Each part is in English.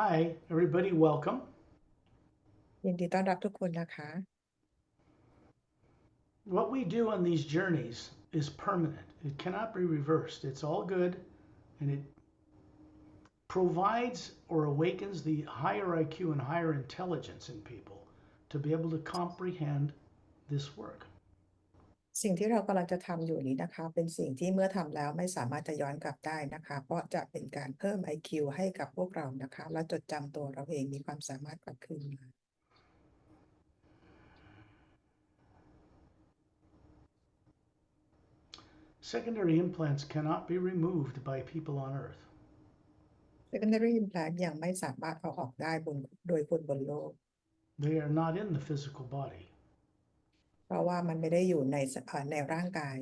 Hi, everybody, welcome. ยินดีต้อนรับทุกคนนะคะ What we do on these journeys is permanent. It cannot be reversed. It's all good, and it provides or awakens the higher IQ and higher intelligence in people to be able to comprehend this work. สิ่งที่เรากำลังจะทำอยู่นี้นะคะเป็นสิ่งที่เมื่อทำแล้วไม่สามารถจะย้อนกลับได้นะคะเพราะจะเป็นการเพิ่ม IQ ให้กับพวกเรานะคะและจดจำตัวเราเองมีความสามารถกลับคืนมา Secondary implants cannot be removed by people on Earth. secondary implant ยังไม่สามารถเอาออกได้โดยคนบนโลก They are not in the physical body. เพราะว่ามันไม่ได้อยู่ในร่างกาย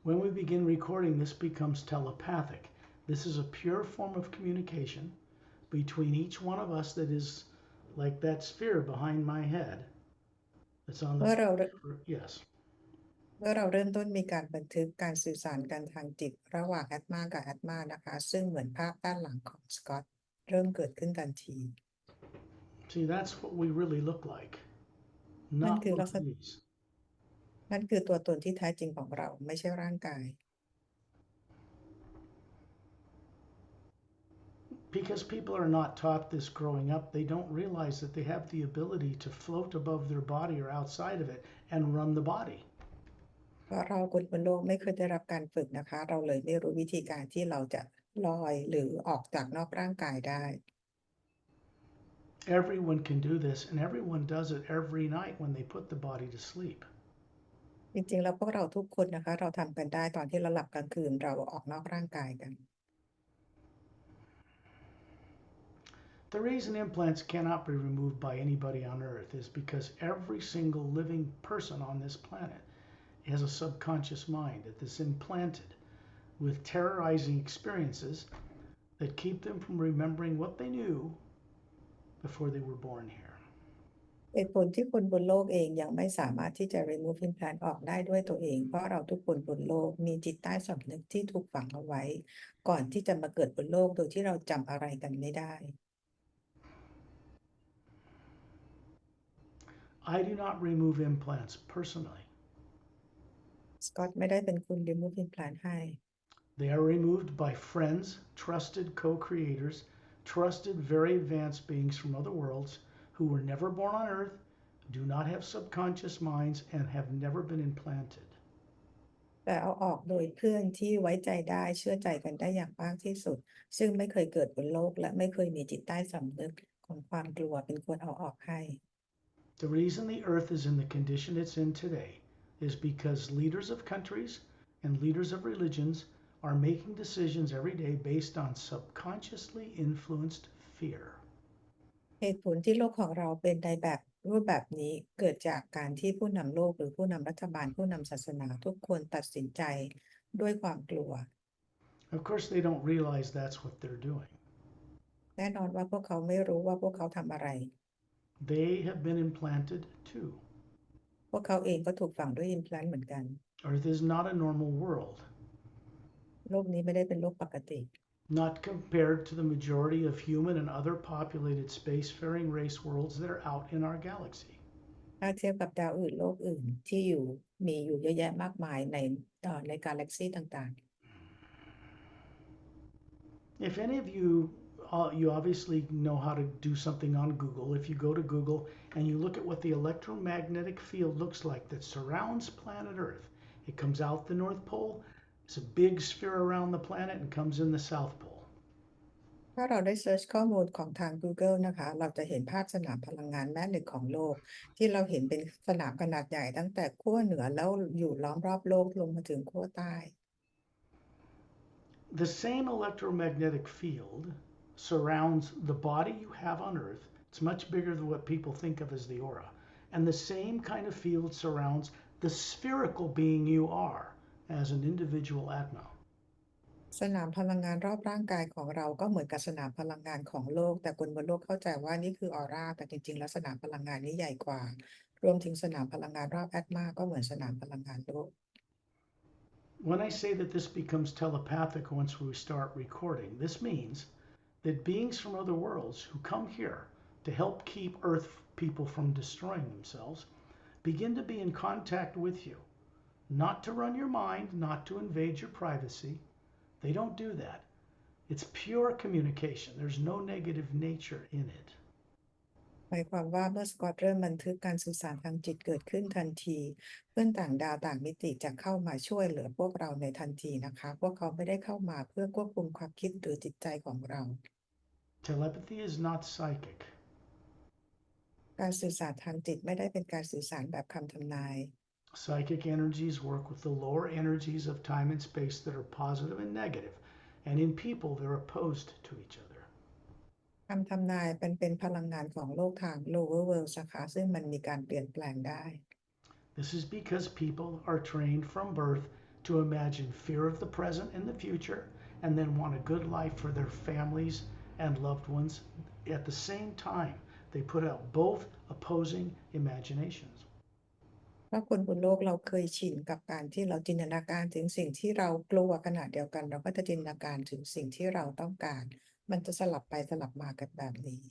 When we begin recording, this becomes telepathic. This is a pure form of communication between each one of us that is like that sphere behind my head. It's on เมื่อเรา yes. เมื่อเราเริ่มต้นมีการบันทึกการสื่อสารกันทางจิตระหว่างแอดมากับแอดมานะคะซึ่งเหมือนภาพด้านหลังของสกอตเริ่มเกิดขึ้นทันที See, that's what we really look like, นั่น not คือลั one ก of ษณะ these. นั่นคือตัวตนที่แท้จริงของเราไม่ใช่ร่างกาย Because people are not taught this growing up, they don't realize that they have the ability to float above their body or outside of it and run the body. เพราะเราคนบนโลกไม่เคยได้รับการฝึกนะคะ เราเลยไม่รู้วิธีการที่เราจะลอยหรือออกจากนอกร่างกายได้ Everyone can do this, and everyone does it every night when they put the body to sleep. จริงๆแล้วพวกเราทุกคนนะคะเราทำกันได้ตอนที่เราหลับกลางคืนเราออกนอกร่างกายกัน The reason implants cannot be removed by anybody on Earth is because every single living person on this planet has a subconscious mind that is implanted with terrorizing experiences that keep them from remembering what they knew before they were born here. เหตุผลที่คนบนโลกเองยังไม่สามารถที่จะ remove implant ออกได้ด้วยตัวเองเพราะเราทุกคนบนโลกมีจิตใต้สำนึกที่ถูกฝังเอาไว้ก่อนที่จะมาเกิดบนโลกโดยที่เราจำอะไรกันไม่ได้ I do not remove implants personally. สกอตไม่ได้เป็นคน remove implant ให้ They are removed by friends, trusted co creators, trusted, very advanced beings from other worlds who were never born on Earth, do not have subconscious minds, and have never been implanted. แต่เอาออกโดยเพื่อนที่ไว้ใจได้เชื่อใจกันได้อย่างมากที่สุดซึ่งไม่เคยเกิดบนโลกและไม่เคยมีจิตใต้สำนึกของความกลัวเป็นคนเอาออกให้ The reason the Earth is in the condition it's in today is because leaders of countries and leaders of religions are making decisions every day based on subconsciously influenced fear. เหตุผลที่โลกของเราเป็นในแบบรูปแบบนี้เกิดจากการที่ผู้นำโลกหรือผู้นำรัฐบาลผู้นำศาสนาทุกคนตัดสินใจด้วยความกลัว Of course, they don't realize that's what they're doing. แน่นอนว่าพวกเขาไม่รู้ว่าพวกเขาทำอะไร They have been implanted too. พวกเขาเองก็ถูกฝังด้วย implant เหมือนกัน Earth is not a normal world, โลกนี้ไม่ได้เป็นโลกปกติ not compared to the majority of human and other populated spacefaring race worlds that are out in our galaxy. ถ้าเทียบกับดาวอื่นโลกอื่นที่มีอยู่เยอะแยะมากมายในกาแล็กซีต่าง If any of you, you obviously know how to do something on Google. If you go to Google and you look at what the electromagnetic field looks like that surrounds planet Earth, it comes out the North Pole. It's a big sphere around the planet and comes in the South Pole. ๆถ้าเราได้เซิร์ชข้อมูลของทาง Google นะคะเราจะเห็นภาพสนามพลังงานแม่เหล็กของโลกที่เราเห็นเป็นสนามขนาดใหญ่ตั้งแต่ขั้วเหนือแล้วอยู่ล้อมรอบโลกลงมาถึงขั้วใต้ The same electromagnetic field surrounds the body you have on Earth. It's much bigger than what people think of as the aura. And the same kind of field surrounds the spherical being you are as an individual atma. สนามพลังงานรอบร่างกายของเราก็เหมือนกับสนามพลังงานของโลกแต่คนบนโลกเข้าใจว่านี่คือออร่าแต่จริงๆแล้วสนามพลังงานนี้ใหญ่กว่ารวมถึงสนามพลังงานรอบแอตมาก็เหมือนสนามพลังงานโลก When I say that this becomes telepathic once we start recording, this means that beings from other worlds who come here to help keep Earth people from destroying themselves begin to be in contact with you, not to run your mind, not to invade your privacy. They don't do that. It's pure communication. There's no negative nature in it. หมายความว่าเมื่อสกอตเริ่มบันทึกการสื่อสารทางจิตเกิดขึ้นทันทีเพื่อนต่างดาวต่างมิติจะเข้ามาช่วยเหลือพวกเราในทันทีนะคะพวกเขาไม่ได้เข้ามาเพื่อควบคุมความคิดหรือจิตใจของเรา Telepathy is not psychic. การสื่อสารทางจิตไม่ได้เป็นการสื่อสารแบบคำทำนาย Psychic energies work with the lower energies of time and space that are positive and negative, and in people they're opposed to each other. คำทำนายเป็นพลังงานของโลกทาง lower world นะคะซึ่งมันมีการเปลี่ยนแปลงได้ This is because people are trained from birth to imagine fear of the present and the future, and then want a good life for their families and loved ones. At the same time, they put out both opposing imaginations. เพราะคนบนโลกเราเคยชินกับการที่เราจินตนาการถึงสิ่งที่เรากลัวขนาดเดียวกันเราก็จะจินตนาการถึงสิ่งที่เราต้องการมันจะสลับไปสลับมากันแบบนี้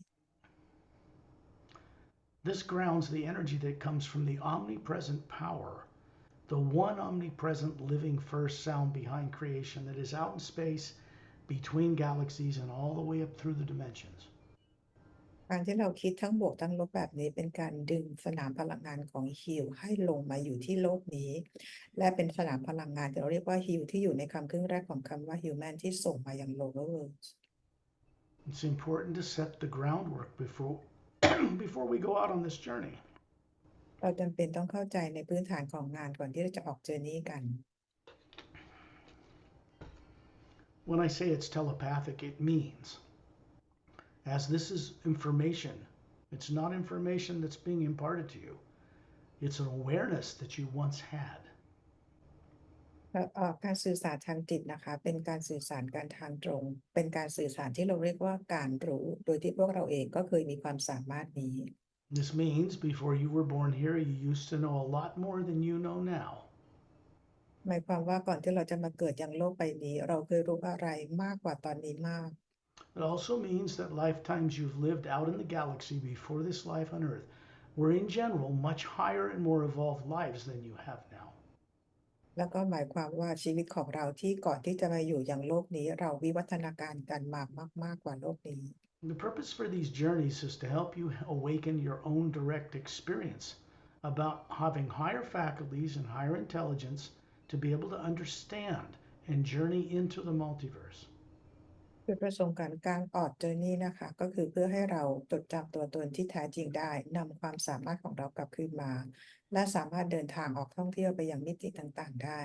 This grounds the energy that comes from the omnipresent power, the one omnipresent living first sound behind creation that is out in space, between galaxies, and all the way up through the dimensions. การที่เราคิดทั้งบวกทั้งลบแบบนี้เป็นการดึงสนามพลังงานของฮิลให้ลงมาอยู่ที่โลกนี้และเป็นสนามพลังงานที่เราเรียกว่าฮิลที่อยู่ในคำครึ่งแรกของคำว่า human ที่ส่งมายัง lower world It's important to set the groundwork before we go out on this journey. เราจำเป็นต้องเข้าใจในพื้นฐานของงานก่อนที่เราจะออกเจอร์นี่กัน When I say it's telepathic, it means as this is information, it's not information that's being imparted to you. It's an awareness that you once had. การสื่อสารทางจิตนะคะเป็นการสื่อสารกันทางตรงเป็นการสื่อสารที่เราเรียกว่าการรู้โดยที่พวกเราเองก็เคยมีความสามารถนี้ This means before you were born here, you used to know a lot more than you know now. หมายความว่าก่อนที่เราจะมาเกิดยังโลกใบนี้เราเคยรู้อะไรมากกว่าตอนนี้มาก It also means that lifetimes you've lived out in the galaxy before this life on Earth were in general much higher and more evolved lives than you have now. แล้วก็หมายความว่าชีวิตของเราที่ก่อนที่จะมาอยู่ยังโลกนี้เราวิวัฒนาการกันมากกว่าโลกนี้ The purpose for these journeys is to help you awaken your own direct experience about having higher faculties and higher intelligence to be able to understand and journey into the multiverse. จุดประสงค์การออกเจอร์นี่นะคะก็คือเพื่อให้เราจดจำตัวตนที่แท้จริงได้นำความสามารถของเรากลับคืนมาและสามารถเดินทางออกท่องเที่ยวไปยังมิติต่างๆได้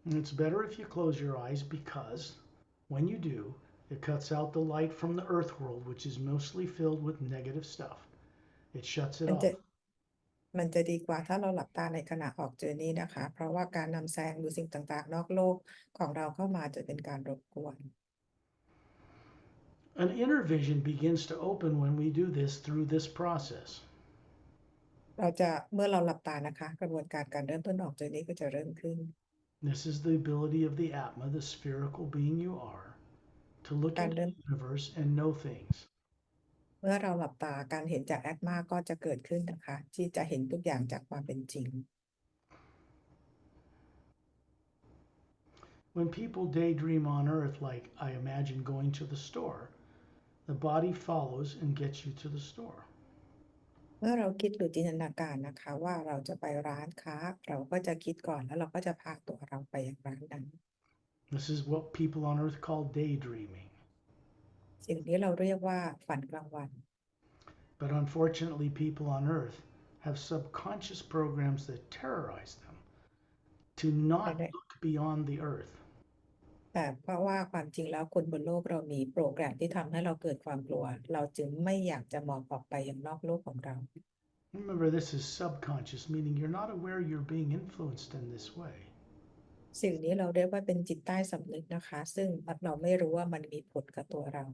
And it's better if you close your eyes because when you do, it cuts out the light from the earth world, which is mostly filled with negative stuff. It shuts it มัน off. จะมันจะดีกว่าถ้าเราหลับตาในขณะออกเจอร์นี่นะคะเพราะว่าการนำแสงหรือสิ่งต่างๆนอกโลกของเราเข้ามาจะเป็นการรบกวน An inner vision begins to open when we do this through this process. เมื่อเราหลับตานะคะกระบวนการเริ่มต้นออกเจอร์นี่ก็จะเริ่มขึ้น This is the ability of the Atma, the spherical being you are, to look into the universe and know things. เมื่อเราหลับตาการเห็นจากแอตมาก็จะเกิดขึ้นนะคะที่จะเห็นทุกอย่างจากความเป็นจริง When people daydream on Earth, like I imagine going to the store, the body follows and gets you to the store. เมื่อเราคิดหรือจินตนาการนะคะว่าเราจะไปร้านค้าเราก็จะคิดก่อนแล้วเราก็จะพาตัวเราไปยังร้านนั้น This is what people on Earth call daydreaming. สิ่งนี้เราเรียกว่าฝันกลางวัน But unfortunately, people on Earth have subconscious programs that terrorize them to not look beyond the Earth. แต่เพราะว่าความจริงแล้วคนบนโลกเรามีโปรแกรมที่ทำให้เราเกิดความกลัวเราจึงไม่อยากจะมองออกไปยังนอกโลกของเรา Remember, this is subconscious, meaning you're not aware you're being influenced in this way. สิ่งนี้เราเรียกว่าเป็นจิตใต้สำนึกนะคะซึ่งเราไม่รู้ว่ามันมีผลกับตัวเรา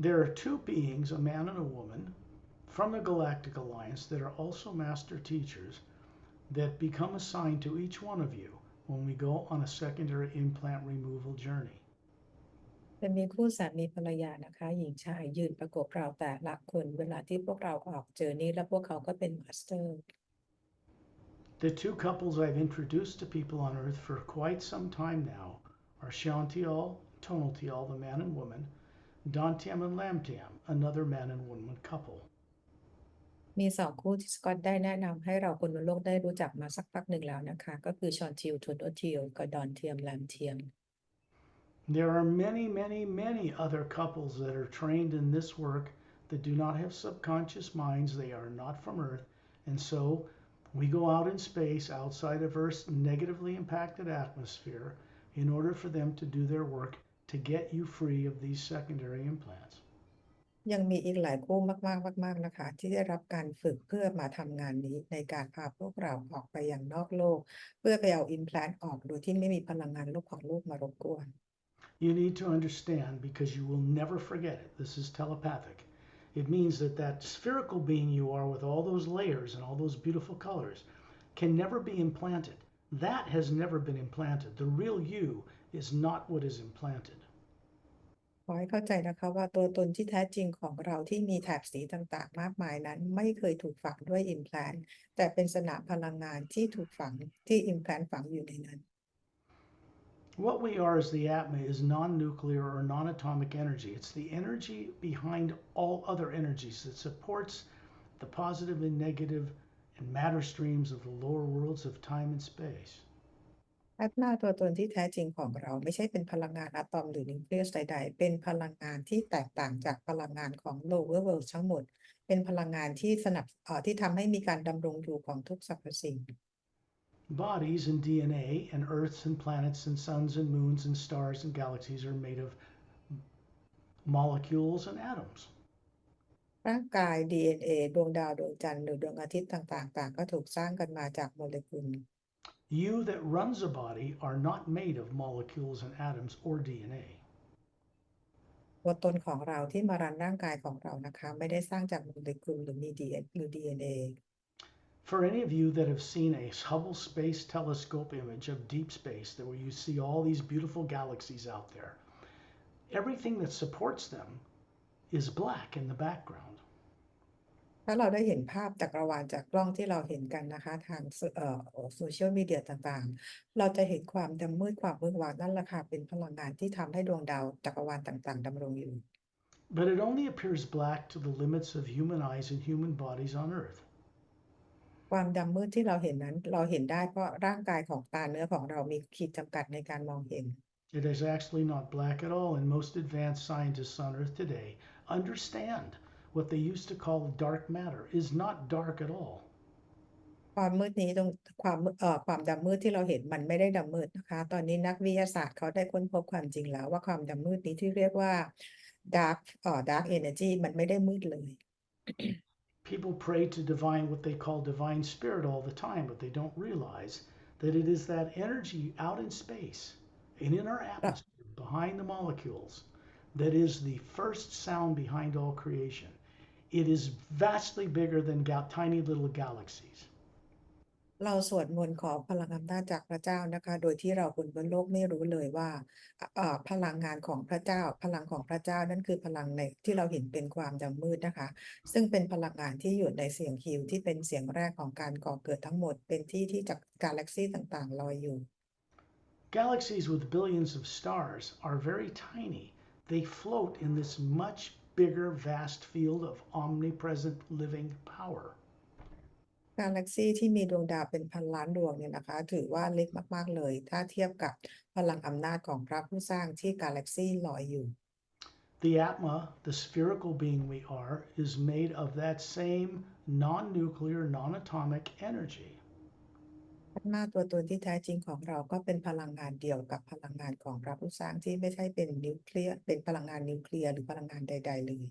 There are two beings, a man and a woman, from the Galactic Alliance that are also master teachers that become assigned to each one of you when we go on a secondary implant removal journey. จะมีคู่สามีภรรยานะคะหญิงชายยืนประกบเราแต่ละคนเวลาที่พวกเราออกเจอนี้และพวกเขาก็เป็นมาสเตอร์ The two couples I've introduced to people on earth for quite some time now are Shantial, Tonaltial, the man and woman, Dantiam and Lamtiam, another man and woman couple. มีสองคู่ที่สกอตได้แนะนำให้เราคนบนโลกได้รู้จักมาสักพักหนึ่งแล้วนะคะก็คือชอนทิลทุนโอทิลกับดอนเทียมแลมเทียม There are many, many, many other couples that are trained in this work that do not have subconscious minds. They are not from Earth. And so we go out in space outside of Earth's negatively impacted atmosphere in order for them to do their work to get you free of these secondary implants. ยังมีอีกหลายคู่มากๆนะคะที่ได้รับการฝึกเพื่อมาทำงานนี้ในการพาพวกเราออกไปยังนอกโลกเพื่อไปเอาอิมแพลนต์ออกโดยที่ไม่มีพลังงานลบของโลกมารบกวน You need to understand because you will never forget it. This is telepathic. It means that that spherical being you are with all those layers and all those beautiful colors can never be implanted. That has never been implanted. The real you is not what is implanted. ขอให้เข้าใจนะคะว่าตัวตนที่แท้จริงของเราที่มีแถบสีต่างๆมากมายนั้นไม่เคยถูกฝังด้วยอิมแพลนต์แต่เป็นสนามพลังงานที่ถูกฝังที่อิมแพลนต์ฝังอยู่ในนั้น What we are as the Atma is non-nuclear or non-atomic energy. It's the energy behind all other energies that supports the positive and negative and matter streams of the lower worlds of time and space. แอตมาตัวตนที่แท้จริงของเราไม่ใช่เป็นพลังงานอะตอมหรือนิวเคลียสใดๆเป็นพลังงานที่แตกต่างจากพลังงานของ lower world ทั้งหมดเป็นพลังงานที่ที่ทำให้มีการดำรงอยู่ของทุกสรรพสิ่ง Bodies and DNA and Earths and planets and suns and moons and stars and galaxies are made of molecules and atoms. ร่างกาย DNA ดวงดาวดวงจันทร์หรือดวงอาทิตย์ต่างๆต่างก็ถูกสร้างกันมาจากโมเลกุล You that runs a body are not made of molecules and atoms or DNA. ตัวตนของเราที่มารันร่างกายของเรานะคะไม่ได้สร้างจากโมเลกุลหรือมี DNA For any of you that have seen a Hubble Space Telescope image of deep space, that where you see all these beautiful galaxies out there, everything that supports them is black in the background. ถ้าเราได้เห็นภาพจักรวาลจากกล้องที่เราเห็นกันนะคะทางโซเชียลมีเดียต่างๆเราจะเห็นความดำมืดความมืดวาดนั่นแหละค่ะเป็นพลังงานที่ทำให้ดวงดาวจักรวาลต่างๆดำรงอยู่ But it only appears black to the limits of human eyes and human bodies on Earth. ความดำมืดที่เราเห็นนั้นเราเห็นได้เพราะร่างกายของตาเนื้อของเรามีขีดจำกัดในการมองเห็น It is actually not black at all, and most advanced scientists on Earth today understand what they used to call dark matter is not dark at all. ความมืดนี้ตรงความดำมืดที่เราเห็นมันไม่ได้ดำมืดนะคะตอนนี้นักวิทยาศาสตร์เขาได้ค้นพบความจริงแล้วว่าความดำมืดนี้ที่เรียกว่า dark energy มันไม่ได้มืดเลย People pray to divine, what they call divine spirit all the time, but they don't realize that it is that energy out in space and in our atmosphere behind the molecules that is the first sound behind all creation. It is vastly bigger than tiny little galaxies. เราสวดมนต์ขอพลังอำนาจจากพระเจ้านะคะโดยที่เราบนโลกไม่รู้เลยว่าพลังงานของพระเจ้าพลังของพระเจ้านั่นคือพลังในที่เราเห็นเป็นความดำมืดนะคะซึ่งเป็นพลังงานที่อยู่ในเสียงฮิวที่เป็นเสียงแรกของการก่อเกิดทั้งหมดเป็นที่จากกาแล็กซีต่างๆลอยอยู่ Galaxies with billions of stars are very tiny. They float in this much bigger, vast field of omnipresent living power. กาแล็กซีที่มีดวงดาวเป็นพันล้านดวงเนี่ยนะคะถือว่าเล็กมากๆเลยถ้าเทียบกับพลังอำนาจของพระผู้สร้างที่กาแล็กซีลอยอยู่ The Atma, the spherical being we are, is made of that same non-nuclear, non-atomic energy. อำนาจตัวตนที่แท้จริงของเราก็เป็นพลังงานเดียวกับพลังงานของพระผู้สร้างที่ไม่ใช่เป็นนิวเคลียร์เป็นพลังงานนิวเคลียร์หรือพลังงานใดๆเลย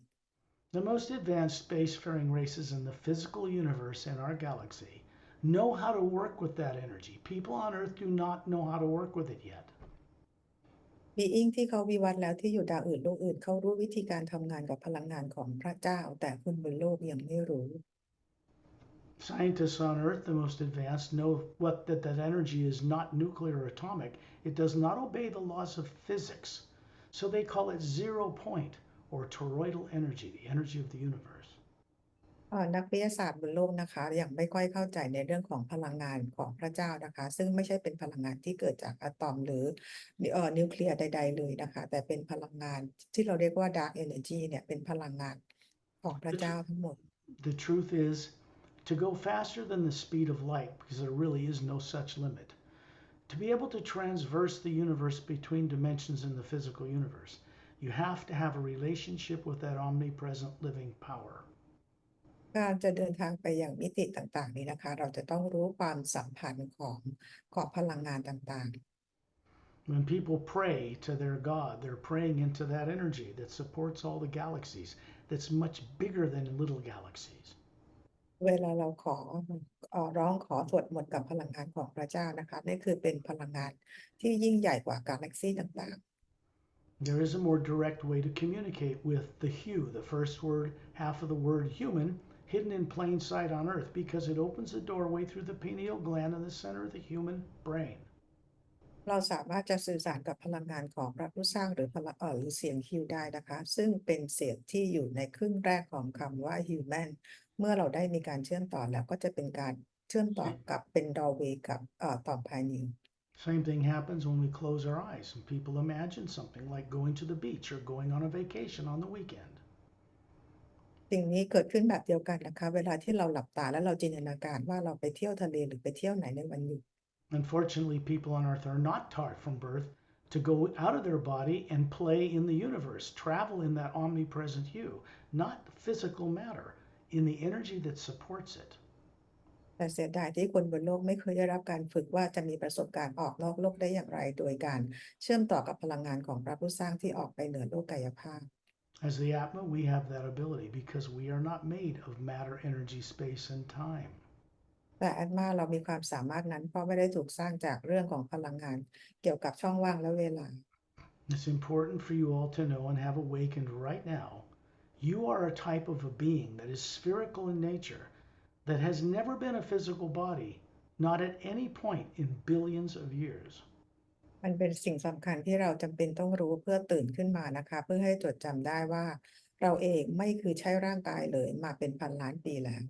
The most advanced spacefaring races in the physical universe in our galaxy know how to work with that energy. People on Earth do not know how to work with it yet. บีอิงที่เขาวิวัฒน์แล้วที่อยู่ดาวอื่นโลกอื่นเขารู้วิธีการทำงานกับพลังงานของพระเจ้าแต่คนบนโลกยังไม่รู้ Scientists on Earth, the most advanced, know that energy is not nuclear or atomic. It does not obey the laws of physics. So they call it 0 point or toroidal energy, the energy of the universe. นักวิทยาศาสตร์บนโลกนะคะยังไม่ค่อยเข้าใจในเรื่องของพลังงานของพระเจ้านะคะซึ่งไม่ใช่เป็นพลังงานที่เกิดจากอะตอมหรือนิวเคลียร์ใดๆเลยนะคะแต่เป็นพลังงานที่เราเรียกว่า Dark Energy เนี่ยเป็นพลังงานของพระ The, เจ้าทั้งหมด the truth is, to go faster than the speed of light, because there really is no such limit, to be able to transverse the universe between dimensions in the physical universe, you have to have a relationship with that omnipresent living power. การจะเดินทางไปยังมิติต่างๆนี้นะคะเราจะต้องรู้ความสัมพันธ์ของพลังงานต่างWhen people pray to their God, they're praying into that energy that supports all the galaxies, that's much bigger than little galaxies. ๆเวลาเราร้องขอสวดมนต์กับพลังงานของพระเจ้านะคะนี่คือเป็นพลังงานที่ยิ่งใหญ่กว่ากาแล็กซีต่าง There is a more direct way to communicate with the hue, the first word, half of the word human, hidden in plain sight on Earth, because it opens a doorway through the pineal gland in the center of the human brain. เราสามารถจะสื่อสารกับพลังงานของพระผู้สร้างหรือหรือเสียงฮิวได้นะคะซึ่งเป็นเสียงที่อยู่ในครึ่งแรกของคำว่า human เมื่อเราได้มีการเชื่อมต่อแล้วก็จะเป็นการเชื่อมต่อกับเป็น doorway กับต่อมภายใน Same thing happens when we close our eyes and people imagine something like going to the beach or going on a vacation on the weekend. สิ่งนี้เกิดขึ้นแบบเดียวกันนะคะเวลาที่เราหลับตาแล้วเราจินตนาการว่าเราไปเที่ยวทะเลหรือไปเที่ยวไหนในวันหยุด Unfortunately, people on Earth are not taught from birth to go out of their body and play in the universe, travel in that omnipresent hue, not physical matter, in the energy that supports it. แต่เสียดายที่คนบนโลกไม่เคยได้รับการฝึกว่าจะมีประสบการณ์ออกนอกโลกได้อย่างไรโดยการเชื่อมต่อกับพลังงานของพระผู้สร้างที่ออกไปเหนือโลกกายภาพ As the Atma, we have that ability because we are not made of matter, energy, space, and time. แต่แอดมาเรามีความสามารถนั้นเพราะไม่ได้ถูกสร้างจากเรื่องของพลังงานเกี่ยวกับช่องว่างและเวลา It's important for you all to know and have awakened right now. You are a type of a being that is spherical in nature, that has never been a physical body, not at any point in billions of years. มันเป็นสิ่งสำคัญที่เราจำเป็นต้องรู้เพื่อตื่นขึ้นมานะคะเพื่อให้จดจำได้ว่าเราเองไม่คือใช้ร่างกายเลยมาเป็นพันล้านปีแล้ว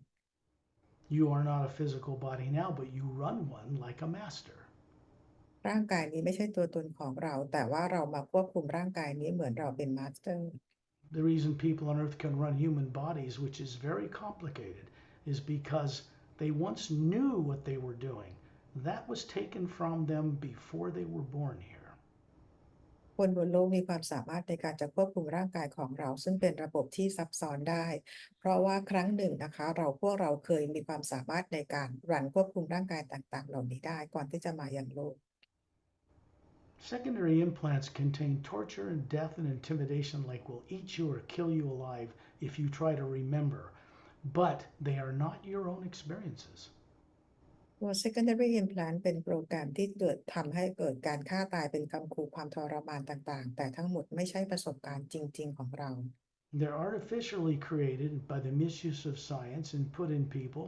You are not a physical body now, but you run one like a master. ร่างกายนี้ไม่ใช่ตัวตนของเราแต่ว่าเรามาควบคุมร่างกายนี้เหมือนเราเป็นมาสเตอร์ The reason people on Earth can run human bodies, which is very complicated, is because they once knew what they were doing. That was taken from them before they were born here. คนบนโลกมีความสามารถในการจะควบคุมร่างกายของเราซึ่งเป็นระบบที่ซับซ้อนได้เพราะว่าครั้งหนึ่งนะคะพวกเราเคยมีความสามารถในการควบคุมร่างกายต่างๆเหล่านี้ได้ก่อนที่จะมายังโลก Secondary implants contain torture and death and intimidation, like will eat you or kill you alive if you try to remember. But they are not your own experiences. ตัว secondary implant เป็นโปรแกรมที่ทำให้เกิดการฆ่าตายเป็นคำขู่ความทรมานต่างๆแต่ทั้งหมดไม่ใช่ประสบการณ์จริงๆของเรา They're artificially created by the misuse of science and put in people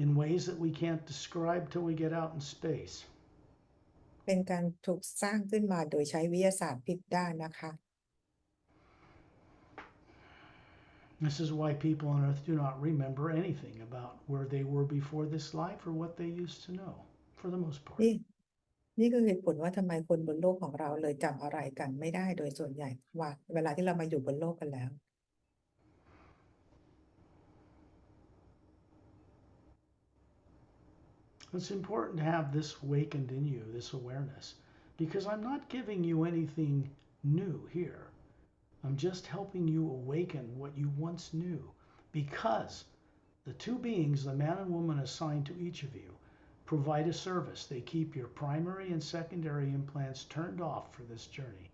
in ways that we can't describe till we get out in space. เป็นการถูกสร้างขึ้นมาโดยใช้วิทยาศาสตร์ผิดด้านนะคะ This is why people on Earth do not remember anything about where they were before this life or what they used to know, for the most part. นี่คือเหตุผลว่าทำไมคนบนโลกของเราเลยจำอะไรกันไม่ได้โดยส่วนใหญ่ว่าเวลาที่เรามาอยู่บนโลกกันแล้ว It's important to have this awakened in you, this awareness, because I'm not giving you anything new here. I'm just helping you awaken what you once knew, because the two beings, the man and woman assigned to each of you, provide a service. They keep your primary and secondary implants turned off for this journey.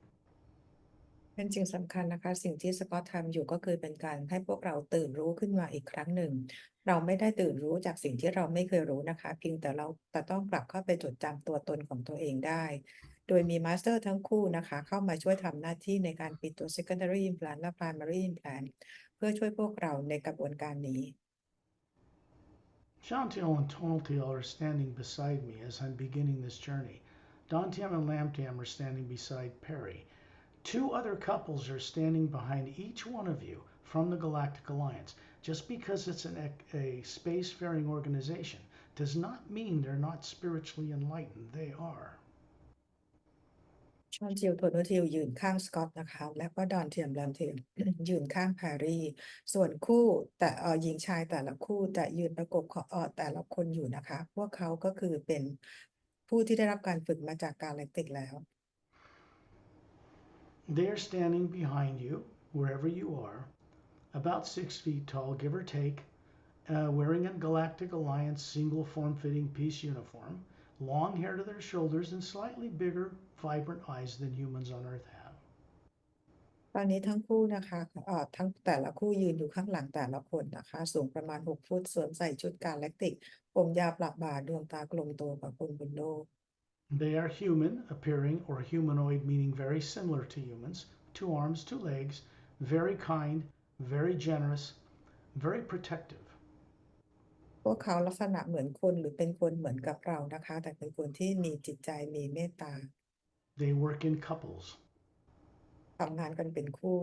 เป็นสิ่งสำคัญนะคะสิ่งที่สกอตทำอยู่ก็คือเป็นการให้พวกเราตื่นรู้ขึ้นมาอีกครั้งหนึ่งเราไม่ได้ตื่นรู้จากสิ่งที่เราไม่เคยรู้นะคะเพียงแต่เราแต่ต้องกลับเข้าไปจดจำตัวตนของตัวเองได้โดยมีมาสเตอร์ทั้งคู่นะคะเข้ามาช่วยทำหน้าที่ในการปิดตัว secondary implant และ primary implant เพื่อช่วยพวกเราในกระบวนการนี้ Chantil and Tontiel are standing beside me as I'm beginning this journey. Dantium and Lamtium are standing beside Perry. Two other couples are standing behind each one of you from the Galactic Alliance. Just because it's a spacefaring organization does not mean they're not spiritually enlightened. They are. ชอนทิลโทโนทิลยืนข้างสกอตนะคะแล้วก็ดอนเทียมแรมเทียม ยืนข้างแพรรี่ส่วนคู่แต่หญิงชายแต่ละคู่จะยืนประกบแต่ละคนอยู่นะคะพวกเขาก็คือเป็นผู้ที่ได้รับการฝึกมาจากกาแล็กติกแล้ว They are standing behind you, wherever you are, about 6 feet tall, give or take, wearing a Galactic Alliance single form fitting peace uniform, long hair to their shoulders, and slightly bigger, vibrant eyes than humans on Earth have. ตอนนี้ทั้งคู่นะคะทั้งแต่ละคู่ยืนอยู่ข้างหลังแต่ละคนนะคะสูงประมาณ6 ฟุตสวมใส่ชุดกาแล็กติกผมยาวประบ่าดวงตากลมโตกว่าคนบนโลก They are human appearing or humanoid, meaning very similar to humans, 2 arms, 2 legs, very kind, very generous, very protective. พวกเขาลักษณะเหมือนคนหรือเป็นคนเหมือนกับเรานะคะแต่เป็นคนที่มีจิตใจมีเมตตา They work in couples. ทำงานกันเป็นคู่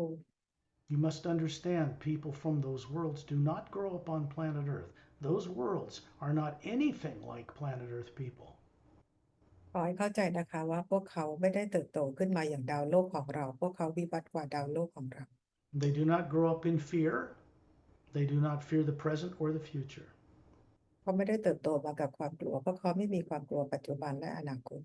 You must understand people from those worlds do not grow up on planet Earth. Those worlds are not anything like planet Earth people. ขอให้เข้าใจนะคะว่าพวกเขาไม่ได้เติบโตขึ้นมาอย่างดาวโลกของเราพวกเขาวิวัฒน์กว่าดาวโลกของเรา They do not grow up in fear. They do not fear the present or the future. เขาไม่ได้เติบโตมากับความกลัวเพราะเขาไม่มีความกลัวปัจจุบันและอนาคต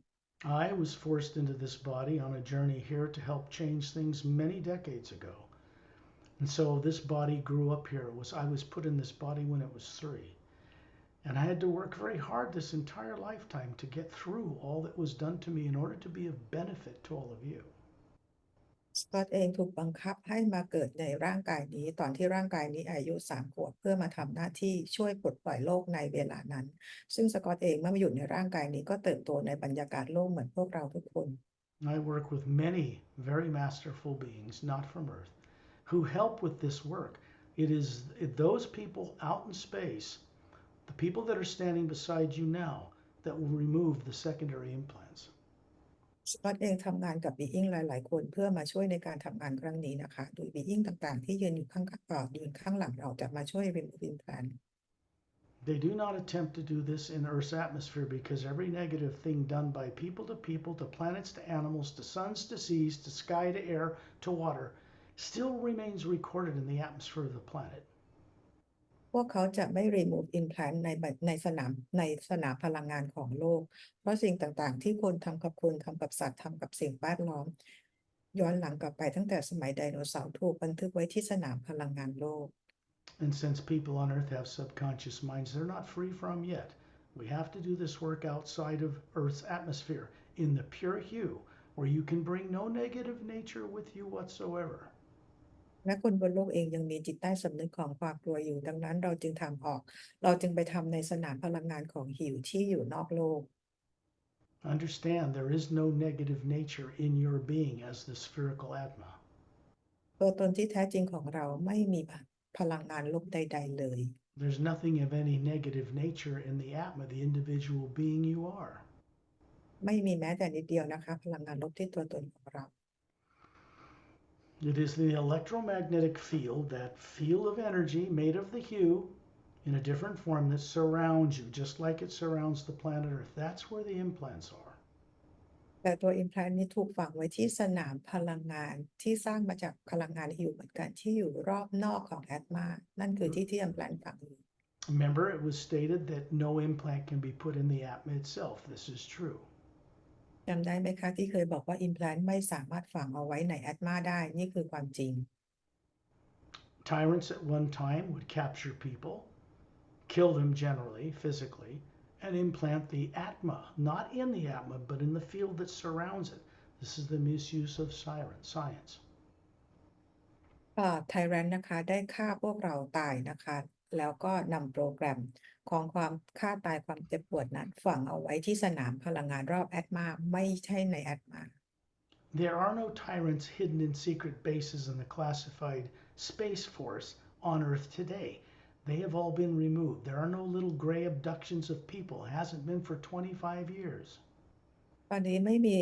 I was forced into this body on a journey here to help change things many decades ago. And so this body grew up here. I was put in this body when it was 3. And I had to work very hard this entire lifetime to get through all that was done to me in order to be of benefit to all of you. สกอตเองถูกบังคับให้มาเกิดในร่างกายนี้ตอนที่ร่างกายนี้อายุ3 ขวบเพื่อมาทำหน้าที่ช่วยปลดปล่อยโลกในเวลานั้นซึ่งสกอตเองเมื่อมาอยู่ในร่างกายนี้ก็เติบโตในบรรยากาศโลกเหมือนพวกเราทุกคน I work with many very masterful beings, not from Earth, who help with this work. It is those people out in space, the people that are standing beside you now, that will remove the secondary implants. สกอตเองทำงานกับบีอิงหลายๆคนเพื่อมาช่วยในการทำงานครั้งนี้นะคะโดยบีอิงต่างๆที่ยืนอยู่ข้างยืนข้างหลังเราจะมาช่วย remove implant They do not attempt to do this in Earth's atmosphere because every negative thing done by people, to planets, to animals, to suns, to seas, to sky, to air, to water still remains recorded in the atmosphere of the planet. พวกเขาจะไม่ remove implant ในสนามพลังงานของโลกเพราะสิ่งต่างๆที่คนทำกับคนทำกับสัตว์ทำกับสิ่งแวดล้อมย้อนหลังกลับไปตั้งแต่สมัยไดโนเสาร์ถูกบันทึกไว้ที่สนามพลังงานโลก And since people on Earth have subconscious minds, they're not free from yet. We have to do this work outside of Earth's atmosphere in the pure hue, where you can bring no negative nature with you whatsoever. และคนบนโลกเองยังมีจิตใต้สำนึกของความกลัวอยู่ดังนั้นเราจึงไปทำในสนามพลังงานของหิวที่อยู่นอกโลก Understand there is no negative nature in your being as the spherical Atma. ตัวตนที่แท้จริงของเราไม่มีพลังงานลบใดๆเลย There's nothing of any negative nature in the Atma, the individual being you are. ไม่มีแม้แต่นิดเดียวนะคะพลังงานลบที่ตัวตนของเรา It is the electromagnetic field, that field of energy made of the hue in a different form that surrounds you, just like it surrounds the planet Earth. That's where the implants are. แต่ตัว implant นี้ถูกฝังไว้ที่สนามพลังงานที่สร้างมาจากพลังงานหิวเหมือนกันที่อยู่รอบนอกของแอตมานั่นคือที่ implant ฝังอยู่ Remember, it was stated that no implant can be put in the Atma itself. This is true. จำได้ไหมคะที่เคยบอกว่า implant ไม่สามารถฝังเอาไว้ในแอตมาได้นี่คือความจริง Tyrants at one time would capture people, kill them generally, physically, and implant the Atma, not in the Atma, but in the field that surrounds it. This is the misuse of science. ไทแรนนะคะได้ฆ่าพวกเราตายนะคะแล้วก็นำโปรแกรมของความฆ่าตายความเจ็บปวดนั้นฝังเอาไว้ที่สนามพลังงานรอบแอตมาไม่ใช่ในแอตมา There are no tyrants hidden in secret bases in the classified Space Force on Earth today. They have all been removed. There are no little gray abductions of people. It hasn't been for 25 years. ตอนนี้ไม่มี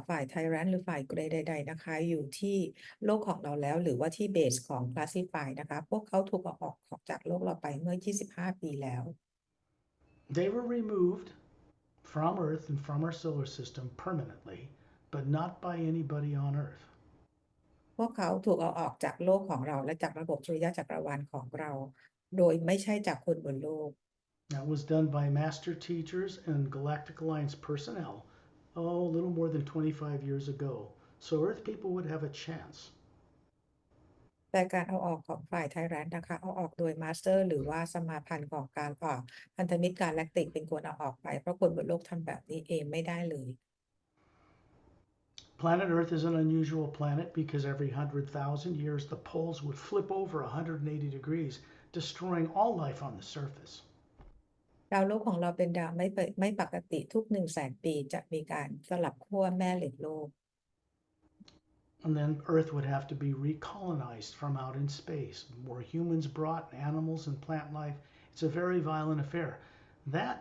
ฝ่ายไทแรนหรือฝ่ายเกรย์ใดๆนะคะอยู่ที่โลกของเราแล้วหรือว่าที่เบสของ classify นะคะพวกเขาถูกเอาออกจากโลกเราไปเมื่อ 25 ปีแล้ว They were removed from Earth and from our solar system permanently, but not by anybody on Earth. พวกเขาถูกเอาออกจากโลกของเราและจากระบบสุริยะจักรวาลของเราโดยไม่ใช่จากคนบนโลก That was done by master teachers and Galactic Alliance personnel, a little more than 25 years ago, so Earth people would have a chance. แต่การเอาออกของฝ่ายไทแรนนะคะเอาออกโดยมาสเตอร์หรือว่าสมาพันธ์ของการพันธมิตรกาแล็กติกเป็นคนเอาออกไปเพราะคนบนโลกทำแบบนี้เองไม่ได้เลย Planet Earth is an unusual planet because every 100,000 years the poles would flip over 180 degrees, destroying all life on the surface. ดาวโลกของเราเป็นดาวไม่ปกติทุก100,000 ปีจะมีการสลับขั้วแม่เหล็กโลก And then Earth would have to be recolonized from out in space, where humans brought animals and plant life. It's a very violent affair. That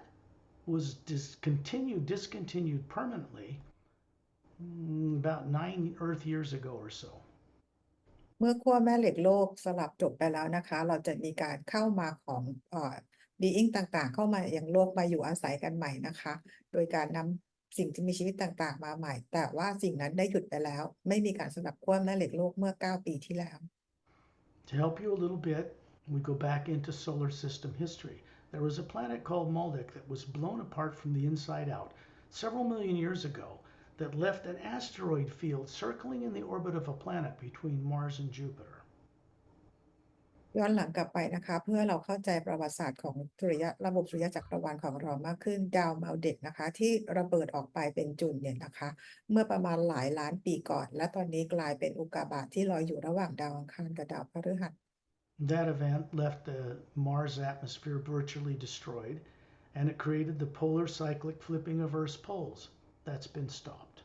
was discontinued permanently about 9 Earth years ago or so. เมื่อขั้วแม่เหล็กโลกสลับจบไปแล้วนะคะเราจะมีการเข้ามาของbeing ต่างๆเข้ามายังโลกมาอยู่อาศัยกันใหม่นะคะโดยการนำสิ่งที่มีชีวิตต่างๆมาใหม่แต่ว่าสิ่งนั้นได้หยุดไปแล้วไม่มีการสลับขั้วแม่เหล็กโลกเมื่อ9 ปีที่แล้ว To help you a little bit, we go back into solar system history. There was a planet called Maldek that was blown apart from the inside out several million years ago that left an asteroid field circling in the orbit of a planet between Mars and Jupiter. ย้อนหลังกลับไปนะคะเพื่อเราเข้าใจประวัติศาสตร์ของระบบสุริยะจักรวาลของเรามากขึ้นดาวมัลเด็กนะคะที่ระเบิดออกไปเป็นจุลเนี่ยนะคะเมื่อประมาณหลายล้านปีก่อนและตอนนี้กลายเป็นอุกกาบาตที่ลอยอยู่ระหว่างดาวอังคารกับดาวพฤหัส That event left the Mars atmosphere virtually destroyed, and it created the polar cyclic flipping of Earth's poles. That's been stopped.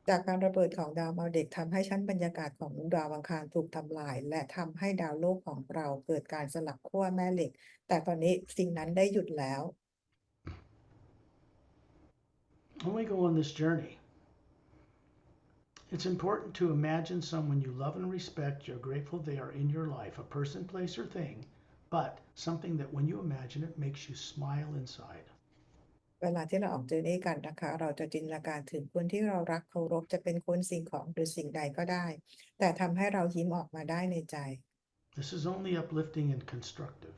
จากการระเบิดของดาวมัลเด็กทำให้ชั้นบรรยากาศของดาวอังคารถูกทำลายและทำให้ดาวโลกของเราเกิดการสลับขั้วแม่เหล็กแต่ตอนนี้สิ่งนั้นได้หยุดแล้ว When we go on this journey, it's important to imagine someone you love and respect, you're grateful they are in your life, a person, place, or thing, but something that when you imagine it makes you smile inside. เวลาที่เราออกเจอนี้กันนะคะเราจะจินตนาการถึงคนที่เรารักเคารพจะเป็นคนสิ่งของหรือสิ่งใดก็ได้แต่ทำให้เรายิ้มออกมาได้ในใจ This is only uplifting and constructive.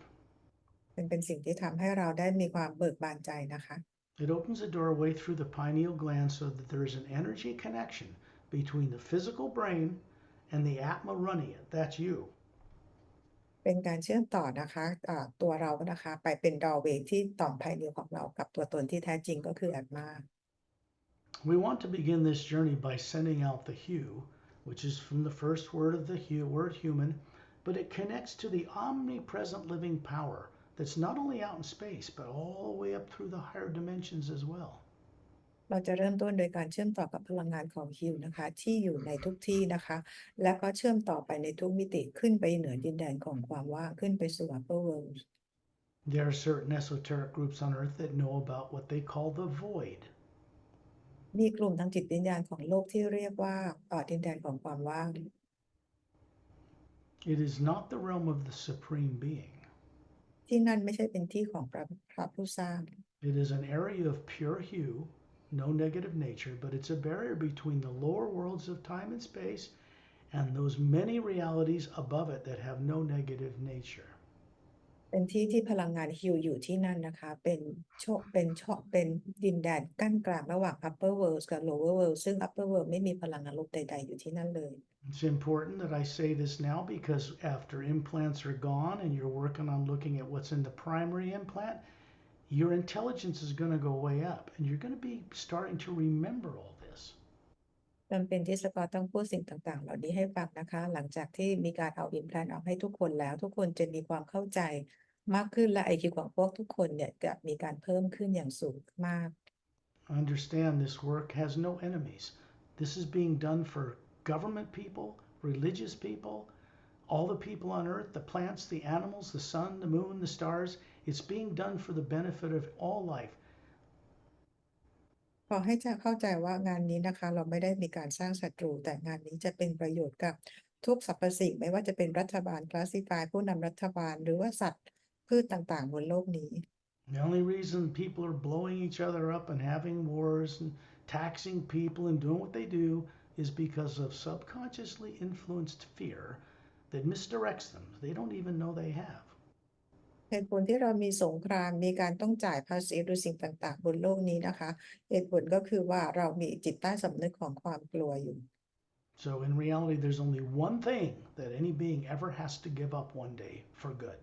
เป็นสิ่งที่ทำให้เราได้มีความเบิกบานใจนะคะ It opens a doorway through the pineal gland so that there is an energy connection between the physical brain and the Atma running it. That's you. เป็นการเชื่อมต่อนะคะตัวเรานะคะไปเป็นดอเวย์ที่ต่อมภายในของเรากับตัวตนที่แท้จริงก็คือแอตมา We want to begin this journey by sending out the hue, which is from the first word of the word human, but it connects to the omnipresent living power that's not only out in space, but all the way up through the higher dimensions as well. เราจะเริ่มต้นโดยการเชื่อมต่อกับพลังงานของฮิวนะคะที่อยู่ในทุกที่นะคะและก็เชื่อมต่อไปในทุกมิติขึ้นไปเหนือดินแดนของความว่างขึ้นไปสู่ upper world There are certain esoteric groups on Earth that know about what they call the void. มีกลุ่มทางจิตวิญญาณของโลกที่เรียกว่าดินแดนของความว่าง It is not the realm of the Supreme Being. ที่นั่นไม่ใช่เป็นที่ของพระผู้สร้าง It is an area of pure hue, no negative nature, but it's a barrier between the lower worlds of time and space and those many realities above it that have no negative nature. เป็นที่ที่พลังงานฮิวอยู่ที่นั่นนะคะเป็นดินแดนกั้นกลางระหว่าง upper world กับ lower world ซึ่ง upper world ไม่มีพลังงานลบใดๆอยู่ที่นั่นเลย It's important that I say this now because after implants are gone and you're working on looking at what's in the primary implant, your intelligence is going to go way up and you're going to be starting to remember all this. จำเป็นที่สกอตต้องพูดสิ่งต่างๆเหล่านี้ให้ฟังนะคะหลังจากที่มีการเอา implant ออกให้ทุกคนแล้วทุกคนจะมีความเข้าใจมากขึ้นและ IQ ของพวกทุกคนเนี่ยจะมีการเพิ่มขึ้นอย่างสูงมาก Understand this work has no enemies. This is being done for government people, religious people, All the people on earth, the plants, the animals, the sun, the moon, the stars, it's being done for the benefit of all life. ขอให้จะเข้าใจว่างานนี้นะคะเราไม่ได้มีการสร้างศัตรูแต่งานนี้จะเป็นประโยชน์กับทุกสรรพสิ่งไม่ว่าจะเป็นรัฐบาลคลาสสิฟายผู้นำรัฐบาลหรือว่าสัตว์พืชต่างๆบนโลกนี้ The only reason people are blowing each other up and having wars and taxing people and doing what they do is because of subconsciously influenced fear that misdirects them. They don't even know they have. เหตุผลที่เรามีสงครามมีการต้องจ่ายภาษีหรือสิ่งต่างๆบนโลกนี้นะคะเหตุผลก็คือว่าเรามีจิตใต้สำนึกของความกลัวอยู่ So, in reality, there's only one thing that any being ever has to give up one day for good.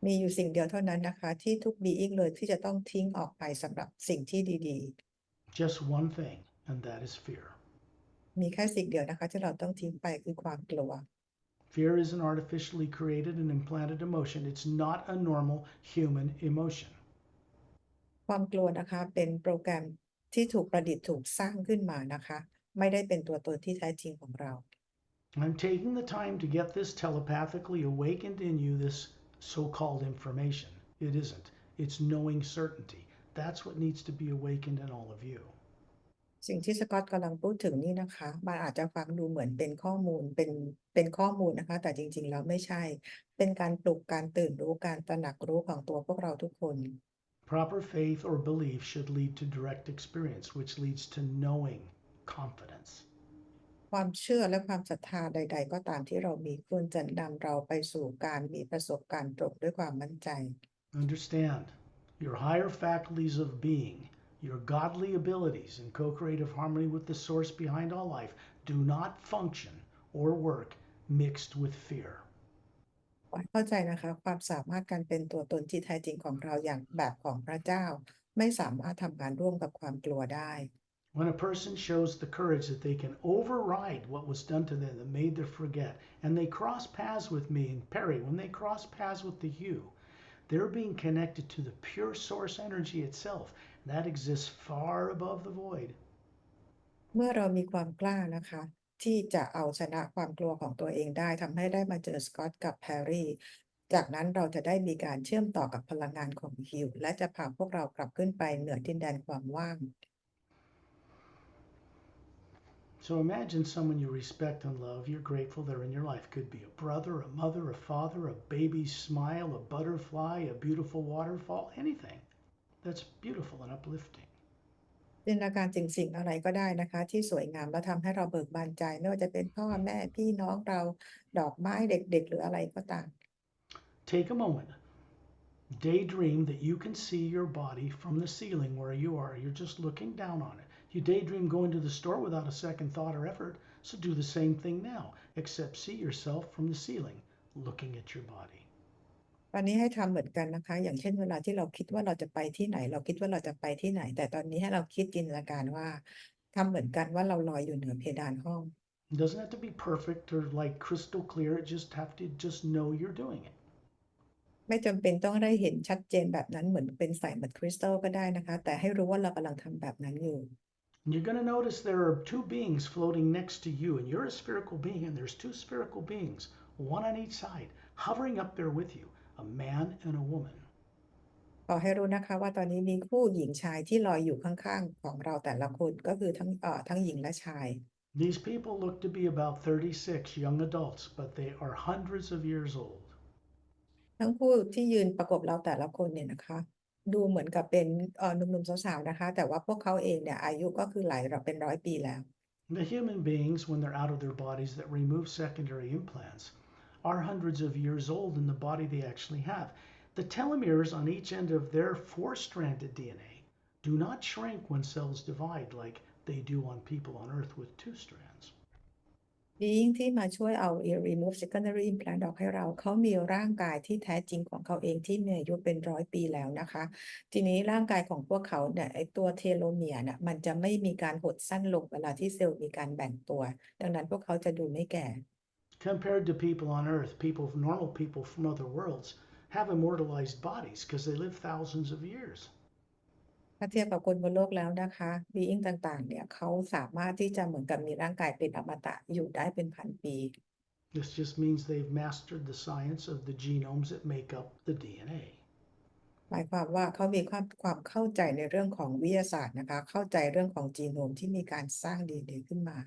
มีอยู่สิ่งเดียวเท่านั้นนะคะที่ทุกบีอิงเลยที่จะต้องทิ้งออกไปสำหรับสิ่งที่ดี Just one thing, and that is fear. ๆมีแค่สิ่งเดียวนะคะที่เราต้องทิ้งไปคือความกลัว Fear is an artificially created and implanted emotion. It's not a normal human emotion. ความกลัวนะคะเป็นโปรแกรมที่ถูกประดิษฐ์ถูกสร้างขึ้นมานะคะไม่ได้เป็นตัวตนที่แท้จริงของเรา I'm taking the time to get this telepathically awakened in you, this so called information. It isn't. It's knowing certainty. That's what needs to be awakened in all of you. สิ่งที่สกอตกำลังพูดถึงนี่นะคะมันอาจจะฟังดูเหมือนเป็นข้อมูลเป็นข้อมูลนะคะแต่จริงๆแล้วไม่ใช่เป็นการปลุกการตื่นรู้การตระหนักรู้ของตัวพวกเราทุกคน Proper faith or belief should lead to direct experience, which leads to knowing confidence. ความเชื่อและความศรัทธาใดๆก็ตามที่เรามีควรจะนำเราไปสู่การมีประสบการณ์ตรงด้วยความมั่นใจ Understand your higher faculties of being, your godly abilities in co creative harmony with the source behind all life, do not function or work mixed with fear. ขอให้เข้าใจนะคะความสามารถการเป็นตัวตนที่แท้จริงของเราอย่างแบบของพระเจ้าไม่สามารถทำงานร่วมกับความกลัวได้ When a person shows the courage that they can override what was done to them that made them forget, and they cross paths with me and Perry, when they cross paths with the you, they're being connected to the pure source energy itself. That exists far above the void. เมื่อเรามีความกล้านะคะที่จะเอาชนะความกลัวของตัวเองได้ทำให้ได้มาเจอสกอตกับแพรรี่จากนั้นเราจะได้มีการเชื่อมต่อกับพลังงานของฮิวและจะพาพวกเรากลับขึ้นไปเหนือดินแดนความว่าง So imagine someone you respect and love, you're grateful they're in your life. Could be a brother, a mother, a father, a baby's smile, a butterfly, a beautiful waterfall, anything that's beautiful and uplifting. จินตนาการสิ่งอะไรก็ได้นะคะที่สวยงามและทำให้เราเบิกบานใจไม่ว่าจะเป็นพ่อแม่พี่น้องเราดอกไม้เด็กๆหรืออะไรก็ตาม Take a moment. Daydream that you can see your body from the ceiling where you are. You're just looking down on it. You daydream going to the store without a second thought or effort. So do the same thing now, except see yourself from the ceiling looking at your body. ตอนนี้ให้ทำเหมือนกันนะคะอย่างเช่นเวลาที่เราคิดว่าเราจะไปที่ไหนเราคิดว่าเราจะไปที่ไหนแต่ตอนนี้ให้เราคิดจินตนาการว่าทำเหมือนกันว่าเราลอยอยู่เหนือเพดานห้อง It doesn't have to be perfect or like crystal clear. It just have to just know you're doing it. ไม่จำเป็นต้องได้เห็นชัดเจนแบบนั้นเหมือนเป็นใสเหมือนคริสตัลก็ได้นะคะแต่ให้รู้ว่าเรากำลังทำแบบนั้นอยู่ And you're going to notice there are two beings floating next to you, and you're a spherical being, and there's two spherical beings, one on each side, hovering up there with you, a man and a woman. ขอให้รู้นะคะว่าตอนนี้มีคู่หญิงชายที่ลอยอยู่ข้างๆของเราแต่ละคนก็คือทั้งหญิงและชาย These people look to be about 36 young adults, but they are hundreds of years old. ทั้งคู่ที่ยืนประกบเราแต่ละคนเนี่ยนะคะดูเหมือนกับเป็นหนุ่มๆสาวๆนะคะแต่ว่าพวกเขาเองเนี่ยอายุก็คือหลายเป็นร้อยปีแล้ว The human beings, when they're out of their bodies that remove secondary implants, are hundreds of years old in the body they actually have. The telomeres on each end of their four-stranded DNA do not shrink when cells divide like they do on people on Earth with two strands. being ที่มาช่วยเอา remove secondary implant ออกให้เราเขามีร่างกายที่แท้จริงของเขาเองที่มีอายุเป็นร้อยปีแล้วนะคะทีนี้ร่างกายของพวกเขาเนี่ยไอตัวเทโลเมียร์เนี่ยมันจะไม่มีการหดสั้นลงเวลาที่เซลล์มีการแบ่งตัวดังนั้นพวกเขาจะดูไม่แก่ Compared to people on Earth, normal people from other worlds, have immortalized bodies because they live thousands of years. ถ้าเทียบกับคนบนโลกแล้วนะคะ being ต่างๆเนี่ยเขาสามารถที่จะเหมือนกับมีร่างกายเป็นอมตะอยู่ได้เป็นพันปี This just means they've mastered the science of the genomes that make up the DNA. หมายความว่าเขามีความเข้าใจในเรื่องของวิทยาศาสตร์นะคะเข้าใจเรื่องของจีโนมที่มีการสร้าง DNA ขึ้นมา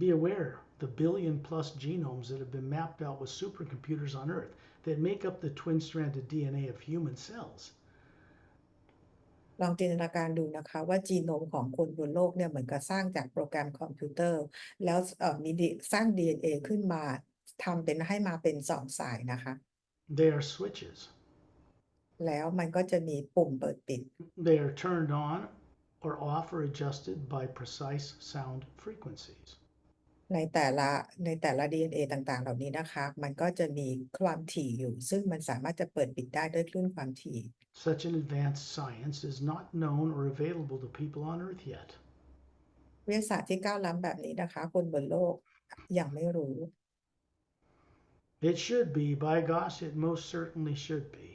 Be aware the billion plus genomes that have been mapped out with supercomputers on Earth that make up the twin-stranded DNA of human cells. ลองจินตนาการดูนะคะว่าจีโนมของคนบนโลกเนี่ยเหมือนกับสร้างจากโปรแกรมคอมพิวเตอร์ แล้วสร้าง DNA ขึ้นมาทำเป็นให้มาเป็น2สายนะคะ They are switches. แล้วมันก็จะมีปุ่มเปิดปิด They are turned on or off or adjusted by precise sound frequencies. ในแต่ละ DNA ต่างๆ เหล่านี้นะคะมันก็จะมีความถี่อยู่ซึ่งมันสามารถจะเปิดปิดได้ด้วยคลื่นความถี่ Such an advanced science is not known or available to people on Earth yet. วิทยาศาสตร์ที่ก้าวล้ำแบบนี้นะคะคนบนโลกยังไม่รู้ It should be, by gosh, it most certainly should be.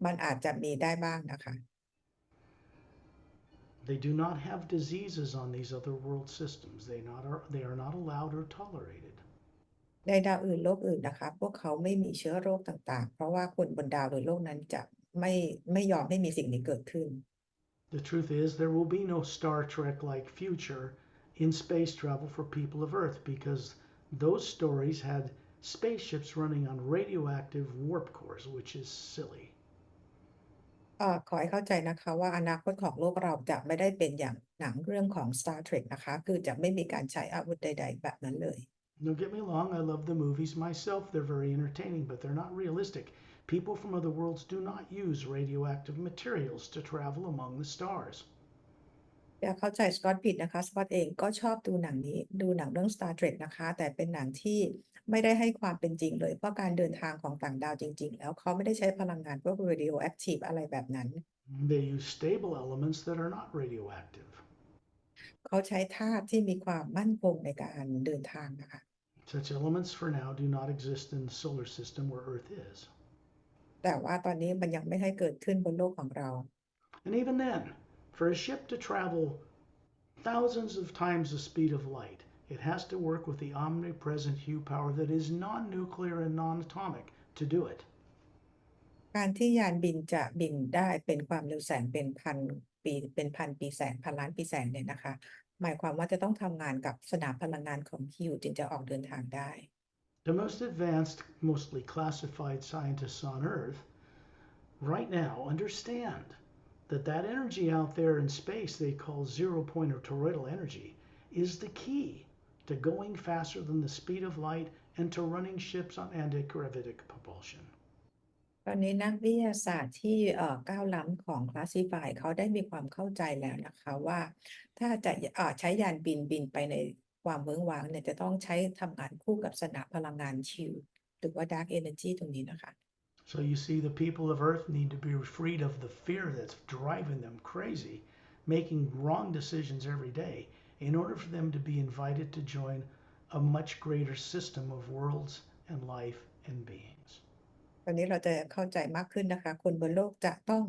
มันอาจจะมีได้บ้างนะคะ They do not have diseases on these other world systems. They are not allowed or tolerated. ในดาวอื่นโลกอื่นนะคะพวกเขาไม่มีเชื้อโรคต่างๆ เพราะว่าคนบนดาวหรือโลกนั้นจะไม่ยอมให้มีสิ่งนี้เกิดขึ้น The truth is, there will be no Star Trek-like future in space travel for people of Earth because those stories had spaceships running on radioactive warp cores, which is silly. ขอให้เข้าใจนะคะว่าอนาคตของโลกเราจะไม่ได้เป็นอย่างหนังเรื่องของ Star Trek นะคะคือจะไม่มีการใช้อาวุธใดๆแบบนั้นเลย Don't get me wrong, I love the movies myself. They're very entertaining, but they're not realistic. People from other worlds do not use radioactive materials to travel among the stars. อย่าเข้าใจสกอตผิดนะคะสกอตเองก็ชอบดูหนังเรื่อง Star Trek นะคะแต่เป็นหนังที่ไม่ได้ให้ความเป็นจริงเลยเพราะการเดินทางของต่างดาวจริงๆแล้วเขาไม่ได้ใช้พลังงานพวก radioactive อะไรแบบนั้น They use stable elements that are not radioactive. เขาใช้ธาตุที่มีความมั่นคงในการเดินทางนะคะ Such elements for now do not exist in the solar system where Earth is. แต่ว่าตอนนี้มันยังไม่ให้เกิดขึ้นบนโลกของเรา And even then, for a ship to travel thousands of times the speed of light, it has to work with the omnipresent hue power that is non-nuclear and non-atomic to do it. การที่ยานบินจะบินได้เป็นความเร็วแสงเป็นพันปีแสนพันล้านปีแสงเนี่ยนะคะหมายความว่าจะต้องทำงานกับสนามพลังงานของฮิวจึงจะออกเดินทางได้ The most advanced, mostly classified scientists on Earth right now understand that energy out there in space they call zero-point or toroidal energy is the key to going faster than the speed of light and to running ships on antigravitic propulsion. ตอนนี้นักวิทยาศาสตร์ที่ก้าวล้ำของ Classify เขาได้มีความเข้าใจแล้วนะคะว่าถ้าจะใช้ยานบินไปในความเวิ้งว้างเนี่ยจะต้องใช้ทำงานคู่กับสนามพลังงานชิลหรือว่า Dark Energy ตรงนี้นะคะ So you see, the people of Earth need to be freed of the fear that's driving them crazy, making wrong decisions every day, in order for them to be invited to join a much greater system of worlds and life and beings. ตอนนี้เราจะเข้าใจมากขึ้นนะคะคนบนโลกจะต้อง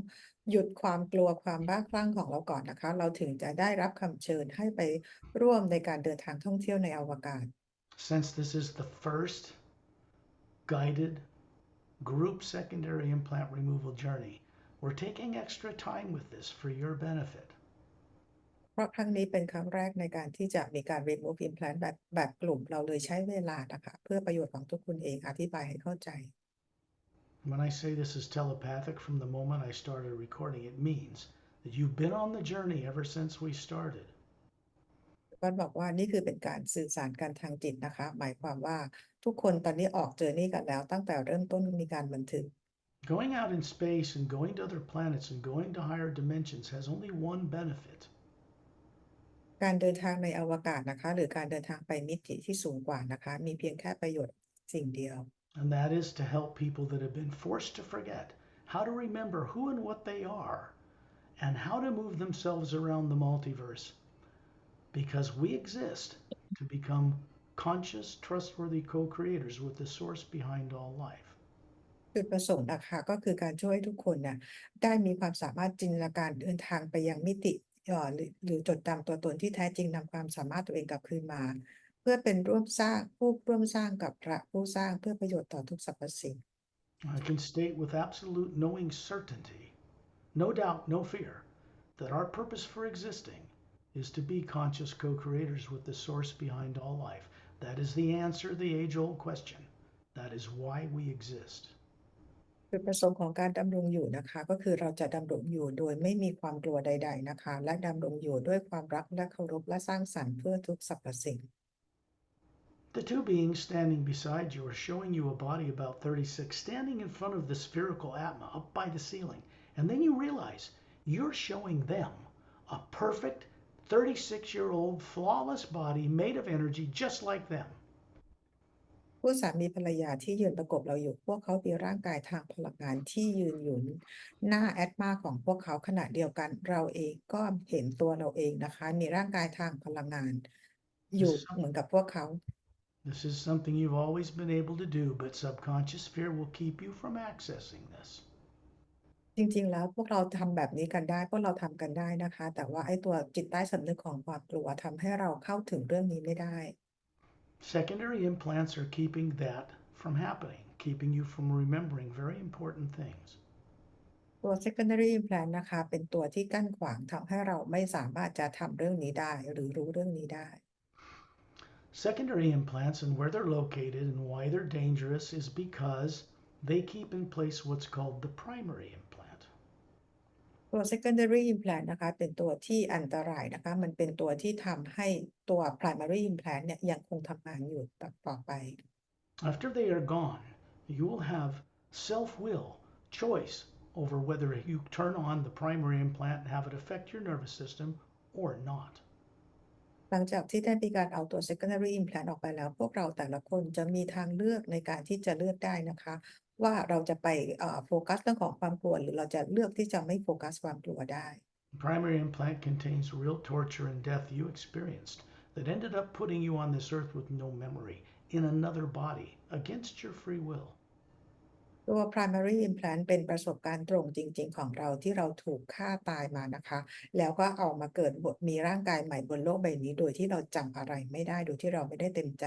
หยุดความกลัวความบ้าคลั่งของเราก่อนนะคะเราถึงจะได้รับคำเชิญให้ไปร่วมในการเดินทางท่องเที่ยวในอวกาศ Since this is the first guided group secondary implant removal journey, we're taking extra time with this for your benefit. เพราะครั้งนี้เป็นครั้งแรกในการที่จะมีการ remove implant แบบกลุ่มเราเลยใช้เวลานะคะเพื่อประโยชน์ของทุกคนเองอธิบายให้เข้าใจ When I say this is telepathic from the moment I started recording, it means that you've been on the journey ever since we started. ก็บอกว่านี่คือเป็นการสื่อสารกันทางจิตนะคะหมายความว่าทุกคนตอนนี้ออกเจอนี่กันแล้วตั้งแต่เริ่มต้นมีการบันทึก Going out in space and going to other planets and going to higher dimensions has only one benefit. การเดินทางในอวกาศนะคะหรือการเดินทางไปมิติที่สูงกว่านะคะมีเพียงแค่ประโยชน์สิ่งเดียว And that is to help people that have been forced to forget how to remember who and what they are and how to move themselves around the multiverse. Because we exist to become conscious, trustworthy co-creators with the source behind all life. จุดประสงค์นะคะก็คือการช่วยให้ทุกคนเนี่ยได้มีความสามารถจินตนาการเดินทางไปยังมิติหรือจดจำตัวตนที่แท้จริงนำความสามารถตัวเองกลับคืนมา เพื่อเป็นร่วมสร้างผู้ร่วมสร้างกับพระผู้สร้างเพื่อประโยชน์ต่อทุกสรรพสิ่ง I can state with absolute knowing certainty, no doubt, no fear, that our purpose for existing is to be conscious co creators with the source behind all life. That is the answer to the age old question. That is why we exist. จุดประสงค์ของการดำรงอยู่นะคะก็คือเราจะดำรงอยู่โดยไม่มีความกลัวใดๆนะคะและดำรงอยู่ด้วยความรักและเคารพและสร้างสรรค์เพื่อทุกสรรพสิ่ง The two beings standing beside you are showing you a body about 36 standing in front of the spherical Atma up by the ceiling. And then you realize you're showing them a perfect 36-year-old flawless body made of energy just like them. ผู้สามีภรรยาที่ยืนประกบเราอยู่พวกเขามีร่างกายทางพลังงานที่ยืนอยู่หน้าแอตมาของพวกเขาขณะเดียวกันเราเองก็เห็นตัวเราเองนะคะมีร่างกายทางพลังงานอยู่เหมือนกับพวกเขา This is something you've always been able to do, but subconscious fear will keep you from accessing this. จริงๆแล้วพวกเราทำแบบนี้กันได้พวกเราทำกันได้นะคะแต่ว่าไอ้ตัวจิตใต้สำนึกของความกลัวทำให้เราเข้าถึงเรื่องนี้ไม่ได้ Secondary implants are keeping that from happening, keeping you from remembering very important things. ตัว secondary implant นะคะเป็นตัวที่กั้นขวางทำให้เราไม่สามารถจะทำเรื่องนี้ได้หรือรู้เรื่องนี้ได้ Secondary implants and where they're located and why they're dangerous is because they keep in place what's called the primary implant. ตัว secondary implant นะคะเป็นตัวที่อันตรายนะคะมันเป็นตัวที่ทำให้ตัว primary implant เนี่ยยังคงทำงานอยู่ต่อไป After they are gone, you will have self-will, choice over whether you turn on the primary implant and have it affect your nervous system or not. หลังจากที่ได้มีการเอาตัว secondary implant ออกไปแล้วพวกเราแต่ละคนจะมีทางเลือกในการที่จะเลือกได้นะคะว่าเราจะไปโฟกัสเรื่องของความกลัวหรือเราจะเลือกที่จะไม่โฟกัสความกลัวได้ The primary implant contains real torture and death you experienced that ended up putting you on this earth with no memory in another body against your free will. ตัว primary implant เป็นประสบการณ์ตรงจริงๆของเราที่เราถูกฆ่าตายมานะคะแล้วก็เอามาเกิดมีร่างกายใหม่บนโลกใบนี้โดยที่เราจำอะไรไม่ได้โดยที่เราไม่ได้เต็มใจ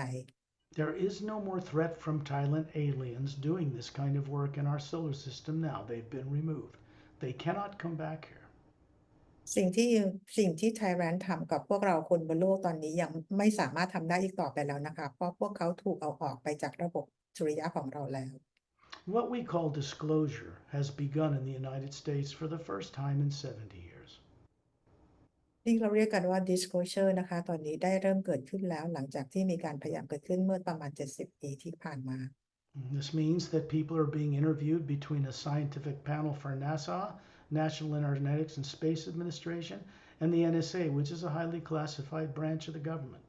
There is no more threat from Thailand aliens doing this kind of work in our solar system now. They've been removed. They cannot come back here. สิ่งที่ไทยแลนด์ทำกับพวกเราคนบนโลกตอนนี้ยังไม่สามารถทำได้อีกต่อไปแล้วนะคะเพราะพวกเขาถูกเอาออกไปจากระบบสุริยะของเราแล้ว What we call disclosure has begun in the United States for the first time in 70 years. ที่เราเรียกกันว่า disclosure นะคะตอนนี้ได้เริ่มเกิดขึ้นแล้วหลังจากที่มีการพยายามเกิดขึ้นเมื่อประมาณ70ปีที่ผ่านมา This means that people are being interviewed between a scientific panel for NASA, National Energetics and Space Administration, and the NSA, which is a highly classified branch of the government.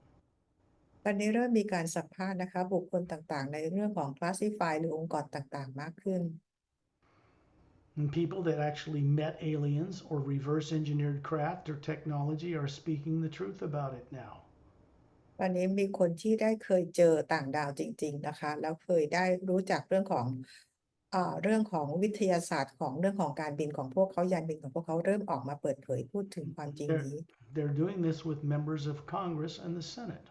ตอนนี้เริ่มมีการสัมภาษณ์นะคะบุคคลต่างๆในเรื่องของ classify หรือองค์กรต่างๆมากขึ้น And people that actually met aliens or reverse engineered craft or technology are speaking the truth about it now. ตอนนี้มีคนที่ได้เคยเจอต่างดาวจริงๆนะคะแล้วเคยได้รู้จักเรื่องของวิทยาศาสตร์ของเรื่องของการบินของพวกเขายานบินของพวกเขาเริ่มออกมาเปิดเผยพูดถึงความจริง They're, นี้ they're doing this with members of Congress and the Senate.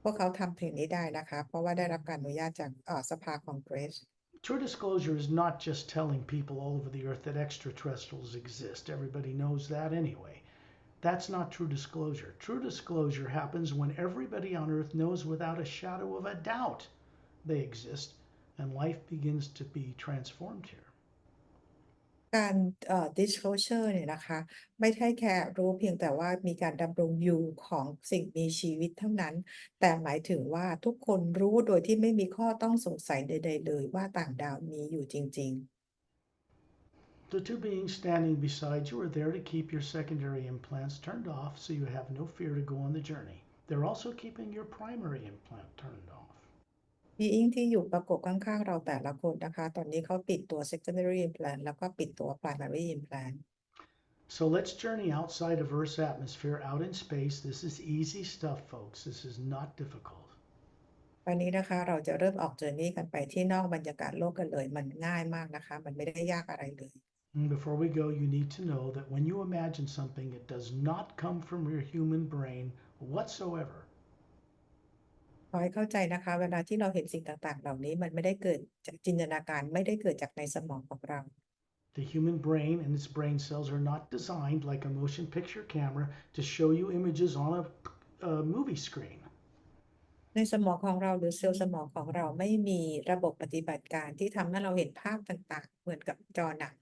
พวกเขาทำถึงนี้ได้นะคะเพราะว่าได้รับการอนุญาตจากสภาคองเกรส True disclosure is not just telling people all over the earth that extraterrestrials exist. Everybody knows that anyway. That's not true disclosure. True disclosure happens when everybody on earth knows without a shadow of a doubt they exist and life begins to be transformed here. การdisclosure เนี่ยนะคะไม่ใช่แค่รู้เพียงแต่ว่ามีการดำรงอยู่ของสิ่งมีชีวิตเท่านั้นแต่หมายถึงว่าทุกคนรู้โดยที่ไม่มีข้อต้องสงสัยใดๆเลยว่าต่างดาวมีอยู่จริงๆ The two beings standing beside you are there to keep your secondary implants turned off so you have no fear to go on the journey. They're also keeping your primary implant turned off. being ที่อยู่ประกบข้างๆเราแต่ละคนนะคะตอนนี้เขาปิดตัว secondary implant แล้วก็ปิดตัว primary implant So let's journey outside of Earth's atmosphere, out in space. This is easy stuff, folks. This is not difficult. วันนี้นะคะเราจะเริ่มออก journey กันไปที่นอกบรรยากาศโลกกันเลยมันง่ายมากนะคะมันไม่ได้ยากอะไรเลย And before we go, you need to know that when you imagine something, it does not come from your human brain whatsoever. ขอให้เข้าใจนะคะเวลาที่เราเห็นสิ่งต่างๆเหล่านี้มันไม่ได้เกิดจากจินตนาการไม่ได้เกิดจากในสมองของเรา The human brain and its brain cells are not designed like a motion picture camera to show you images on a movie screen. ในสมองของเราหรือเซลล์สมองของเราไม่มีระบบปฏิบัติการที่ทำให้เราเห็นภาพต่างๆเหมือนกับจอหนัง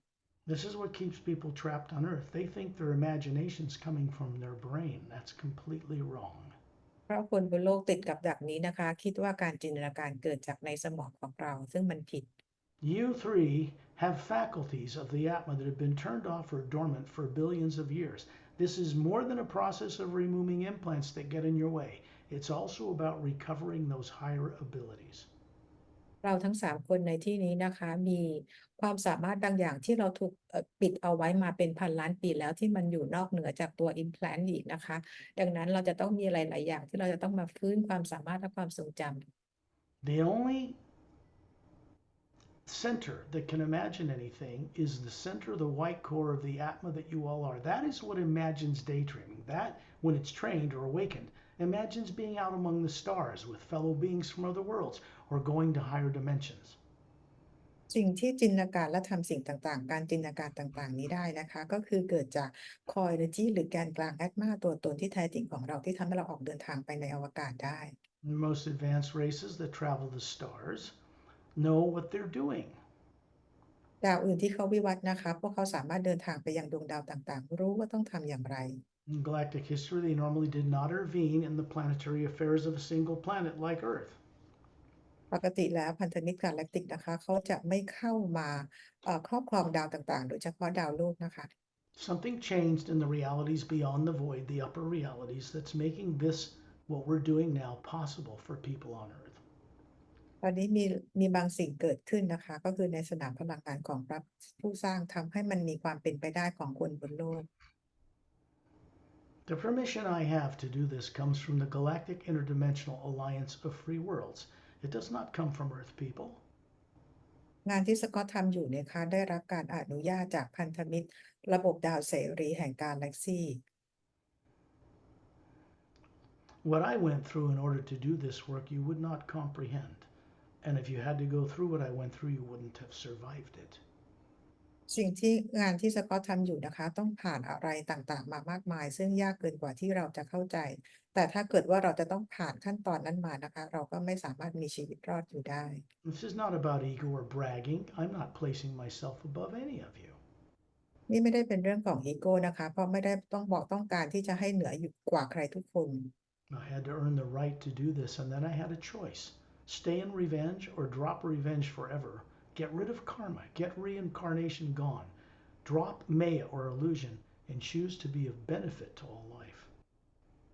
This is what keeps people trapped on Earth. They think their imagination's coming from their brain. That's completely wrong. เพราะคนบนโลกติดกับดักนี้นะคะคิดว่าการจินตนาการเกิดจากในสมองของเราซึ่งมันผิด You three have faculties of the Atma that have been turned off or dormant for billions of years. This is more than a process of removing implants that get in your way. It's also about recovering those higher abilities. เราทั้ง3คนในที่นี้นะคะมีความสามารถบางอย่างที่เราถูกปิดเอาไว้มาเป็นพันล้านปีแล้วที่มันอยู่นอกเหนือจากตัว implant อีกนะคะดังนั้นเราจะต้องมีหลายๆอย่างที่เราจะต้องมาฟื้นความสามารถและความทรงจำ The only center that can imagine anything is the center, the white core of the Atma that you all are. That is what imagines daydreaming. That, when it's trained or awakened, imagines being out among the stars with fellow beings from other worlds or going to higher dimensions. สิ่งที่จินตนาการและทำสิ่งต่างๆการจินตนาการต่างๆนี้ได้นะคะก็คือเกิดจาก Core Energy หรือแกนกลาง Atma ตัวตนที่แท้จริงของเราที่ทำให้เราออกเดินทางไปในอวกาศได้ Most advanced races that travel the stars know what they're doing. ดาวอื่นที่เขาวิวัฒน์นะคะพวกเขาสามารถเดินทางไปยังดวงดาวต่างๆรู้ว่าต้องทำอย่างไร In galactic history, they normally did not intervene in the planetary affairs of a single planet like Earth. ปกติแล้วพันธมิตรกาแล็กติกนะคะเขาจะไม่เข้ามาครอบครองดาวต่างๆโดยเฉพาะดาวโลกนะคะ Something changed in the realities beyond the void, the upper realities, that's making this, what we're doing now, possible for people on Earth. ตอนนี้มีบางสิ่งเกิดขึ้นนะคะก็คือในสนามพลังงานของพระผู้สร้างทำให้มันมีความเป็นไปได้ของคนบนโลก The permission I have to do this comes from the Galactic Interdimensional Alliance of Free Worlds. It does not come from Earth people. งานที่สกอตทำอยู่เนี่ยค่ะได้รับการอนุญาตจากพันธมิตรระบบดาวเสรีแห่งกาแล็กซี What I went through in order to do this work, you would not comprehend. And if you had to go through what I went through, you wouldn't have survived it. สิ่งที่งานที่สกอตทำอยู่นะคะต้องผ่านอะไรต่างๆมามากมายซึ่งยากเกินกว่าที่เราจะเข้าใจแต่ถ้าเกิดว่าเราจะต้องผ่านขั้นตอนนั้นมานะคะเราก็ไม่สามารถมีชีวิตรอดอยู่ได้ This is not about ego or bragging. I'm not placing myself above any of you. นี่ไม่ได้เป็นเรื่องของอีโก้นะคะเพราะไม่ได้ต้องการที่จะให้เหนืออยู่กว่าใครทุกคน I had to earn the right to do this, and then I had a choice. Stay in revenge or drop revenge forever. Get rid of karma. Get reincarnation gone. Drop maya or illusion and choose to be of benefit to all life.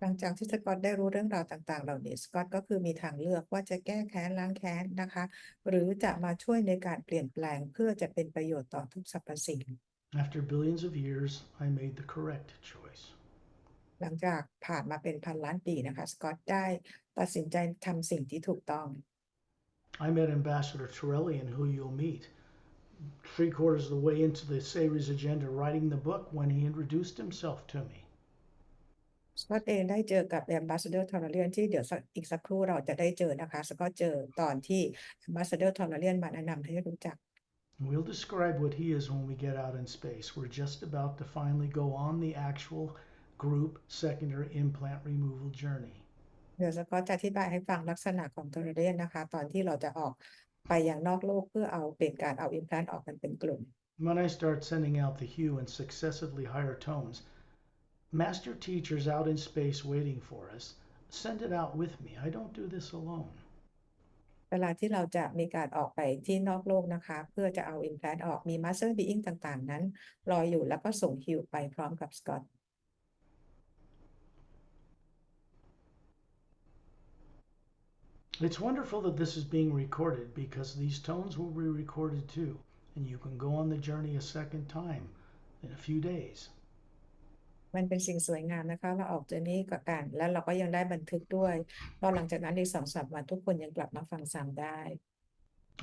หลังจากที่สกอตได้รู้เรื่องราวต่างๆเหล่านี้สกอตก็คือมีทางเลือกว่าจะแก้แค้นล้างแค้นนะคะหรือจะมาช่วยในการเปลี่ยนแปลงเพื่อจะเป็นประโยชน์ต่อทุกสรรพสิ่ง After billions of years, I made the correct choice. หลังจากผ่านมาเป็นพันล้านปีนะคะสกอตได้ตัดสินใจทำสิ่งที่ถูกต้อง I met Ambassador Torellian, who you'll meet, 3/4 of the way into the series agenda writing the book when he introduced himself to me. สกอตเองได้เจอกับ Ambassador Torrelian ที่เดี๋ยวอีกสักครู่เราจะได้เจอนะคะสกอตเจอตอนที่ Ambassador Torrelian มาแนะนำให้รู้จัก We'll describe what he is when we get out in space. We're just about to finally go on the actual group secondary implant removal journey. เดี๋ยวสกอตจะอธิบายให้ฟังลักษณะของ Torrelian นะคะตอนที่เราจะออกไปยังนอกโลกเพื่อเป็นการเอา implant ออกกันเป็นกลุ่ม When I start sending out the hue in successively higher tones, master teachers out in space waiting for us, send it out with me. I don't do this alone. เวลาที่เราจะมีการออกไปที่นอกโลกนะคะเพื่อจะเอา implant ออกมี Master Being ต่างๆนั้นรออยู่แล้วก็ส่งฮิวไปพร้อมกับสกอต It's wonderful that this is being recorded because these tones will be recorded too, and you can go on the journey a second time in a few days. มันเป็นสิ่งสวยงามนะคะเราออกเจอร์นี่กับกันแล้วเราก็ยังได้บันทึกด้วยพอหลังจากนั้นอีก2-3 วันทุกคนยังกลับมาฟังซ้ำได้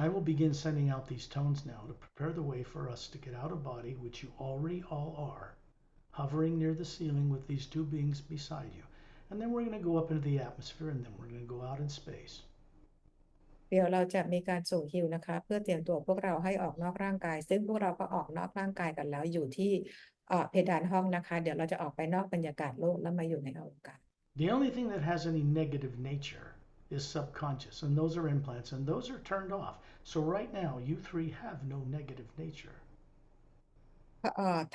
I will begin sending out these tones now to prepare the way for us to get out of body, which you already all are, hovering near the ceiling with these two beings beside you. and then we're going to go up into the atmosphere, and then we're going to go out in space. เดี๋ยวเราจะมีการส่งฮิวนะคะเพื่อเตรียมตัวพวกเราให้ออกนอกร่างกายซึ่งพวกเราก็ออกนอกร่างกายกันแล้วอยู่ที่เพดานห้องนะคะเดี๋ยวเราจะออกไปนอกบรรยากาศโลกแล้วมาอยู่ในอวกาศ The only thing that has any negative nature is subconscious, and those are implants, and those are turned off. So right now, you three have no negative nature.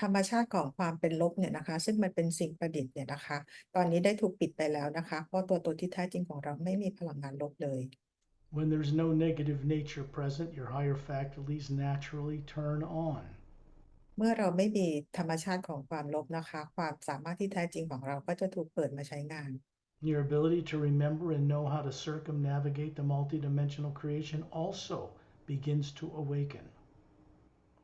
ธรรมชาติของความเป็นลบเนี่ยนะคะซึ่งมันเป็นสิ่งประดิษฐ์เนี่ยนะคะตอนนี้ได้ถูกปิดไปแล้วนะคะเพราะตัวตนที่แท้จริงของเราไม่มีพลังงานลบเลย When there's no negative nature present, your higher faculties naturally turn on. เมื่อเราไม่มีธรรมชาติของความลบนะคะความสามารถที่แท้จริงของเราก็จะถูกเปิดมาใช้งาน Your ability to remember and know how to circumnavigate the multidimensional creation also begins to awaken.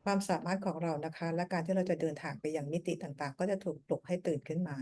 ความสามารถของเรานะคะและการที่เราจะเดินทางไปยังมิติต่างๆก็จะถูกปลุกให้ตื่นขึ้นมา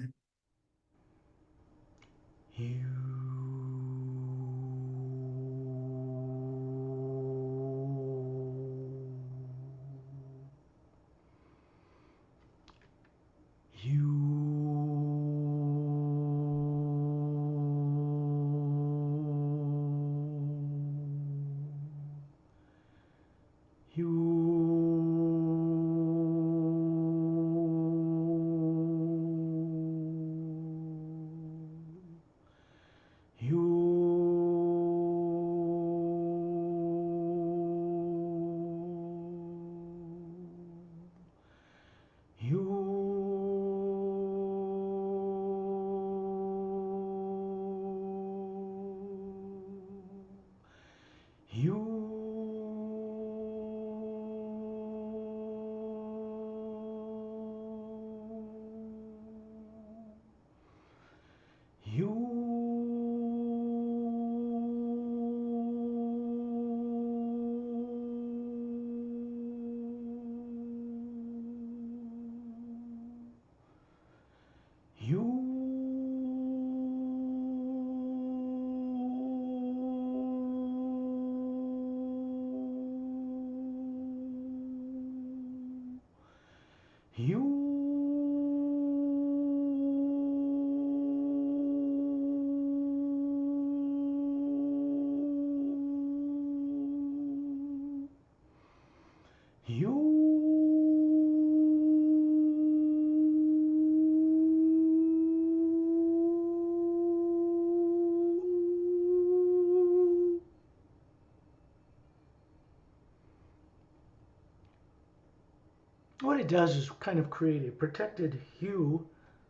What it does is kind of create a protected hue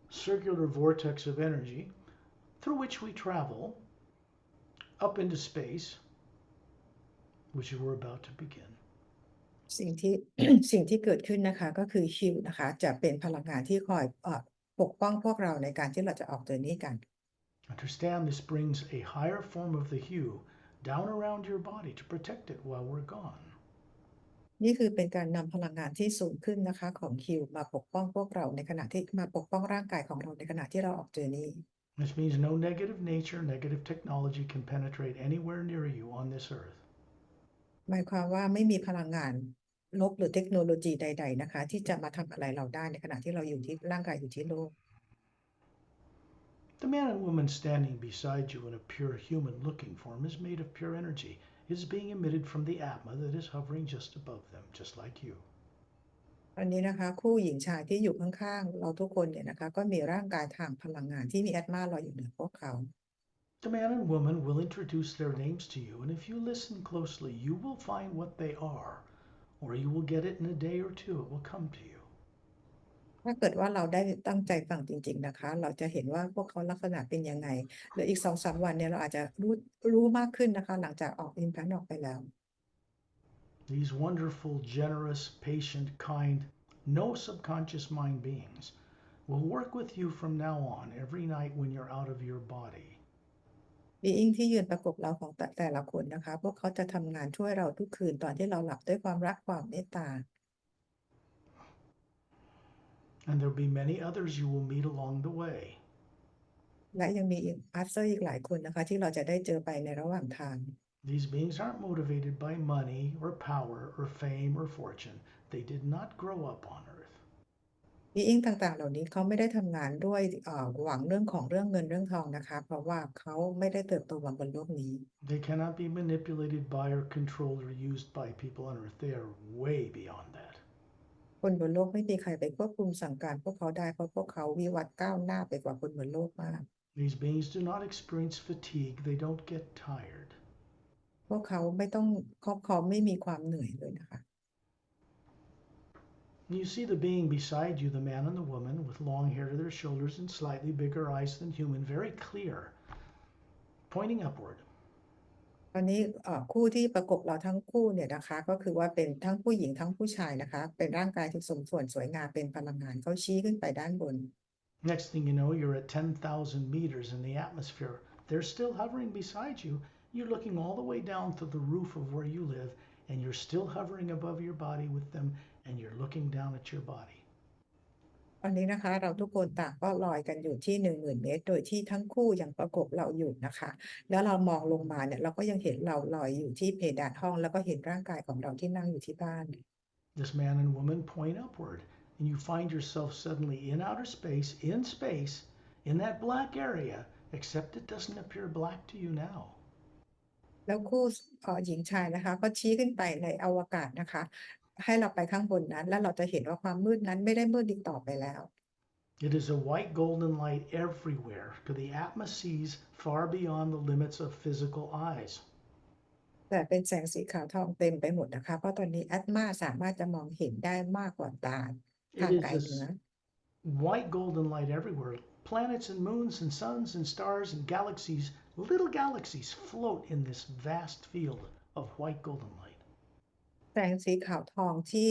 circular vortex of energy through which we travel up into space, which we're about to begin. สิ่งที่ สิ่งที่เกิดขึ้นนะคะก็คือฮิวนะคะจะเป็นพลังงานที่คอยปกป้องพวกเราในการที่เราจะออกเดินนี้กัน Understand this brings a higher form of the hue down around your body to protect it while we're gone. นี่คือเป็นการนำพลังงานที่สูงขึ้นนะคะของฮิวมาปกป้องพวกเราในขณะที่มาปกป้องร่างกายของเราในขณะที่เราออกเจอนี้ This means no negative nature, negative technology can penetrate anywhere near you on this earth. หมายความว่าไม่มีพลังงานลบหรือเทคโนโลยีใดๆนะคะที่จะมาทำอะไรเราได้ในขณะที่เราอยู่ที่ร่างกายอยู่ที่โลก The man and woman standing beside you in a pure human looking form is made of pure energy. It is being emitted from the Atma that is hovering just above them, just like you. อันนี้นะคะคู่หญิงชายที่อยู่ข้างๆเราทุกคนเนี่ยนะคะก็มีร่างกายทางพลังงานที่มีแอตมาลอยอยู่เหนือพวกเขา The man and woman will introduce their names to you, and if you listen closely, you will find what they are, or you will get it in a day or two. It will come to you. ถ้าเกิดว่าเราได้ตั้งใจฟังจริงๆนะคะเราจะเห็นว่าพวกเขาลักษณะเป็นยังไงหรืออีก2-3 วันเนี่ยเราอาจจะรู้มากขึ้นนะคะหลังจากออกอิมแพลนออกไปแล้ว These wonderful, generous, patient, kind, no subconscious mind beings will work with you from now on every night when you're out of your body. บีอิงที่ยืนประกบเราของแต่ละคนนะคะพวกเขาจะทำงานช่วยเราทุกคืนตอนที่เราหลับด้วยความรักความเมตตา And there'll be many others you will meet along the way. และยังมีอาร์เซอร์อีกหลายคนนะคะที่เราจะได้เจอไปในระหว่างทาง These beings aren't motivated by money or power or fame or fortune. They did not grow up on earth. being ต่างๆเหล่านี้เขาไม่ได้ทำงานด้วยหวังเรื่องของเรื่องเงินเรื่องทองนะคะเพราะว่าเขาไม่ได้เติบโตมาบนโลกนี้ They cannot be manipulated by or controlled or used by people on earth. They are way beyond that. คนบนโลกไม่มีใครไปควบคุมสั่งการพวกเขาได้เพราะพวกเขาวิวัฒน์ก้าวหน้าไปกว่าคนบนโลกมาก These beings do not experience fatigue. They don't get tired. พวกเขาไม่ต้องเขาไม่มีความเหนื่อยเลยนะคะ You see the being beside you, the man and the woman, with long hair to their shoulders and slightly bigger eyes than human, very clear, pointing upward. ตอนนี้คู่ที่ประกบเราทั้งคู่เนี่ยนะคะก็คือว่าเป็นทั้งผู้หญิงทั้งผู้ชายนะคะเป็นร่างกายที่สมส่วนสวยงามเป็นพลังงานเขาชี้ขึ้นไปด้านบน Next thing you know, you're at 10,000 meters in the atmosphere. They're still hovering beside you. You're looking all the way down to the roof of where you live, and you're still hovering above your body with them, and you're looking down at your body. ตอนนี้นะคะเราทุกคนต่างก็ลอยกันอยู่ที่10,000 เมตรโดยที่ทั้งคู่ยังประกบเราอยู่นะคะแล้วเรามองลงมาเนี่ยเราก็ยังเห็นเราลอยอยู่ที่เพดานห้องแล้วก็เห็นร่างกายของเราที่นั่งอยู่ที่บ้าน This man and woman point upward, and you find yourself suddenly in outer space, in that black area, except it doesn't appear black to you now. แล้วคู่หญิงชายนะคะก็ชี้ขึ้นไปในอวกาศนะคะให้เราไปข้างบนนั้นแล้วเราจะเห็นว่าความมืดนั้นไม่ได้มืดอีกต่อไปแล้ว It is a white golden light everywhere, to the atmosphere sees far beyond the limits of physical eyes. แต่เป็นแสงสีขาวทองเต็มไปหมดนะคะเพราะตอนนี้แอตมาสามารถจะมองเห็นได้มากกว่าตา It ทาง is ไกล this เหนือ white golden light everywhere. Planets and moons and suns and stars and galaxies, little galaxies, float in this vast field of white golden light. แสงสีขาวทองที่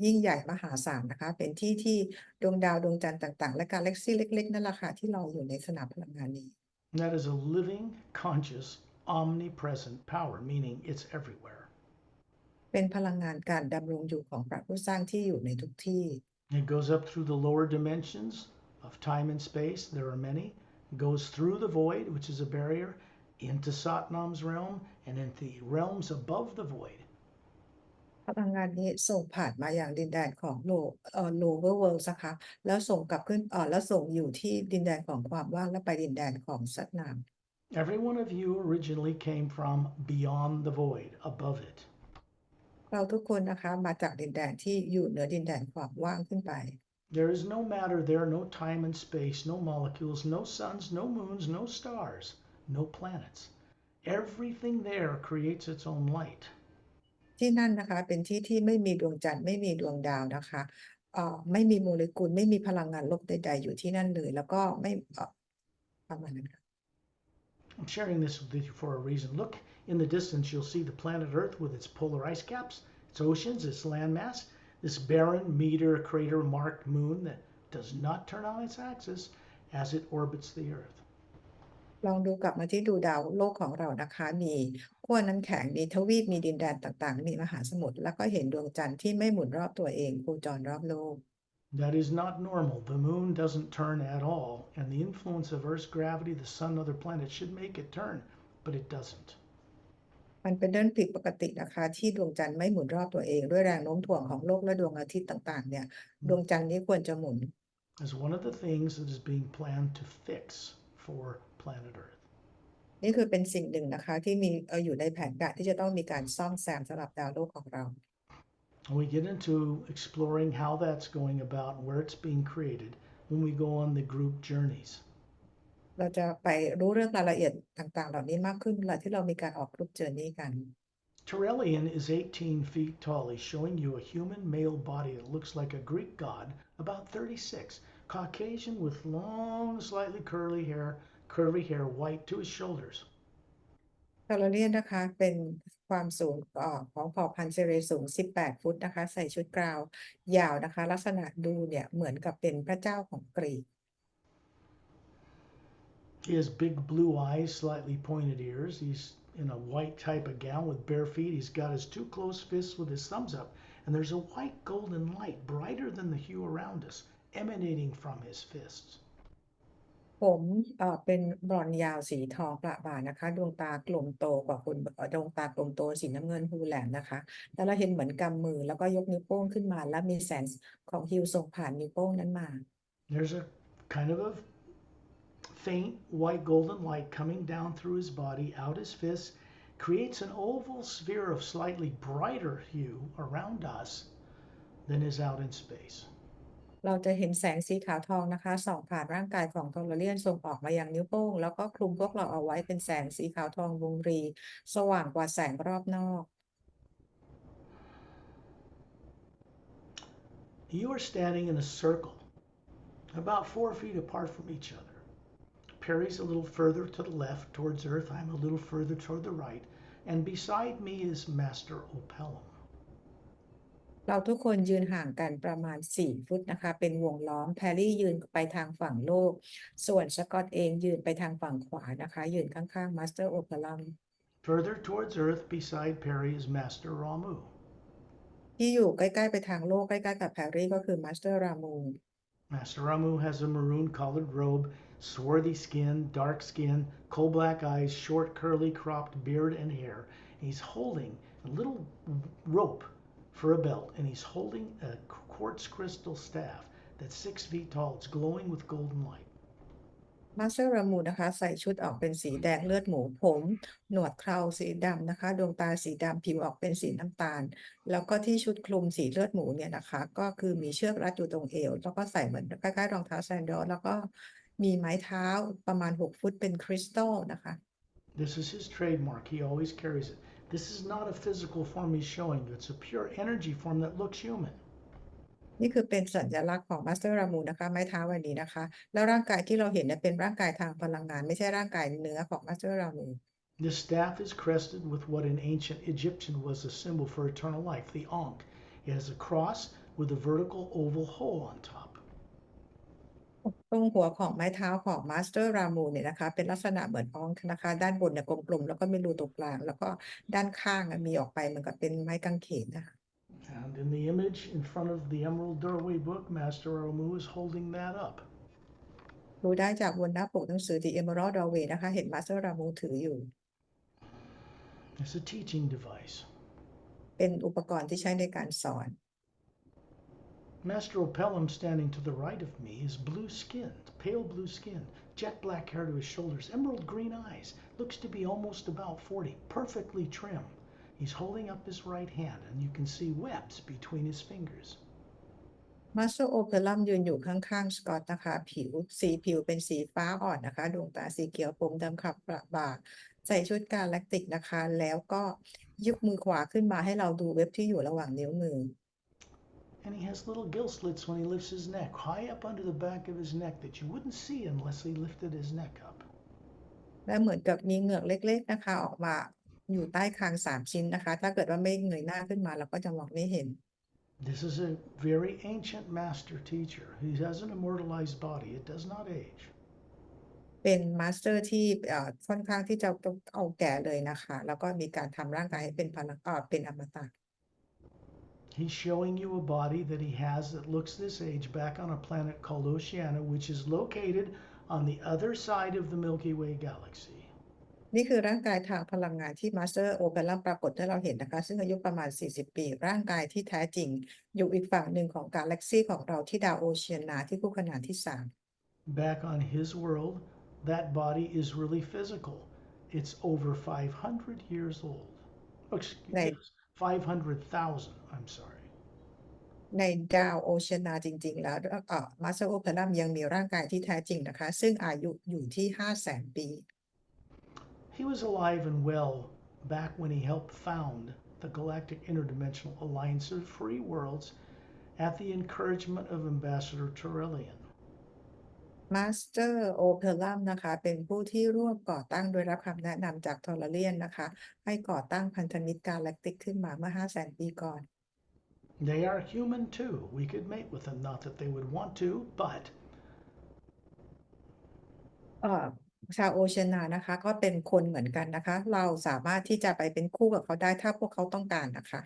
ยิ่งใหญ่มหาศาลนะคะเป็นที่ที่ดวงดาวดวงจันทร์ต่างๆและกาแล็กซี่เล็กๆนั่นแหละค่ะที่ลอยอยู่ในสนามพลังงานนี้ And that is a living, conscious, omnipresent power, meaning it's everywhere. เป็นพลังงานการดำรงอยู่ของพระผู้สร้างที่อยู่ในทุกที่ It goes up through the lower dimensions of time and space. There are many. It goes through the void, which is a barrier, into Satnam's realm and into the realms above the void. พลังงานนี้ส่งผ่านมาอย่างดินแดนของlower world นะคะแล้วส่งกลับขึ้นแล้วส่งอยู่ที่ดินแดนของความว่างและไปดินแดนของสัตว์นาม Every one of you originally came from beyond the void, above it. เราทุกคนนะคะมาจากดินแดนที่อยู่เหนือดินแดนความว่างขึ้นไป There is no matter there, no time and space, no molecules, no suns, no moons, no stars, no planets. Everything there creates its own light. ที่นั่นนะคะเป็นที่ที่ไม่มีดวงจันทร์ไม่มีดวงดาวนะคะไม่มีโมเลกุลไม่มีพลังงานลบใดๆอยู่ที่นั่นเลยแล้วก็ไม่ประมาณนั้นค่ะ I'm sharing this with you for a reason. Look in the distance, you'll see the planet Earth with its polar ice caps, its oceans, its landmass, this barren meteor crater marked moon that does not turn on its axis as it orbits the Earth. ลองดูกลับมาที่ดูดาวโลกของเรานะคะมีขั้วน้ำแข็งมีทวีปมีดินแดนต่างๆมีมหาสมุทรแล้วก็เห็นดวงจันทร์ที่ไม่หมุนรอบตัวเองโคจรรอบโลก That is not normal. The moon doesn't turn at all, and the influence of Earth's gravity, the sun, other planets should make it turn, but it doesn't. มันเป็นเรื่องผิดปกตินะคะที่ดวงจันทร์ไม่หมุนรอบตัวเองด้วยแรงโน้มถ่วงของโลกและดวงอาทิตย์ต่างๆเนี่ยดวงจันทร์นี้ควรจะหมุน As one of the things that is being planned to fix for planet Earth. นี่คือเป็นสิ่งหนึ่งนะคะที่มีอยู่ในแผนการที่จะต้องมีการซ่อมแซมสำหรับดาวโลกของเรา We get into exploring how that's going about and where it's being created when we go on the group journeys. เราจะไปรู้เรื่องรายละเอียดต่างๆเหล่านี้มากขึ้นเวลาที่เรามีการออกกรุ๊ปเจอร์นี่กัน Terrellian is 18 feet tall. He's showing you a human male body that looks like a Greek god, about 36, Caucasian with long, slightly curvy hair, white to his shoulders. คาร์เลียนนะคะเป็นความสูงของเผ่าพันธุ์เซเรสูง18 ฟุตนะคะใส่ชุดกราวยาวนะคะลักษณะดูเนี่ยเหมือนกับเป็นพระเจ้าของกรีก He has big blue eyes, slightly pointed ears. He's in a white type of gown with bare feet. He's got his two closed fists with his thumbs up, and there's a white golden light, brighter than the hue around us, emanating from his fists. ผมเป็นบลอนด์ยาวสีทองประบ่านะคะดวงตากลมโตกว่าคุณดวงตากลมโตสีน้ำเงินฮูแลมนะคะแล้วเราเห็นเหมือนกำมือแล้วก็ยกนิ้วโป้งขึ้นมาแล้วมีแสงของฮิวส่งผ่านนิ้วโป้งนั้นมา There's a kind of a faint white golden light coming down through his body, out his fists, creates an oval sphere of slightly brighter hue around us than is out in space. เราจะเห็นแสงสีขาวทองนะคะส่องผ่านร่างกายของทอร์เรียนส่งออกมายังนิ้วโป้งแล้วก็คลุมพวกเราเอาไว้เป็นแสงสีขาวทองวงรีสว่างกว่าแสงรอบนอก You are standing in a circle about 4 feet apart from each other. Perry's a little further to the left towards Earth. I'm a little further toward the right. And beside me is Master Opellum. เราทุกคนยืนห่างกันประมาณ4 ฟุตนะคะเป็นวงล้อมแพรรี่ยืนไปทางฝั่งโลกส่วนสกอตเองยืนไปทางฝั่งขวานะคะยืนข้างๆมาสเตอร์โอเปรัม Further towards Earth beside Perry is Master Ramu. ที่อยู่ใกล้ๆไปทางโลกใกล้ๆกับแพรรี่ก็คือมาสเตอร์รามู Master Ramu has a maroon colored robe, swarthy skin, dark skin, coal black eyes, short curly cropped beard and hair. He's holding a little rope for a belt, and he's holding a quartz crystal staff that's 6 feet tall. It's glowing with golden light. มาสเตอร์รามูนะคะใส่ชุดออกเป็นสีแดงเลือดหมูผมหนวดเคราสีดำนะคะดวงตาสีดำผิวออกเป็นสีน้ำตาลแล้วก็ที่ชุดคลุมสีเลือดหมูเนี่ยนะคะก็คือมีเชือกรัดอยู่ตรงเอวแล้วก็ใส่เหมือนใกล้ๆรองเท้าแซนดอลแล้วก็มีไม้เท้าประมาณ6 ฟุตเป็นคริสตัลนะคะ This is his trademark. He always carries it. This is not a physical form he's showing you. It's a pure energy form that looks human. นี่คือเป็นสัญลักษณ์ของมาสเตอร์รามูนะคะไม้เท้าวันนี้นะคะแล้วร่างกายที่เราเห็นเนี่ยเป็นร่างกายทางพลังงานไม่ใช่ร่างกายเนื้อของมาสเตอร์รามู This staff is crested with what in ancient Egyptian was a symbol for eternal life, the Ankh. It has a cross with a vertical oval hole on top. ตรงหัวของไม้เท้าของมาสเตอร์รามูเนี่ยนะคะเป็นลักษณะเหมือนอ้องนะคะด้านบนเนี่ยกลมๆแล้วก็มีรูตรงกลางแล้วก็ด้านข้างมีออกไปเหมือนกับเป็นไม้กางเขนนะคะ And in the image in front of the Emerald Doorway book, Master Ramu is holding that up. ดูได้จากบนหน้าปกหนังสือ The Emerald Doorway นะคะเห็นมาสเตอร์รามูถืออยู่ It's a teaching device. เป็นอุปกรณ์ที่ใช้ในการสอน Master Opellum, standing to the right of me, is blue skinned, pale blue skin, jet black hair to his shoulders, emerald green eyes, looks to be almost about 40, perfectly trim. He's holding up his right hand, and you can see webs between his fingers. มาสเตอร์โอเพลัมยืนอยู่ข้างๆสกอตนะคะสีผิวเป็นสีฟ้าอ่อนนะคะดวงตาสีเขียวผมดำขับประบ่าใส่ชุดกาแล็กติกนะคะแล้วก็ยกมือขวาขึ้นมาให้เราดูเว็บที่อยู่ระหว่างนิ้วมือ And he has little gill slits when he lifts his neck, high up under the back of his neck that you wouldn't see unless he lifted his neck up. และเหมือนกับมีเหงือกเล็กๆนะคะออกมาอยู่ใต้คาง3 ชิ้นนะคะถ้าเกิดว่าไม่เงยหน้าขึ้นมาเราก็จะมองไม่เห็น This is a very ancient master teacher. He has an immortalized body. It does not age. เป็นมาสเตอร์ที่ค่อนข้างที่จะเอาแก่เลยนะคะแล้วก็มีการทำร่างกายให้เป็นพลังเป็นอมตะ He's showing you a body that he has that looks this age back on a planet called Oceania, which is located on the other side of the Milky Way galaxy. นี่คือร่างกายทางพลังงานที่มาสเตอร์โอเปร่าปรากฏให้เราเห็นนะคะซึ่งอายุประมาณ40 ปีร่างกายที่แท้จริงอยู่อีกฝั่งหนึ่งของกาแล็กซีของเราที่ดาวโอเชียนาที่คู่ขนานที่3 Back on his world, that body is really physical. It's over 500 years old. Oh,ใน yes, 500,000. I'm sorry. ในดาวโอเชียนาจริงๆแล้วมาสเตอร์โอเปร่ายังมีร่างกายที่แท้จริงนะคะซึ่งอายุอยู่ที่500,000 ปี He was alive and well back when he helped found the Galactic Interdimensional Alliance of Free Worlds at the encouragement of Ambassador Turellian. มาสเตอร์โอเพลัมนะคะเป็นผู้ที่ร่วมก่อตั้งโดยรับคำแนะนำจากทอร์เรียนนะคะให้ก่อตั้งพันธมิตรกาแล็กติกขึ้นมาเมื่อ500,000 ปีก่อน They are human too. We could mate with them, not that they would want to, but ชาวโอเชียนานะคะก็เป็นคนเหมือนกันนะคะเราสามารถที่จะไปเป็นคู่กับเขาได้ถ้าพวกเขาต้องการนะคะ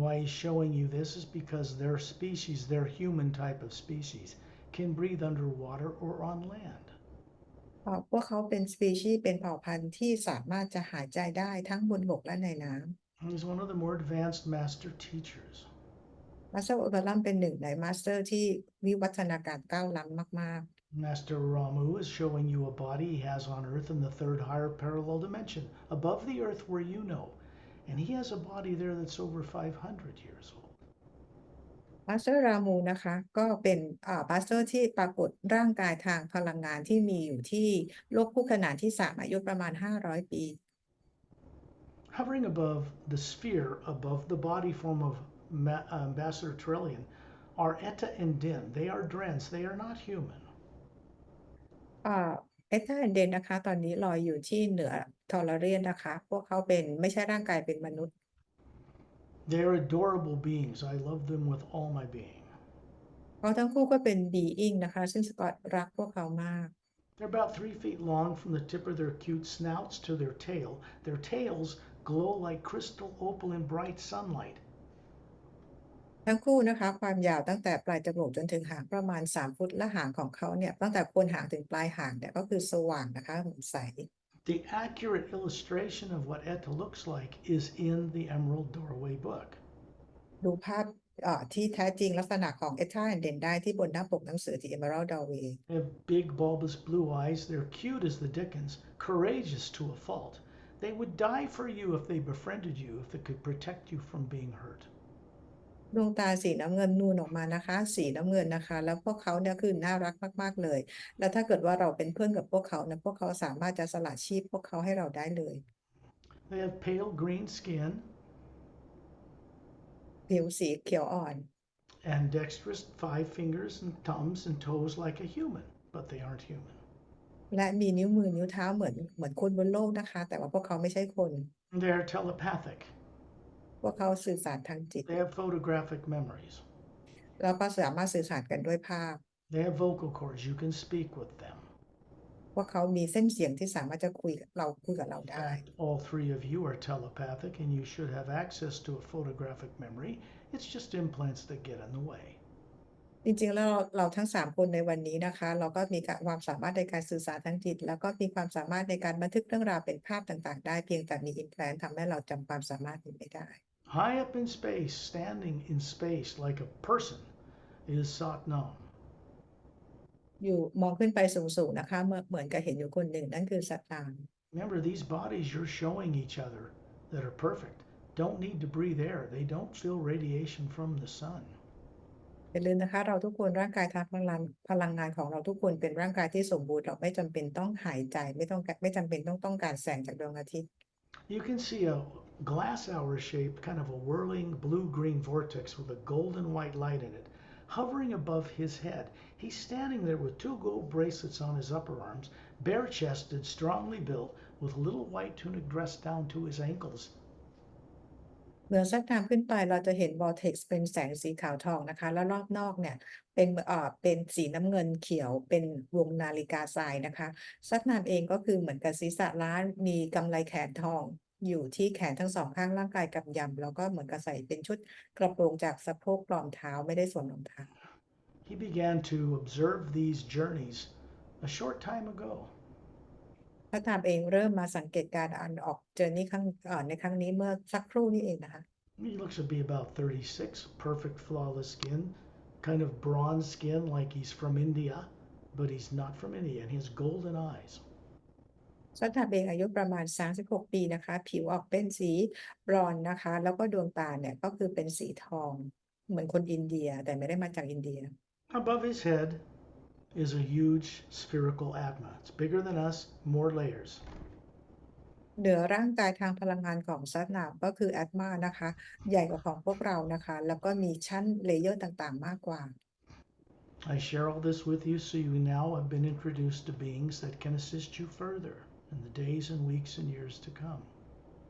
why he's showing you this is because their species, their human type of species, can breathe underwater or on land. พวกเขาเป็นสปีชีส์เป็นเผ่าพันธุ์ที่สามารถจะหายใจได้ทั้งบนบกและในน้ำ He's one of the more advanced master teachers. มาสเตอร์โอเบรัมเป็นหนึ่งในมาสเตอร์ที่วิวัฒนาการก้าวล้ำมาก Master Ramu is showing you a body he has on Earth in the third higher parallel dimension, above the Earth where you know. And he has a body there that's over 500 years old. ๆมาสเตอร์รามูนะคะก็เป็นมาสเตอร์ที่ปรากฏร่างกายทางพลังงานที่มีอยู่ที่โลกคู่ขนานที่3อายุประมาณ500ปี Hovering above the sphere, above the body form of Ambassador Trillian, are Eta and Din. They are Drens. They are not human. เอธาเดนนะคะตอนนี้ลอยอยู่ที่เหนือทอร์เรียนนะคะพวกเขาเป็นไม่ใช่ร่างกายเป็นมนุษย์ They are adorable beings. I love them with all my being. เขาทั้งคู่ก็เป็นบีอิงนะคะซึ่งสกอตรักพวกเขามาก They're about 3 feet long from the tip of their cute snouts to their tail. Their tails glow like crystal opal in bright sunlight. ทั้งคู่นะคะความยาวตั้งแต่ปลายจมูกจนถึงหางประมาณ3 ฟุตและหางของเขาเนี่ยตั้งแต่โคนหางถึงปลายหางเนี่ยก็คือสว่างนะคะเหมือนใส The accurate illustration of what Eta looks like is in the Emerald Doorway book. ดูภาพที่แท้จริงลักษณะของเอธาเดนได้ที่บนหน้าปกหนังสือ The Emerald Doorway They have big, bulbous blue eyes. They're cute as the dickens, courageous to a fault. They would die for you if they befriended you, if they could protect you from being hurt. ดวงตาสีน้ำเงินนูนออกมานะคะสีน้ำเงินนะคะแล้วพวกเขาเนี่ยคือน่ารักมากๆเลยแล้วถ้าเกิดว่าเราเป็นเพื่อนกับพวกเขานะพวกเขาสามารถจะสละชีพพวกเขาให้เราได้เลย They have pale green skin ผิวสีเขียวอ่อน and dexterous 5 fingers and thumbs and toes like a human, but they aren't human. และมีนิ้วมือนิ้วเท้าเหมือนคนบนโลกนะคะแต่ว่าพวกเขาไม่ใช่คน They're telepathic. พวกเขาสื่อสารทางจิต They have photographic memories. แล้วก็สามารถสื่อสารกันด้วยภาพ They have vocal cords. You can speak with them. พวกเขามีเส้นเสียงที่สามารถจะคุยกับเรา In ได้ fact, all 3 of you are telepathic and you should have access to a photographic memory. It's just implants that get in the way. จริงๆแล้วเราทั้ง3 คนในวันนี้นะคะเราก็มีความสามารถในการสื่อสารทางจิตแล้วก็มีความสามารถในการบันทึกเรื่องราวเป็นภาพต่างๆได้เพียงแต่มี implant ทำให้เราจำความสามารถนี้ไม่ได้ High up in space, standing in space like a person, is Satnam. อยู่มองขึ้นไปสูงๆนะคะเหมือนกับเห็นอยู่คนหนึ่งนั่นคือสัตตาน Remember, these bodies you're showing each other that are perfect don't need to breathe air. They don't feel radiation from the sun. อย่าลืมนะคะเราทุกคนร่างกายทางพลังงานของเราทุกคนเป็นร่างกายที่สมบูรณ์เราไม่จำเป็นต้องหายใจไม่จำเป็นต้องการแสงจากดวงอาทิตย์ You can see a glass hour shaped, kind of a whirling blue green vortex with a golden white light in it, hovering above his head. He's standing there with 2 gold bracelets on his upper arms, bare chested, strongly built, with a little white tunic dress down to his ankles. เมื่อสักน้ำขึ้นไปเราจะเห็น vortex เป็นแสงสีขาวทองนะคะแล้วรอบนอกเนี่ยเป็นสีน้ำเงินเขียวเป็นวงนาฬิกาทรายนะคะสักน้ำเองก็คือเหมือนกับศีรษะล้านมีกำไลแขนทองอยู่ที่แขนทั้งสองข้างร่างกายกำยำแล้วก็เหมือนกับใส่เป็นชุดกระโปรงจากสะโพกปลอมเท้าไม่ได้สวมรองเท้า He began to observe these journeys a short time ago. พระธรรมเองเริ่มมาสังเกตการณ์อันออกเจอนี่ในครั้งนี้เมื่อสักครู่นี้เองนะคะ He looks to be about 36, perfect, flawless skin, kind of bronze skin like he's from India, but he's not from India, and he has golden eyes. สัทธาเบงอายุประมาณ36ปีนะคะผิวออกเป็นสีบรอนซ์นะคะแล้วก็ดวงตาเนี่ยก็คือเป็นสีทองเหมือนคนอินเดียแต่ไม่ได้มาจากอินเดีย Above his head is a huge spherical atma. It's bigger than us, more layers. เหนือร่างกายทางพลังงานของซัตนามก็คือแอตมานะคะใหญ่กว่าของพวกเรานะคะแล้วก็มีชั้นเลเยอร์ต่างๆมากกว่า I share all this with you so you now have been introduced to beings that can assist you further in the days and weeks and years to come.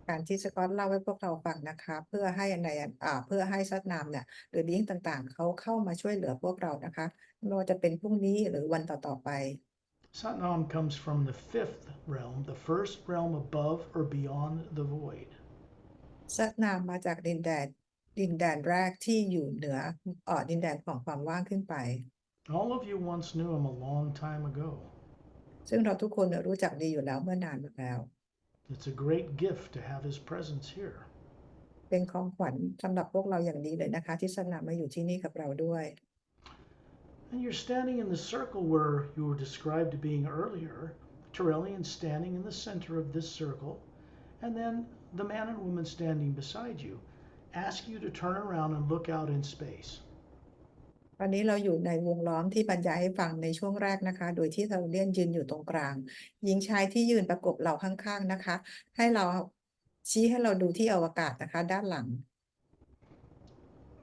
การที่สกอตเล่าให้พวกเราฟังนะคะเพื่อให้ซัตนามเนี่ยหรือบีอิงต่างๆเขาเข้ามาช่วยเหลือพวกเรานะคะไม่ว่าจะเป็นพรุ่งนี้หรือวันต่อๆไป Satnam comes from the 5th realm, the first realm above or beyond the void. ซัตนามมาจากดินแดนแรกที่อยู่เหนือดินแดนของความว่างขึ้นไป All of you once knew him a long time ago. ซึ่งเราทุกคนรู้จักดีอยู่แล้วเมื่อนานมาแล้ว It's a great gift to have his presence here. เป็นของขวัญสำหรับพวกเราอย่างดีเลยนะคะที่สนามมาอยู่ที่นี่กับเราด้วย And you're standing in the circle where you were described being earlier. Terrellian standing in the center of this circle, and then the man and woman standing beside you ask you to turn around and look out in space. ตอนนี้เราอยู่ในวงล้อมที่บรรยายให้ฟังในช่วงแรกนะคะ โดยที่เทเลียนยืนอยู่ตรงกลาง หญิงชายที่ยืนประกบเราข้างๆนะคะ ให้เราชี้ให้เราดูที่อวกาศนะคะด้านหลัง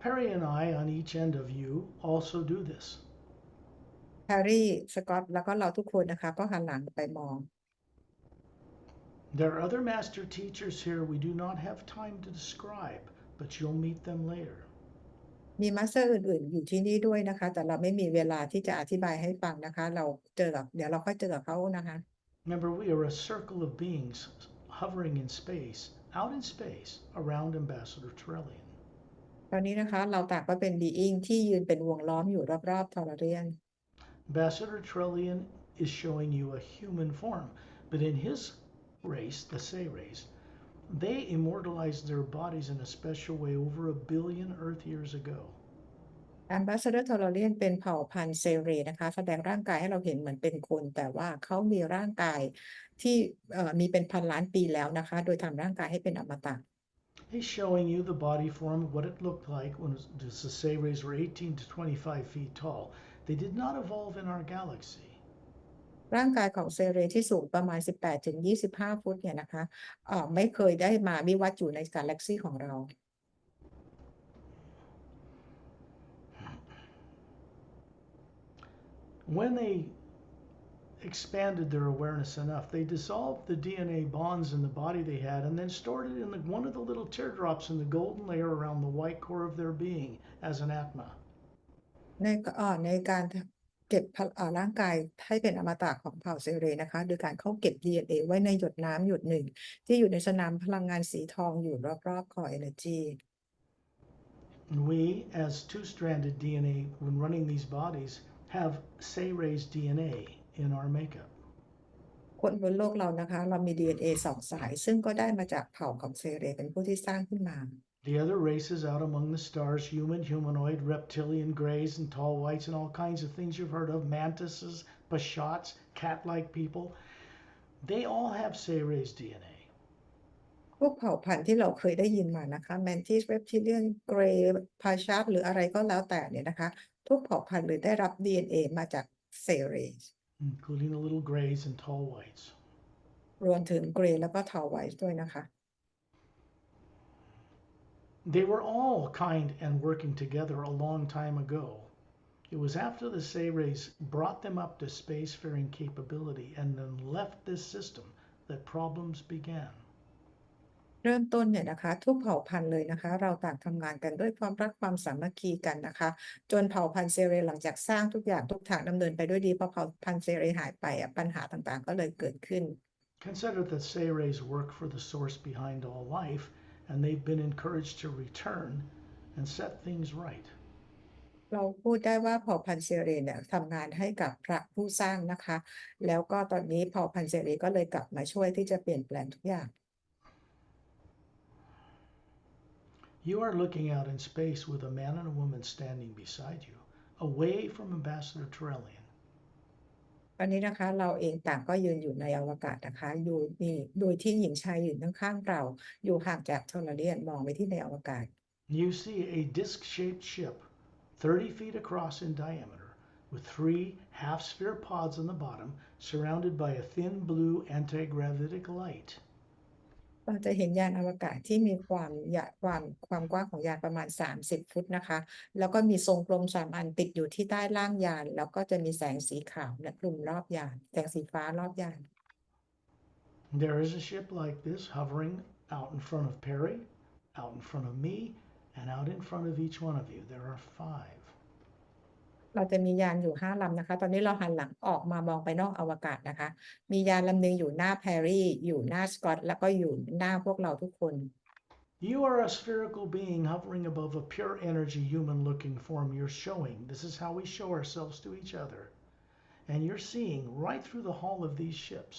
Perry and I, on each end of you, also do this. แฮร์รี่สกอตแล้วก็เราทุกคนนะคะก็หันหลังไปมอง There are other master teachers here we do not have time to describe, but you'll meet them later. มีมาสเตอร์อื่นๆอยู่ที่นี่ด้วยนะคะ แต่เราไม่มีเวลาที่จะอธิบายให้ฟังนะคะ เดี๋ยวเราค่อยเจอกับเขานะคะ Remember, we are a circle of beings hovering in space, out in space, around Ambassador Trellian. ตอนนี้นะคะเราต่างก็เป็นบีอิงที่ยืนเป็นวงล้อมอยู่รอบๆทอร์เรียน Ambassador Trellian is showing you a human form, but in his race, the Say race, they immortalized their bodies in a special way over 1 billion Earth years ago. Ambassador t o l e r i a n เป็นเผ่าพันธุ์เซเรนะคะแสดงร่างกายให้เราเห็นเหมือนเป็นคน แต่ว่าเขามีร่างกายที่มีเป็นพันล้านปีแล้วนะคะ โดยทำร่างกายให้เป็นอมตะ He's showing you the body form, what it looked like when the Say rays were 18 to 25 feet tall. They did not evolve in our galaxy. ร่างกายของเซเรที่สูงประมาณ 18 ถึง 25 ฟุตเนี่ยนะคะไม่เคยได้มาวิวัฒน์อยู่ในกาแล็กซีของเรา When they expanded their awareness enough, they dissolved the DNA bonds in the body they had and then stored it in one of the little teardrops in the golden layer around the white core of their being as an Atma. ในการเก็บร่างกายให้เป็นอมตะของเผ่าเซเรนะคะ โดยการเขาเก็บ DNA ไว้ในหยดน้ำหยดหนึ่งที่อยู่ในสนามพลังงานสีทองอยู่รอบๆ Core Energy. And we, as two-stranded DNA, when running these bodies, have Say-Ray's DNA in our makeup. คนบนโลกเรานะคะ เรามี DNA 2 สาย ซึ่งก็ได้มาจากเผ่าของเซเรเป็นผู้ที่สร้างขึ้นมา The other races out among the stars, human, humanoid, reptilian, greys, and tall whites, and all kinds of things you've heard of, mantises, bashots, cat-like people, they all have Say-Ray's DNA. พวกเผ่าพันธุ์ที่เราเคยได้ยินมานะคะ Mantis Reptilian Grey Pashat หรืออะไรก็แล้วแต่เนี่ยนะคะ ทุกเผ่าพันธุ์เลยได้รับ DNA มาจากเซเร including the little greys and tall whites. รวมถึงเกรย์แล้วก็ทาวไวท์ด้วยนะคะ They were all kind and working together a long time ago. It was after the Say-Rays brought them up to spacefaring capability and then left this system that problems began. เริ่มต้นเนี่ยนะคะทุกเผ่าพันธุ์เลยนะคะ เราต่างทำงานกันด้วยความรักความสามัคคีกันนะคะ จนเผ่าพันธุ์เซเรหลังจากสร้างทุกอย่างทุกทางดำเนินไปด้วยดีพอเผ่าพันธุ์เซเรหายไปปัญหาต่างๆก็เลยเกิดขึ้น Consider that Say-Rays work for the source behind all life, and they've been encouraged to return and set things right. เราพูดได้ว่าเผ่าพันธุ์เซเรเนี่ยทำงานให้กับพระผู้สร้างนะคะ แล้วก็ตอนนี้เผ่าพันธุ์เซเรก็เลยกลับมาช่วยที่จะเปลี่ยนแปลงทุกอย่าง You are looking out in space with a man and a woman standing beside you, away from Ambassador Trellian. ตอนนี้นะคะเราเองต่างก็ยืนอยู่ในอวกาศนะคะอยู่นี่โดยที่หญิงชายยืนข้างๆเราอยู่ห่างจากทอร์เรียนมองไปที่ในอวกาศ You see a disc-shaped ship, 30 feet across in diameter, with 3 half-sphere pods on the bottom, surrounded by a thin blue anti-gravitic light. เราจะเห็นยานอวกาศที่มีความกว้างของยานประมาณ30 ฟุตนะคะแล้วก็มีทรงกลม3 อันติดอยู่ที่ใต้ล่างยานแล้วก็จะมีแสงสีขาวเนี่ยคลุมรอบยานแสงสีฟ้ารอบยาน There is a ship like this hovering out in front of Perry, out in front of me, and out in front of each one of you. There are 5. เราจะมียานอยู่5 ลำนะคะตอนนี้เราหันหลังออกมามองไปนอกอวกาศนะคะมียานลำหนึ่งอยู่หน้าแพรรี่อยู่หน้าสกอตแล้วก็อยู่หน้าพวกเราทุกคน You are a spherical being hovering above a pure energy human looking form you're showing. This is how we show ourselves to each other. and you're seeing right through the hull of these ships.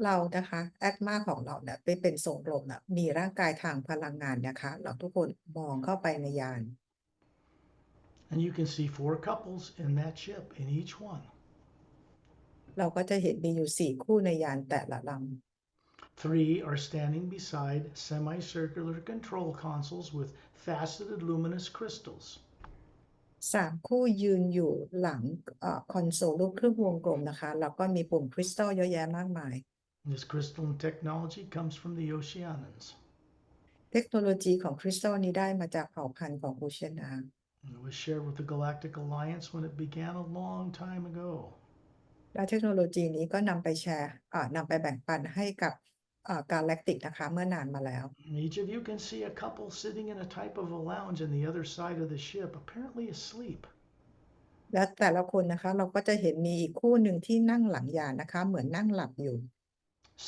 เรานะคะแอดมาของเราเนี่ยเป็นทรงกลมนะมีร่างกายทางพลังงานนะคะเราทุกคนมองเข้าไปในยาน And you can see 4 couples in that ship in each one. เราก็จะเห็นมีอยู่4 คู่ในยานแต่ละล 3 are standing beside semicircular control consoles with faceted luminous crystals. 3 คู่ยืนอยู่หลังคอนโซลรูปครึ่งวงกลมนะคะแล้วก็มีปุ่มคริสตัลเยอะแยะมากมาย This crystalline technology comes from the Oceanans. เทคโนโลยีของคริสตัลนี้ได้มาจากเผ่าพันธุ์ของโอเชียนา It was shared with the Galactic Alliance when it began a long time ago. และเทคโนโลยีนี้ก็นำไปแชร์นำไปแบ่งปันให้กับกาแล็กติกนะคะเมื่อนานมาแล้ว Each of you can see a couple sitting in a type of a lounge on the other side of the ship, apparently asleep. และแต่ละคนนะคะเราก็จะเห็นมีอีกคู่หนึ่งที่นั่งหลังยานนะคะเหมือนนั่งหลับอยู่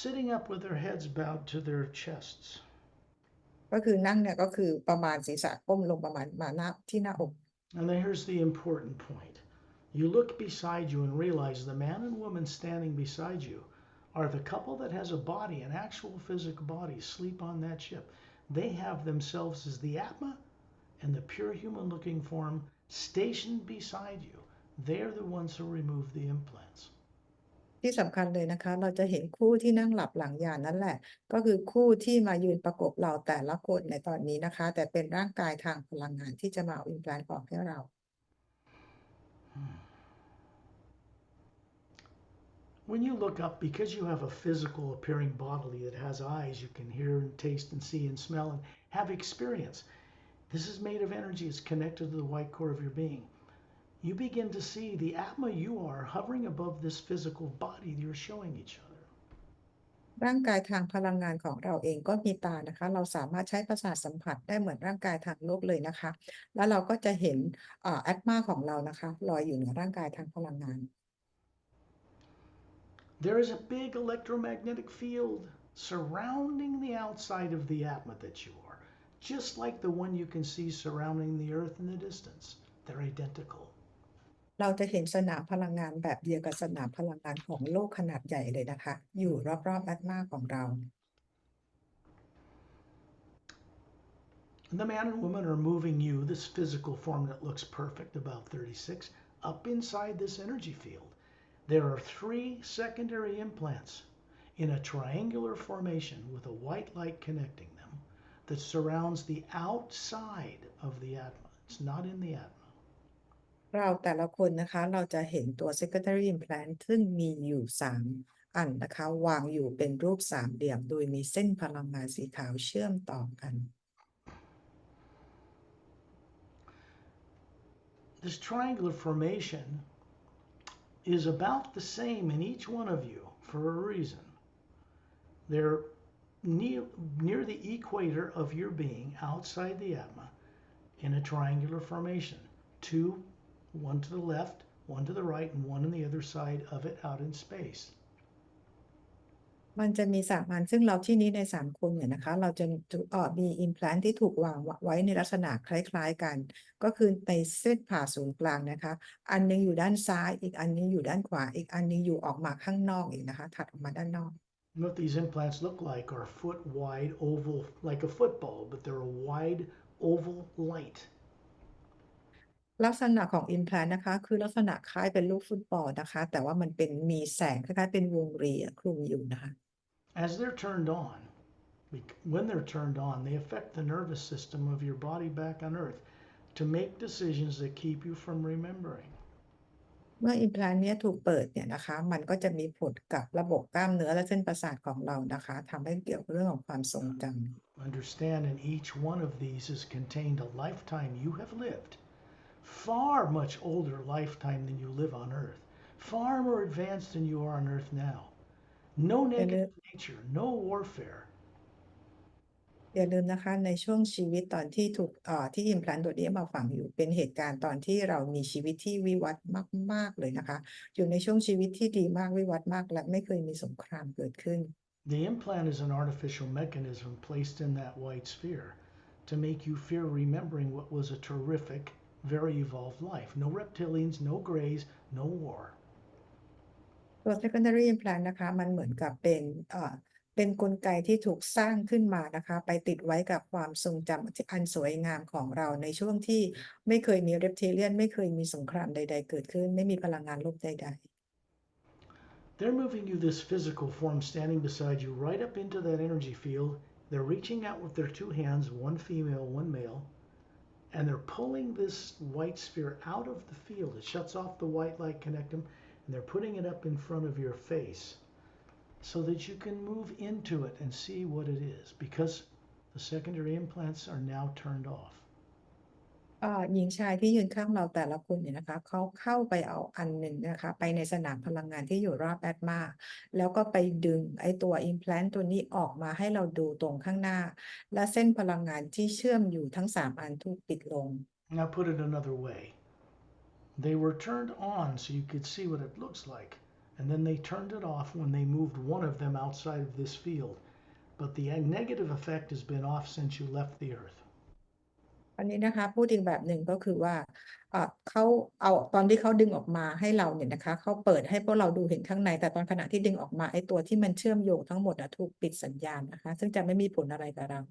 Sitting up with their heads bowed to their chests. ก็คือนั่งเนี่ยก็คือประมาณศีรษะก้มลงประมาณมาหน้าที่หน้าอก And then here's the important point. You look beside you and realize the man and woman standing beside you are the couple that has a body, an actual physical body, sleep on that ship. They have themselves as the Atma and the pure human looking form stationed beside you. They're the ones who remove the implants. ที่สำคัญเลยนะคะเราจะเห็นคู่ที่นั่งหลับหลังยานนั่นแหละก็คือคู่ที่มายืนประกบเราแต่ละคนในตอนนี้นะคะแต่เป็นร่างกายทางพลังงานที่จะมาเอาอิมแพลนต์ออกให้เรา When you look up, because you have a physical appearing body that has eyes, you can hear and taste and see and smell and have experience. This is made of energy. It's connected to the white core of your being. You begin to see the Atma you are hovering above this physical body you're showing each other. ร่างกายทางพลังงานของเราเองก็มีตานะคะเราสามารถใช้ประสาทสัมผัสได้เหมือนร่างกายทางโลกเลยนะคะแล้วเราก็จะเห็นแอตมาของเรานะคะลอยอยู่เหนือร่างกายทางพลังงาน There is a big electromagnetic field surrounding the outside of the Atma that you are, just like the one you can see surrounding the Earth in the distance. They're identical. เราจะเห็นสนามพลังงานแบบเดียวกับสนามพลังงานของโลกขนาดใหญ่เลยนะคะอยู่รอบๆแอตมาของเรา And the man and woman are moving you, this physical form that looks perfect, about 36, up inside this energy field. There are 3 secondary implants in a triangular formation with a white light connecting them that surrounds the outside of the Atma. It's not in the Atma. เราแต่ละคนนะคะเราจะเห็นตัว secondary implant ซึ่งมีอยู่3 อันนะคะวางอยู่เป็นรูป3 เหลี่ยมโดยมีเส้นพลังงานสีขาวเชื่อมต่อกัน This triangular formation is about the same in each one of you for a reason. They're near the equator of your being outside the Atma in a triangular formation. 2, one to the left, one to the right, and one on the other side of it out in space. มันจะมี3 อันซึ่งเราที่นี้ใน3 คนเนี่ยนะคะเราจะมี implant ที่ถูกวางไว้ในลักษณะคล้ายๆกันก็คือในเส้นผ่าศูนย์กลางนะคะอันนึงอยู่ด้านซ้ายอีกอันนึงอยู่ด้านขวาอีกอันนึงอยู่ออกมาข้างนอกอีกนะคะถัดออกมาด้านนอก What these implants look like are foot wide oval, like a football, but they're a wide oval light. ลักษณะของ implant นะคะคือลักษณะคล้ายเป็นลูกฟุตบอลนะคะแต่ว่ามันมีแสงคล้ายๆเป็นวงรีคลุมอยู่นะคะ As they're turned on, when they're turned on, they affect the nervous system of your body back on Earth to make decisions that keep you from remembering. เมื่อ implant เนี้ยถูกเปิดเนี่ยนะคะมันก็จะมีผลกับระบบกล้ามเนื้อและเส้นประสาทของเรานะคะทำให้เกี่ยวกับเรื่องของความทรงจำ Understand, in each one of these is contained a lifetime you have lived, far much older lifetime than you live on Earth, far more advanced than you are on Earth now. No negative nature, no warfare. อย่าลืมนะคะในช่วงชีวิตตอนที่ถูกที่ implant ตัวนี้มาฝังอยู่เป็นเหตุการณ์ตอนที่เรามีชีวิตที่วิวัฒน์มากๆเลยนะคะอยู่ในช่วงชีวิตที่ดีมากวิวัฒน์มากและไม่เคยมีสงครามเกิดขึ้น The implant is an artificial mechanism placed in that white sphere to make you fear remembering what was a terrific very evolved life. No reptilians, no grays, no war. ตัว secondary implant นะคะมันเหมือนกับเป็นกลไกที่ถูกสร้างขึ้นมานะคะไปติดไว้กับความทรงจำที่อันสวยงามของเราในช่วงที่ไม่เคยมี reptilian ไม่เคยมีสงครามใดๆเกิดขึ้นไม่มีพลังงานลบใด They're moving you this physical form standing beside you right up into that energy field. They're reaching out with their two hands, one female, one male, and they're pulling this white sphere out of the field. It shuts off the white light connectum, and they're putting it up in front of your face so that you can move into it and see what it is, because the secondary implants are now turned off. หญิงชายที่ยืนข้างเราแต่ละคนเนี่ยนะคะเขาเข้าไปเอาอันหนึ่งนะคะไปในสนามพลังงานที่อยู่รอบแอตมาแล้วก็ไปดึงไอ้ตัว implant ตัวนี้ออกมาให้เราดูตรงข้างหน้าและเส้นพลังงานที่เชื่อมอยู่ทั้ง3อันถูกปิดลง Now put it another way. They were turned on so you could see what it looks like, and then they turned it off when they moved one of them outside of this field. But the negative effect has been off since you left the earth. อันนี้นะคะพูดอีกแบบหนึ่งก็คือว่าเขาเอาตอนที่เขาดึงออกมาให้เราเนี่ยนะคะเขาเปิดให้พวกเราดูเห็นข้างในแต่ตอนขณะที่ดึงออกมาไอ้ตัวที่มันเชื่อมโยงทั้งหมดถูกปิดสัญญาณนะคะซึ่งจะไม่มีผลอะไรกับเรา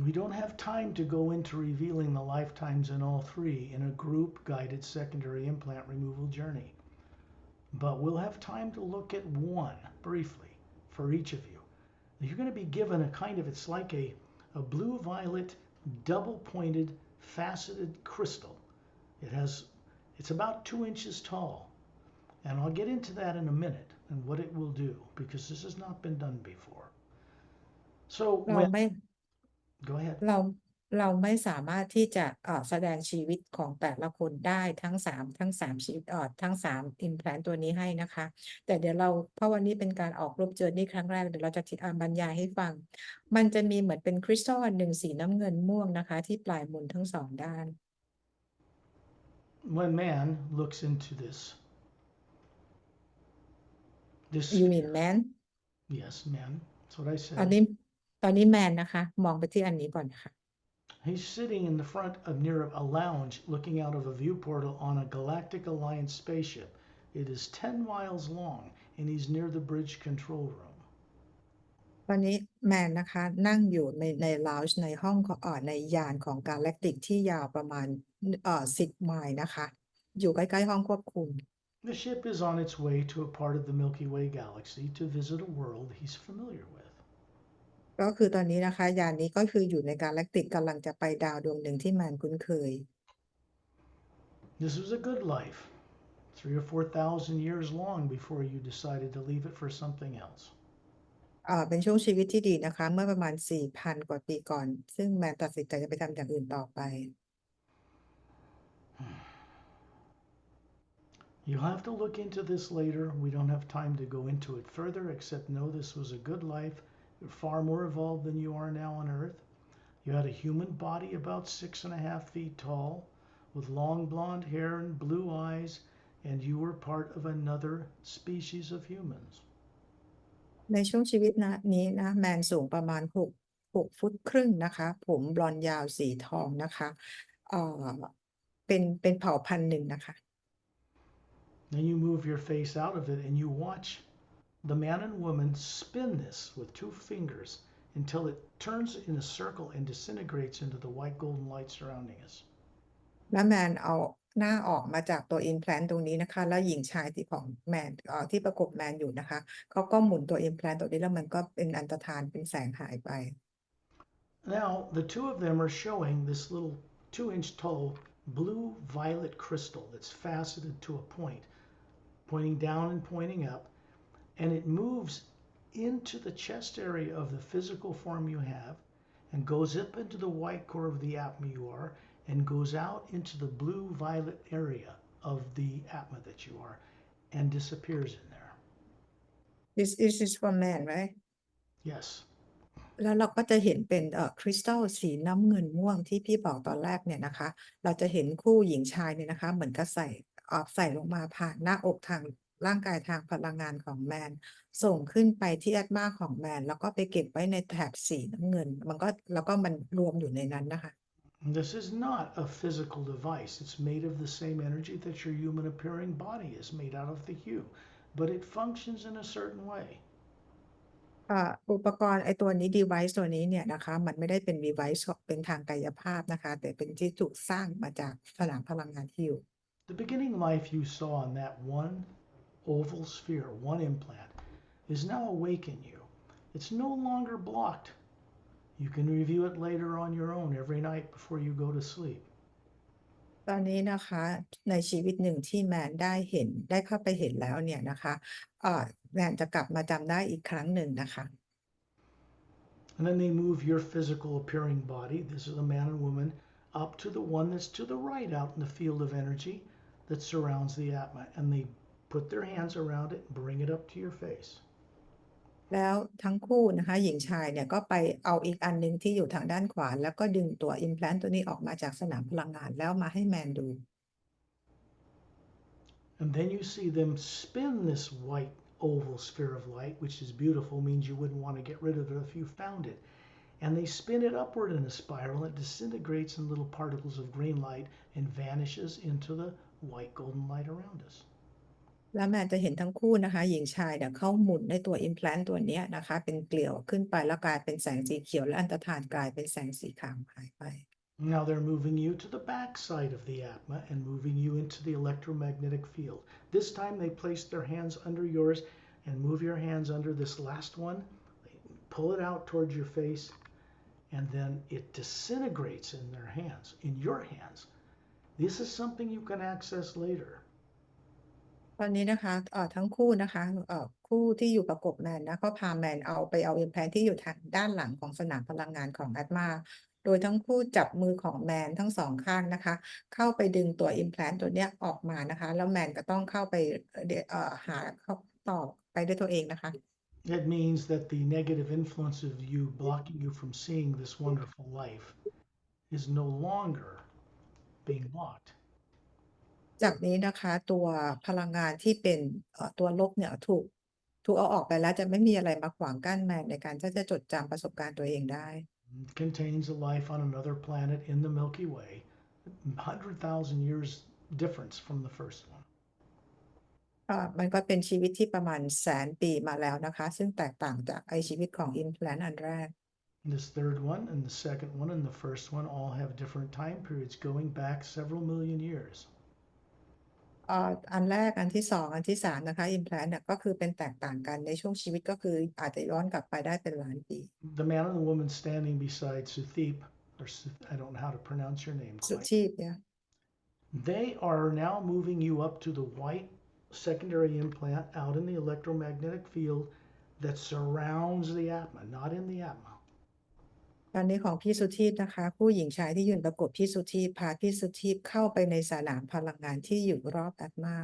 We don't have time to go into revealing the lifetimes in all three in a group guided secondary implant removal journey. But we'll have time to look at one briefly for each of you. You're going to be given a kind of, it's like a blue violet double pointed faceted crystal. It's about 2 inches tall. And I'll get into that in a minute and what it will do because this has not been done before. So เราไม่ go ahead. เราไม่สามารถที่จะแสดงชีวิตของแต่ละคนได้ทั้งสามชีวิตทั้ง3 implant ตัวนี้ให้นะคะแต่เดี๋ยวเราเพราะวันนี้เป็นการออกรูปเจอนี่ครั้งแรกเดี๋ยวเราจะบรรยายให้ฟังมันจะมีเหมือนเป็นคริสตัลอันหนึ่งสีน้ำเงินม่วงนะคะที่ปลายมุนทั้ง2ด้าน When man looks into this You mean man yes, man, that's what I ตอน said. นี้แมนนะคะมองไปที่อันนี้ก่อนนะคะ He's sitting in the front of near a lounge looking out of a view portal on a Galactic Alliance spaceship. It is 10 miles long and he's near the bridge control room. ตอนนี้แมนนะคะนั่งอยู่ในลาวจ์ในห้องในยานของกาแล็กติกที่ยาวประมาณ10 ไมล์นะคะอยู่ใกล้ๆห้องควบคุม The ship is on its way to a part of the Milky Way galaxy to visit a world he's familiar with. ก็คือตอนนี้นะคะยานนี้ก็คืออยู่ในกาแล็กติกกำลังจะไปดาวดวงหนึ่งที่แมนคุ้นเคย This was a good life, 3,000 or 4,000 years long before you decided to leave it for something else. เป็นช่วงชีวิตที่ดีนะคะเมื่อประมาณ 4,000 กว่าปีก่อน ซึ่งแมนตัดสินใจจะไปทำอย่างอื่นต่อไป You'll have to look into this later. We don't have time to go into it further, except know this was a good life. You're far more evolved than you are now on Earth. You had a human body about 6.5 feet tall, with long blonde hair and blue eyes, and you were part of another species of humans. ในช่วงชีวิตนี้นะแมนสูงประมาณ6 ฟุตครึ่งนะคะผมบลอนด์ยาวสีทองนะคะเป็นเผ่าพันธุ์หนึ่งนะคะ Then you move your face out of it and you watch the man and woman spin this with 2 fingers until it turns in a circle and disintegrates into the white golden light surrounding us. และแมนเอาหน้าออกมาจากตัว implant ตรงนี้นะคะแล้วหญิงชายที่ของแมนที่ประกบแมนอยู่นะคะเขาก็หมุนตัว implant ตัวนี้แล้วมันก็เป็นอันตรธานเป็นแสงหายไป Now the 2 of them are showing this little 2-inch tall blue violet crystal that's faceted to a point, pointing down and pointing up, and it moves into the chest area of the physical form you have and goes up into the white core of the atma you are and goes out into the blue violet area of the atma that you are and disappears in there. This is for man right Yes. แล้วเราก็จะเห็นเป็นคริสตัลสีน้ำเงินม่วงที่พี่บอกตอนแรกเนี่ยนะคะเราจะเห็นคู่หญิงชายเนี่ยนะคะเหมือนกับใส่ลงมาผ่านหน้าอกทางร่างกายทางพลังงานของแมนส่งขึ้นไปที่แอตมาของแมนแล้วก็ไปเก็บไว้ในแถบสีน้ำเงินแล้วก็มันรวมอยู่ในนั้นนะคะ This is not a physical device. It's made of the same energy that your human appearing body is made out of the hue, but it functions in a certain way. อุปกรณ์ไอ้ตัวนี้ device ตัวนี้เนี่ยนะคะมันไม่ได้เป็น device เป็นทางกายภาพนะคะแต่เป็นที่ถูกสร้างมาจากสนามพลังงานที่อยู่ The beginning life you saw in that one oval sphere, one implant, is now awake in you. It's no longer blocked. You can review it later on your own every night before you go to sleep. ตอนนี้นะคะในชีวิตหนึ่งที่แมนได้เห็นได้เข้าไปเห็นแล้วเนี่ยนะคะแมนจะกลับมาจำได้อีกครั้งหนึ่งนะคะ And then they move your physical appearing body, this is a man and woman, up to the one that's to the right out in the field of energy that surrounds the atma. And they put their hands around it and bring it up to your face. แล้วทั้งคู่นะคะหญิงชายเนี่ยก็ไปเอาอีกอันหนึ่งที่อยู่ทางด้านขวาแล้วก็ดึงตัว implant ตัวนี้ออกมาจากสนามพลังงานแล้วมาให้แมนดู And then you see them spin this white oval sphere of light, which is beautiful, means you wouldn't want to get rid of it if you found it. And they spin it upward in a spiral, and it disintegrates in little particles of green light and vanishes into the white golden light around us. แล้วแมนจะเห็นทั้งคู่นะคะหญิงชายเนี่ยเขาหมุนในตัว implant ตัวเนี้ยนะคะเป็นเกลียวขึ้นไปแล้วกลายเป็นแสงสีเขียวและอันตรธานกลายเป็นแสงสีขาวหายไป Now they're moving you to the back side of the atma and moving you into the electromagnetic field. This time they place their hands under yours and move your hands under this last one. They pull it out towards your face, and then it disintegrates in their hands, in your hands. This is something you can access later. ตอนนี้นะคะทั้งคู่นะคะคู่ที่อยู่ประกบแมนนะก็พาแมนเอาไปเอา implant ที่อยู่ทางด้านหลังของสนามพลังงานของแอดมาโดยทั้งคู่จับมือของแมนทั้งสองข้างนะคะเข้าไปดึงตัว implant ตัวเนี้ยออกมานะคะแล้วแมนก็ต้องเข้าไปหาคำตอบไปด้วยตัวเองนะคะ It means that the negative influence of you blocking you from seeing this wonderful life is no longer being blocked. จากนี้นะคะตัวพลังงานที่เป็นตัวลบเนี่ยถูกเอาออกไปแล้วจะไม่มีอะไรมาขวางกั้นแมนในการที่จะจดจำประสบการณ์ตัวเองได้ It contains a life on another planet in the Milky Way, 100,000 years difference from the first one. มันก็เป็นชีวิตที่ประมาณ100,000 ปีมาแล้วนะคะซึ่งแตกต่างจากไอชีวิตของ implant อันแรก This third one and the second one and the first one all have different time periods going back several million years. อันแรกอันที่สองอันที่สามนะคะ implant เนี่ยก็คือเป็นแตกต่างกันในช่วงชีวิตก็คืออาจจะย้อนกลับไปได้เป็นล้านปี The man and the woman standing beside Sutheep, or I don't know how to pronounce your name สุ quite. ชีพเนี่ย They are now moving you up to the white secondary implant out in the electromagnetic field that surrounds the atma, not in the atma. ตอนนี้ของพี่สุทีพนะคะผู้หญิงชายที่ยืนประกบพี่สุทีพพาพี่สุทีพเข้าไปในสนามพลังงานที่อยู่รอบแอดมา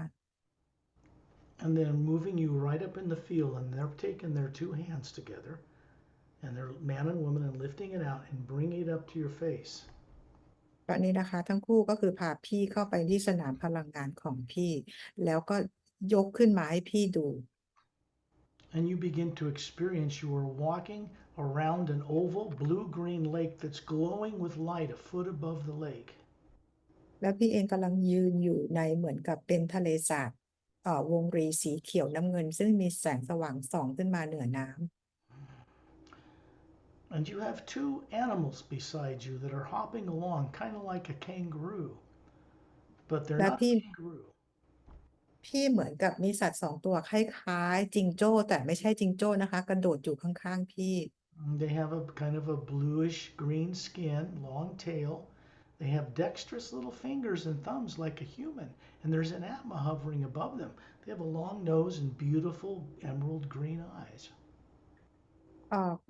And they're moving you right up in the field, and they're taking their two hands together, and they're man and woman, and lifting it out and bringing it up to your face. ตอนนี้นะคะทั้งคู่ก็คือพาพี่เข้าไปที่สนามพลังงานของพี่แล้วก็ยกขึ้นมาให้พี่ดู And you begin to experience you are walking around an oval blue-green lake that's glowing with light a foot above the lake. แล้วพี่เองกำลังยืนอยู่ในเหมือนกับเป็นทะเลสาบวงรีสีเขียวน้ำเงินซึ่งมีแสงสว่างส่องขึ้นมาเหนือน้ำ And you have two animals beside you that are hopping along, kind of like a kangaroo, but they're และ not a พี่ kangaroo. เหมือนกับมีสัตว์สองตัวคล้ายๆจิงโจ้แต่ไม่ใช่จิงโจ้นะคะกระโดดอยู่ข้างๆพี่ They have a kind of a bluish green skin, long tail. They have dexterous little fingers and thumbs like a human, and there's an atma hovering above them. They have a long nose and beautiful emerald green eyes.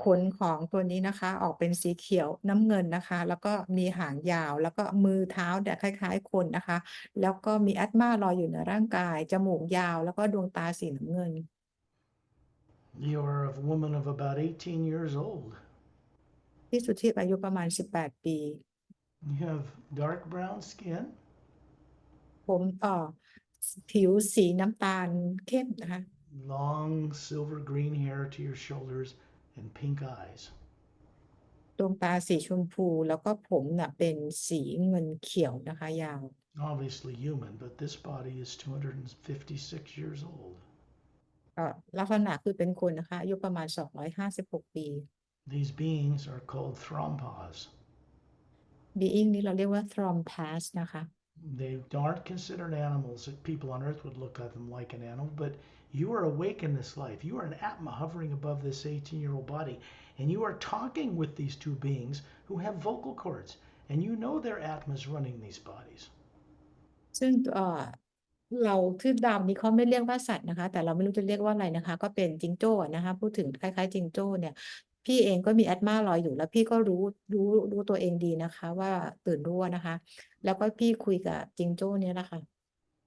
ขนของตัวนี้นะคะออกเป็นสีเขียวน้ำเงินนะคะแล้วก็มีหางยาวแล้วก็มือเท้าเนี่ยคล้ายๆคนนะคะแล้วก็มีแอดมาลอยอยู่ในร่างกายจมูกยาวแล้วก็ดวงตาสีน้ำเงิน You are a woman of about 18 years old. พี่สุทีพอายุประมาณ18 ปี You have dark brown skin, ผมผิวสีน้ำตาลเข้มนะคะ long silver green hair to your shoulders, and pink eyes. วงตาสีชมพูแล้วก็ผมน่ะเป็นสีเงินเขียวนะคะยาว Obviously human, but this body is 256 years old. ลักษณะคือเป็นคนนะคะอายุประมาณ256ปี These beings are called thrompas. being นี้เราเรียกว่า from past นะคะ They aren't considered animals. People on earth would look at them like an animal, but you are awake in this life. You are an atma hovering above this 18-year-old body, and you are talking with these two beings who have vocal cords, and you know they're atmas running these bodies. ซึ่งเราที่ดาวนี้เขาไม่เรียกว่าสัตว์นะคะแต่เราไม่รู้จะเรียกว่าอะไรนะคะก็เป็นจิงโจ้นะคะพูดถึงคล้ายๆจิงโจ้เนี่ยพี่เองก็มีแอตมาลอยอยู่แล้วพี่ก็รู้ตัวเองดีนะคะว่าตื่นรู้นะคะแล้วก็พี่คุยกับจิงโจ้เนี่ยแหละค่ะ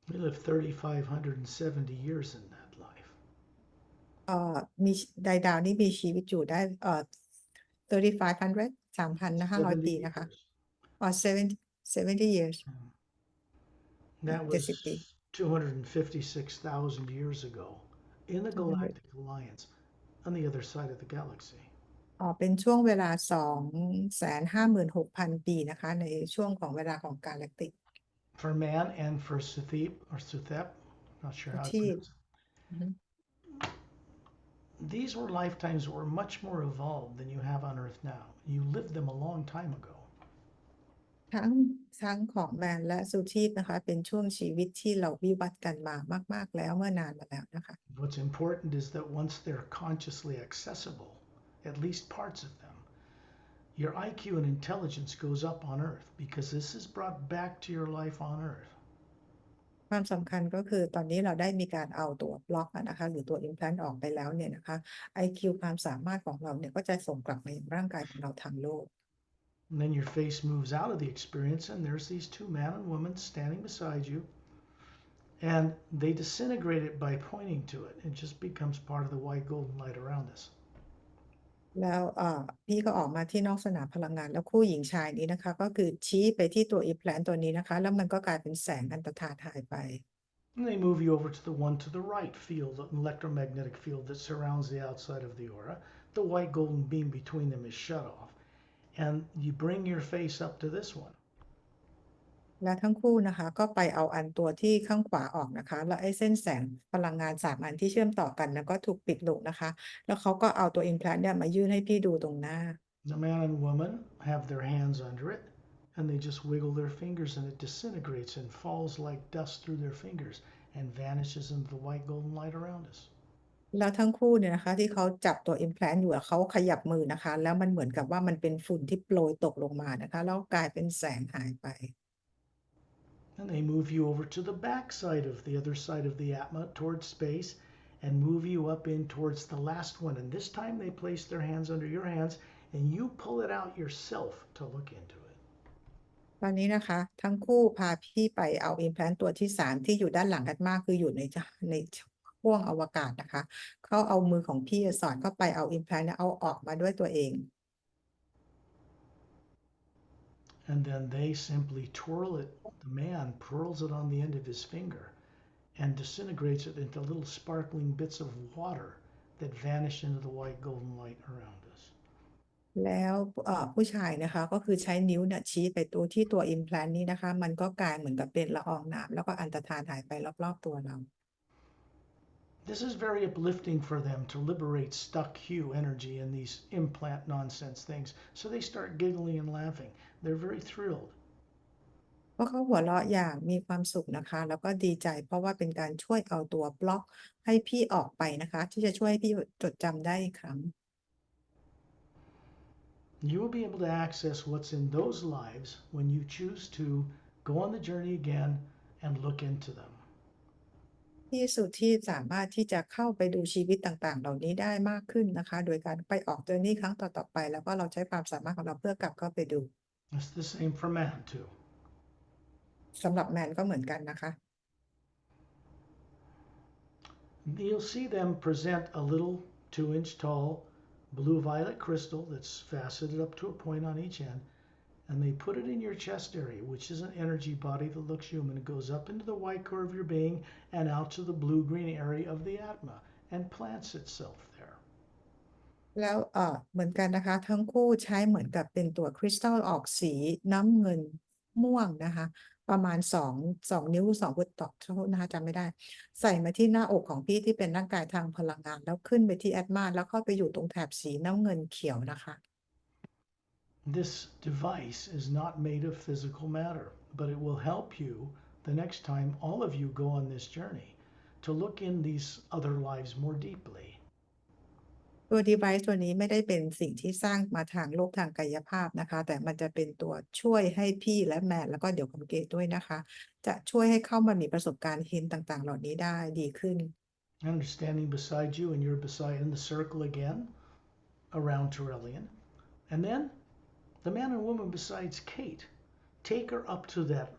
We live 3,570 years in that life. มีดาวนี้มีชีวิตอยู่ได้3,500 3,500 ปี 70 นะคะyears. 70 years That 70 ปี was 256,000 years ago in the200 Galactic Alliance on the other side of the galaxy. เป็นช่วงเวลา256,000 ปีนะคะในช่วงของเวลาของกาแล็กติก For man and for Suthep, or Suthep, not sure how to ที่ pronounce it. These were lifetimes that were much more evolved than you have on Earth now. You lived them a long time ago. ทั้งของแมนและสุทีปนะคะเป็นช่วงชีวิตที่เราวิวัฒน์กันมามากๆแล้วเมื่อนานมาแล้วนะคะ What's important is that once they're consciously accessible, at least parts of them, your IQ and intelligence goes up on Earth because this is brought back to your life on Earth. ความสำคัญก็คือตอนนี้เราได้มีการเอาตัวบล็อกนะคะหรือตัว implant ออกไปแล้วเนี่ยนะคะ IQ ความสามารถของเราเนี่ยก็จะส่งกลับมายังร่างกายของเราทางโลก And then your face moves out of the experience, and there's these two man and woman standing beside you, and they disintegrate it by pointing to it. It just becomes part of the white golden light around us. แล้วพี่ก็ออกมาที่นอกสนามพลังงานแล้วคู่หญิงชายนี้นะคะก็คือชี้ไปที่ตัว implant ตัวนี้นะคะแล้วมันก็กลายเป็นแสงอันตรธานหายไป And they move you over to the one to the right field, an electromagnetic field that surrounds the outside of the aura. The white golden beam between them is shut off. And you bring your face up to this one. และทั้งคู่นะคะก็ไปเอาอันตัวที่ข้างขวาออกนะคะแล้วไอ้เส้นแสงพลังงาน3อันที่เชื่อมต่อกันแล้วก็ถูกปิดลงนะคะแล้วเขาก็เอาตัว implant เนี่ยมายื่นให้พี่ดูตรงหน้า The man and woman have their hands under it, and they just wiggle their fingers, and it disintegrates and falls like dust through their fingers and vanishes into the white golden light around us. แล้วทั้งคู่เนี่ยนะคะที่เขาจับตัว implant อยู่เขาขยับมือนะคะแล้วมันเหมือนกับว่ามันเป็นฝุ่นที่โปรยตกลงมานะคะแล้วกลายเป็นแสงหายไป And they move you over to the back side of the other side of the Atma towards space and move you up in towards the last one. And this time they place their hands under your hands and you pull it out yourself to look into it. ตอนนี้นะคะทั้งคู่พาพี่ไปเอา implant ตัวที่3ที่อยู่ด้านหลังแอดมาคืออยู่ในห้วงอวกาศนะคะเขาเอามือของพี่สอดเข้าไปเอา implant เนี่ยเอาออกมาด้วยตัวเอง And then they simply twirl it. The man twirls it on the end of his finger and disintegrates it into little sparkling bits of water that vanish into the white golden light around us. แล้วผู้ชายนะคะก็คือใช้นิ้วเนี่ยชี้ไปตัวที่ตัว implant นี้นะคะมันก็กลายเหมือนกับเป็นละอองน้ำแล้วก็อันตรธานหายไปรอบๆตัวเรา This is very uplifting for them to liberate stuck hue energy in these implant nonsense things. So they start giggling and laughing. They're very thrilled. เพราะเขาหัวเราะอย่างมีความสุขนะคะแล้วก็ดีใจเพราะว่าเป็นการช่วยเอาตัวบล็อกให้พี่ออกไปนะคะที่จะช่วยให้พี่จดจำได้อีกครั้ง You will be able to access what's in those lives when you choose to go on the journey again and look into them. ที่สุดที่สามารถที่จะเข้าไปดูชีวิตต่างๆเหล่านี้ได้มากขึ้นนะคะโดยการไปออกเจอร์นี่ครั้งต่อๆไปแล้วก็เราใช้ความสามารถของเราเพื่อกลับเข้าไปดู It's the same for man too. สำหรับแมนก็เหมือนกันนะคะ You'll see them present a little 2-inch tall blue violet crystal that's faceted up to a point on each end, and they put it in your chest area, which is an energy body that looks human. It goes up into the white core of your being and out to the blue green area of the Atma and plants itself there. แล้วเหมือนกันนะคะทั้งคู่ใช้เหมือนกับเป็นตัวคริสตัลออกสีน้ำเงินม่วงนะคะประมาณ2นิ้ว2ฟุตต่อโทษนะคะจำไม่ได้ใส่มาที่หน้าอกของพี่ที่เป็นร่างกายทางพลังงานแล้วขึ้นไปที่แอดมาแล้วเข้าไปอยู่ตรงแถบสีน้ำเงินเขียวนะคะ This device is not made of physical matter, but it will help you the next time all of you go on this journey to look in these other lives more deeply. ตัว device ตัวนี้ไม่ได้เป็นสิ่งที่สร้างมาทางโลกทางกายภาพนะคะแต่มันจะเป็นตัวช่วยให้พี่และแมนแล้วก็เดี๋ยวคุณเกดด้วยนะคะจะช่วยให้เข้ามามีประสบการณ์เห็นต่างๆเหล่านี้ได้ดีขึ้น And standing beside you, and you're beside in the circle again around Terrellian. And then the man and woman besides Kate, take her up to that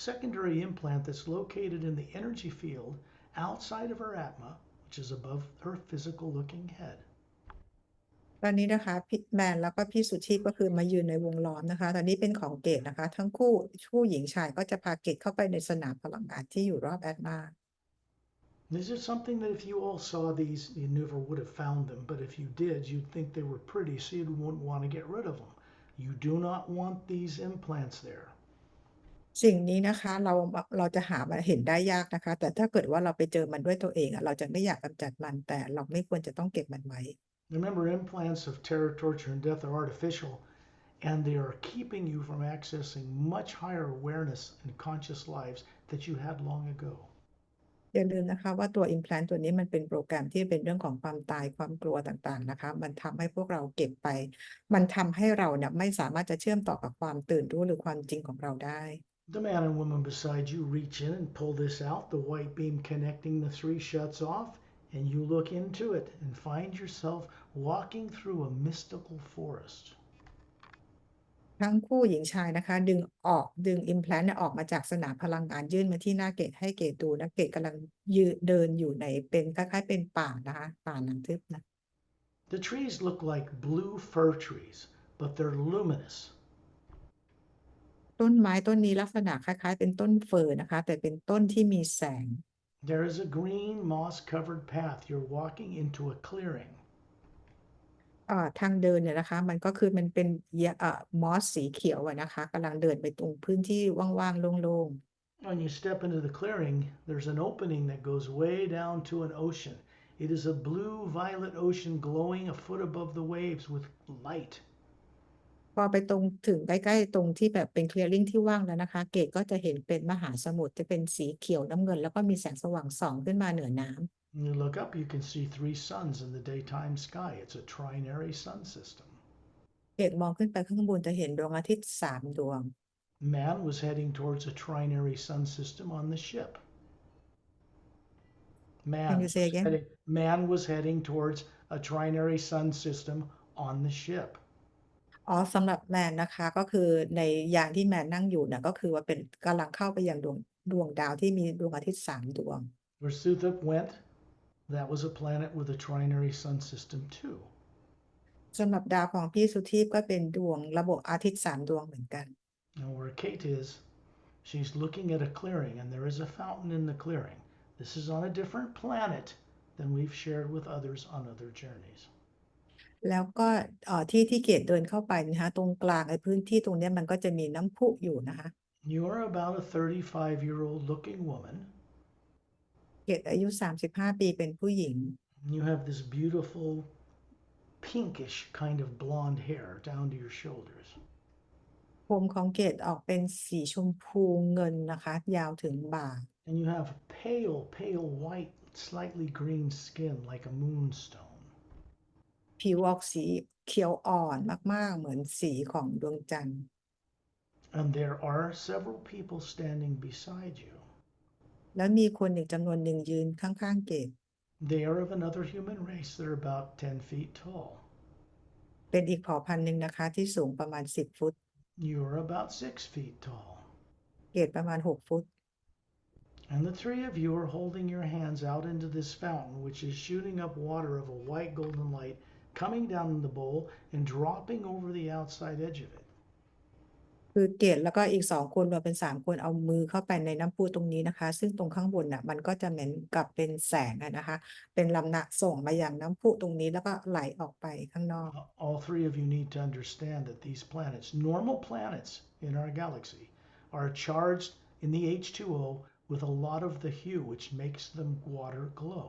secondary implant that's located in the energy field outside of her atma, which is above her physical looking head. ตอนนี้นะคะพี่แมนแล้วก็พี่สุชีพก็คือมายืนในวงล้อมนะคะตอนนี้เป็นของเกดนะคะทั้งคู่ผู้หญิงชายก็จะพาเกดเข้าไปในสนามพลังงานที่อยู่รอบแอดมา This is something that if you all saw these, you never would have found them, but if you did, you'd think they were pretty, so you wouldn't want to get rid of them. You do not want these implants there. สิ่งนี้นะคะเราจะหามาเห็นได้ยากนะคะแต่ถ้าเกิดว่าเราไปเจอมันด้วยตัวเองเราจะไม่อยากกำจัดมันแต่เราไม่ควรจะต้องเก็บมันไว้ Remember, implants of terror, torture, and death are artificial, and they are keeping you from accessing much higher awareness and conscious lives that you had long ago. อย่าลืมนะคะว่าตัว implant ตัวนี้มันเป็นโปรแกรมที่เป็นเรื่องของความตายความกลัวต่างๆนะคะมันทำให้พวกเราเก็บไปมันทำให้เราเนี่ยไม่สามารถจะเชื่อมต่อกับความตื่นรู้หรือความจริงของเราได้ The man and woman beside you reach in and pull this out, the white beam connecting the three shuts off, and you look into it and find yourself walking through a mystical forest. ทั้งคู่หญิงชายนะคะดึง implant เนี่ยออกมาจากสนามพลังงานยื่นมาที่หน้าเกดให้เกดดูนะเกดกำลังเดินอยู่ในเป็นคล้ายๆเป็นป่านะคะป่าหนังทึบนะ The trees look like blue fir trees, but they're luminous. ต้นไม้ต้นนี้ลักษณะคล้ายๆเป็นต้นเฟิร์นนะคะแต่เป็นต้นที่มีแสง There is a green moss covered path. You're walking into a clearing. ทางเดินเนี่ยนะคะมันก็คือมันเป็นมอสสีเขียวนะคะกำลังเดินไปตรงพื้นที่ว่างๆโล่ง When you step into the clearing, there's an opening that goes way down to an ocean. It is a blue violet ocean glowing a foot above the waves with light. ๆพอไปตรงถึงใกล้ๆตรงที่แบบเป็น clearing ที่ว่างแล้วนะคะเกดก็จะเห็นเป็นมหาสมุทรจะเป็นสีเขียวน้ำเงินแล้วก็มีแสงสว่างส่องขึ้นมาเหนือน้ำ When you look up, you can see three suns in the daytime sky. It's a trinary sun system. เกดมองขึ้นไปข้างบนจะเห็นดวงอาทิตย์3 ดวง Man was heading towards a trinary sun system on the ship. Can you say again? Man was heading towards a trinary sun system on the ship. สำหรับแมนนะคะก็คือในยานที่แมนนั่งอยู่นะก็คือว่าเป็นกำลังเข้าไปยังดวงดาวที่มีดวงอาทิตย์3 ดวง Where Suthup went, that was a planet with a trinary sun system too. สำหรับดาวของพี่สุทีพก็เป็นดวงระบบอาทิตย์3 ดวงเหมือนกัน And where Kate is, she's looking at a clearing, and there is a fountain in the clearing. This is on a different planet than we've shared with others on other journeys. แล้วก็ที่เกดเดินเข้าไปนะคะตรงกลางไอ้พื้นที่ตรงเนี้ยมันก็จะมีน้ำพุอยู่นะคะ You're about a 35-year-old looking woman. เกดอายุ35 ปีเป็นผู้หญิง You have this beautiful pinkish kind of blonde hair down to your shoulders. ผมของเกดออกเป็นสีชมพูเงินนะคะยาวถึงบ่า And you have pale white, slightly green skin like a moonstone. ผิวออกสีเขียวอ่อนมากๆเหมือนสีของดวงจันทร์ And there are several people standing beside you. แล้วมีคนอีกจำนวนหนึ่งยืนข้างๆเกด They are of another human race. They're about 10 feet tall. เป็นอีกเผ่าพันธุ์หนึ่งนะคะที่สูงประมาณ10 ฟุต You're about 6 feet tall. เกดประมาณ6 ฟุต And the three of you are holding your hands out into this fountain, which is shooting up water of a white golden light, coming down in the bowl and dropping over the outside edge of it. คือเกดแล้วก็อีก2คนรวมเป็น3คนเอามือเข้าไปในน้ำพุตรงนี้นะคะซึ่งตรงข้างบนน่ะมันก็จะเหมือนกับเป็นแสงอะนะคะเป็นลำนะส่งมายังน้ำพุตรงนี้แล้วก็ไหลออกไปข้างนอก All three of you need to understand that these planets, normal planets in our galaxy, are charged in the H2O with a lot of the hue, which makes them water glow.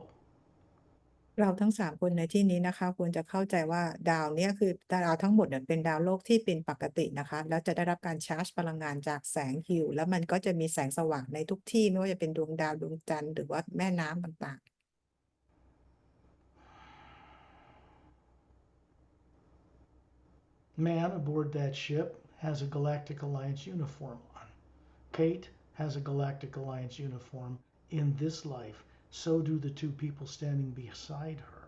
เราทั้ง3คนในที่นี้นะคะควรจะเข้าใจว่าดาวเนี้ยคือดาวทั้งหมดเนี่ยเป็นดาวโลกที่เป็นปกตินะคะแล้วจะได้รับการชาร์จพลังงานจากแสงฮิวแล้วมันก็จะมีแสงสว่างในทุกที่ไม่ว่าจะเป็นดวงดาวดวงจันทร์หรือว่าแม่น้ำต่างๆ Man aboard that ship has a Galactic Alliance uniform on. Kate has a Galactic Alliance uniform in this life. So do the two people standing beside her.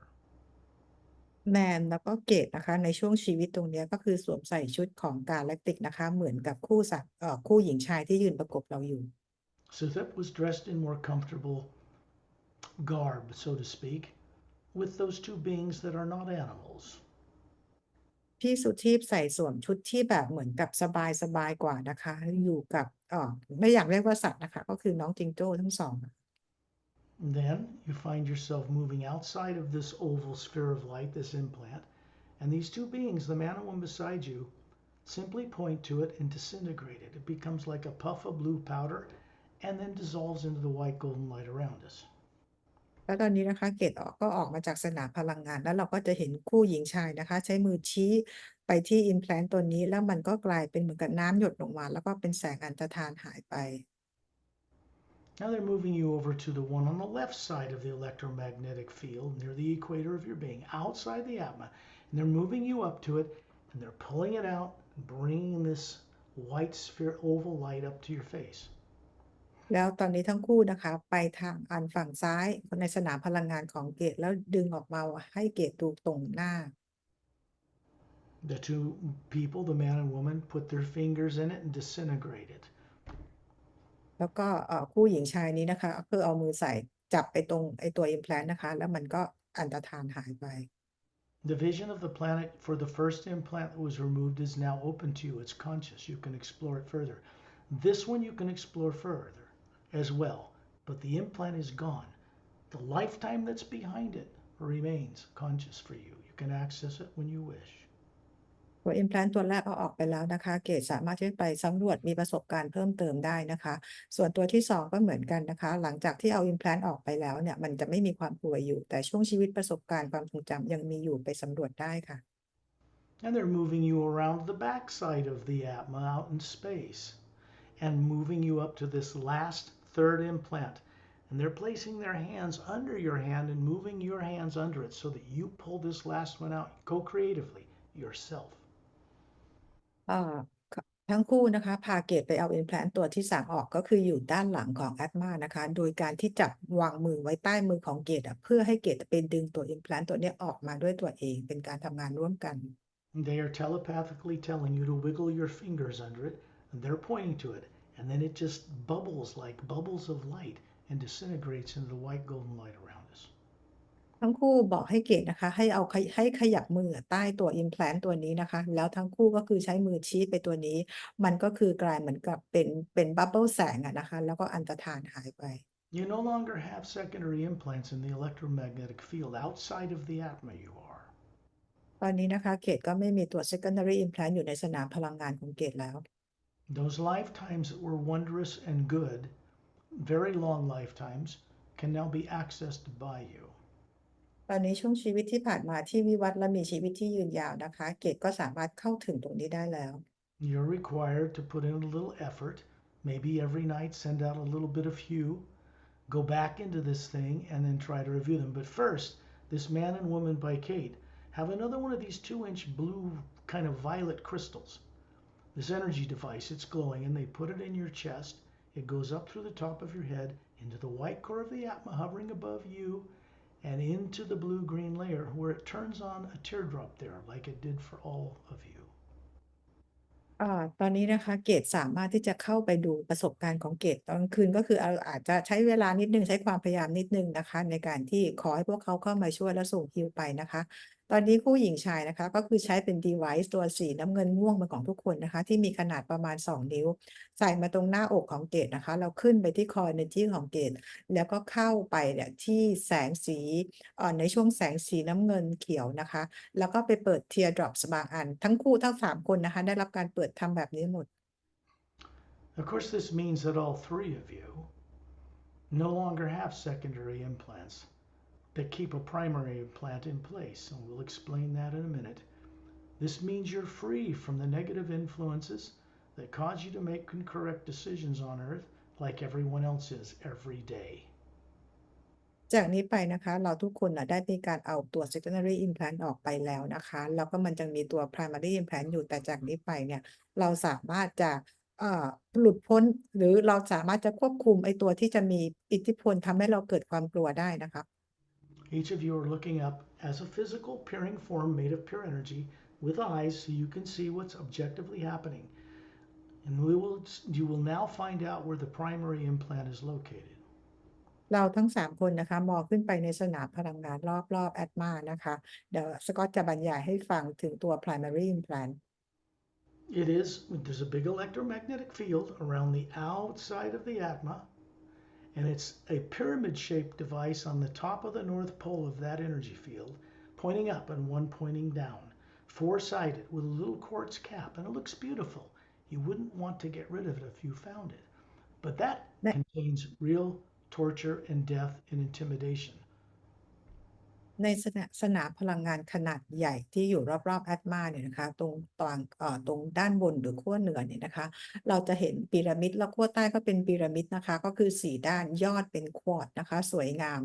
แมนแล้วก็เกตนะคะในช่วงชีวิตตรงเนี้ยก็คือสวมใส่ชุดของกาแล็กติกนะคะเหมือนกับคู่หญิงชายที่ยืนประกบเราอยู่ Sithip was dressed in more comfortable garb, so to speak, with those two beings that are not animals. พี่สุทีพใส่สวมชุดที่แบบเหมือนกับสบายๆกว่านะคะอยู่กับไม่อยากเรียกว่าสัตว์นะคะก็คือน้องจิงโจ้ทั้งสอง And then you find yourself moving outside of this oval sphere of light, this implant, and these two beings, the man and woman beside you, simply point to it and disintegrate it. It becomes like a puff of blue powder and then dissolves into the white golden light around us. แล้วตอนนี้นะคะเกตก็ออกมาจากสนามพลังงานแล้วเราก็จะเห็นคู่หญิงชายนะคะใช้มือชี้ไปที่ implant ตัวนี้แล้วมันก็กลายเป็นเหมือนกับน้ำหยดลงมาแล้วก็เป็นแสงอันตฐานหายไป Now they're moving you over to the one on the left side of the electromagnetic field near the equator of your being, outside the atma, and they're moving you up to it and they're pulling it out and bringing this white sphere oval light up to your face. แล้วตอนนี้ทั้งคู่นะคะไปทางอันฝั่งซ้ายในสนามพลังงานของเกตแล้วดึงออกมาให้เกตดูตรงหน้า The two people, the man and woman, put their fingers in it and disintegrate it. แล้วก็คู่หญิงชายนี้นะคะก็คือเอามือใส่จับไปตรงไอ้ตัว implant นะคะแล้วมันก็อันตฐานหายไป The vision of the planet for the first implant that was removed is now open to you. It's conscious. You can explore it further. This one you can explore further as well, but the implant is gone. The lifetime that's behind it remains conscious for you. You can access it when you wish. ตัว implant ตัวแรกเอาออกไปแล้วนะคะเกรดสามารถที่จะไปสำรวจมีประสบการณ์เพิ่มเติมได้นะคะส่วนตัวที่2ก็เหมือนกันนะคะหลังจากที่เอา implant ออกไปแล้วเนี่ยมันจะไม่มีความป่วยอยู่แต่ช่วงชีวิตประสบการณ์ความทรงจำยังมีอยู่ไปสำรวจได้ค่ะ And they're moving you around the backside of the atma out in space and moving you up to this last third implant. And they're placing their hands under your hand and moving your hands under it so that you pull this last one out co-creatively yourself. เอ่อคทั้งคู่นะคะพาเกตไปเอา implant ตัวที่3ออกก็คืออยู่ด้านหลังของ Atma นะคะโดยการที่จับวางมือไว้ใต้มือของเกตเพื่อให้เกตไปดึงตัว implant ตัวเนี้ยออกมาด้วยตัวเองเป็นการทำงานร่วมกัน They are telepathically telling you to wiggle your fingers under it, and they're pointing to it, and then it just bubbles like bubbles of light and disintegrates into the white golden light around us. ทั้งคู่บอกให้เกตนะคะให้ขยับมือใต้ตัว implant ตัวนี้นะคะแล้วทั้งคู่ก็คือใช้มือชี้ไปตัวนี้มันก็คือกลายเหมือนกับเป็นบับเบิลแสงอะนะคะแล้วก็อันตฐานหายไป You no longer have secondary implants in the electromagnetic field outside of the atma you are. ตอนนี้นะคะเกตก็ไม่มีตัว secondary implant อยู่ในสนามพลังงานของเกตแล้ว Those lifetimes that were wondrous and good, very long lifetimes, can now be accessed by you. ตอนนี้ช่วงชีวิตที่ผ่านมาที่วิวัฒน์และมีชีวิตที่ยืนยาวนะคะเกตก็สามารถเข้าถึงตรงนี้ได้แล้ว You're required to put in a little effort, maybe every night send out a little bit of hue, go back into this thing, and then try to review them. But first, this man and woman by Kate have another one of these 2-inch blue kind of violet crystals. This energy device, it's glowing, and they put it in your chest. It goes up through the top of your head into the white core of the atma hovering above you and into the blue-green layer where it turns on a teardrop there like it did for all of you. ตอนนี้นะคะเกตสามารถที่จะเข้าไปดูประสบการณ์ของเกตตอนกลางคืนก็คืออาจจะใช้เวลานิดนึงใช้ความพยายามนิดนึงนะคะในการที่ขอให้พวกเขาเข้ามาช่วยและส่งฮีลไปนะคะ ตอนนี้คู่หญิงชายนะคะก็คือใช้เป็น device ตัวสีน้ำเงินม่วงเหมือนของทุกคนนะคะที่มีขนาดประมาณ2 นิ้วใส่มาตรงหน้าอกของเกตนะคะเราขึ้นไปที่ core energy ของเกตแล้วก็เข้าไปเนี่ยที่แสงสีในช่วงแสงสีน้ำเงินเขียวนะคะแล้วก็ไปเปิด teardrops บางอันทั้งคู่ทั้ง3 คนนะคะได้รับการเปิดทำแบบนี้หมด Of course, this means that all three of you no longer have secondary implants that keep a primary implant in place, and we'll explain that in a minute. This means you're free from the negative influences that cause you to make incorrect decisions on Earth like everyone else is every day. จากนี้ไปนะคะเราทุกคนน่ะได้มีการเอาตัว secondary implant ออกไปแล้วนะคะแล้วก็มันจะมีตัว primary implant อยู่แต่จากนี้ไปเนี่ยเราสามารถจะเอ่อหลุดพ้นหรือเราสามารถจะควบคุมไอ้ตัวที่จะมีอิทธิพลทำให้เราเกิดความกลัวได้นะคะ Each of you are looking up as a physical peering form made of pure energy with eyes so you can see what's objectively happening. And you will now find out where the primary implant is located. เราทั้ง3 คนนะคะมองขึ้นไปในสนามพลังงานรอบๆแอตมานะคะเดี๋ยวสกอตจะบรรยายให้ฟังถึงตัว primary implant There's a big electromagnetic field around the outside of the atma, and it's a pyramid shaped device on the top of the north pole of that energy field, pointing up and one pointing down, four sided with a little quartz cap, and it looks beautiful. You wouldn't want to get rid of it if you found it. But that contains real torture and death and intimidation. ในสนามพลังงานขนาดใหญ่ที่อยู่รอบๆแอตมาเนี่ยนะคะตรงด้านบนหรือขั้วเหนือเนี่ยนะคะเราจะเห็นพีระมิดแล้วขั้วใต้ก็เป็นพีระมิดนะคะก็คือ4 ด้านยอดเป็นควอร์ตนะคะสวยงาม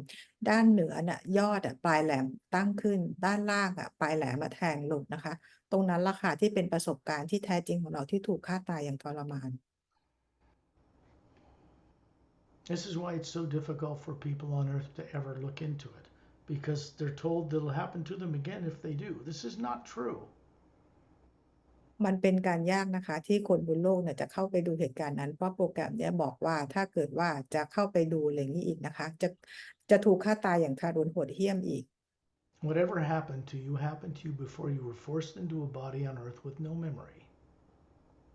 ด้านเหนือน่ะยอดอะปลายแหลมตั้งขึ้นด้านล่างอะปลายแหลมอะแทงลงนะคะตรงนั้นล่ะค่ะที่เป็นประสบการณ์ที่แท้จริงของเราที่ถูกฆ่าตายอย่างทรมาน This is why it's so difficult for people on earth to ever look into it, because they're told that it'll happen to them again if they do. This is not true. มันเป็นการยากนะคะที่คนบนโลกเนี่ยจะเข้าไปดูเหตุการณ์นั้นเพราะโปรแกรมเนี้ยบอกว่าถ้าเกิดว่าจะเข้าไปดูอะไรงี้อีกนะคะจะถูกฆ่าตายอย่างทารุณโหดเหี้ยมอีก Whatever happened to you before you were forced into a body on earth with no memory.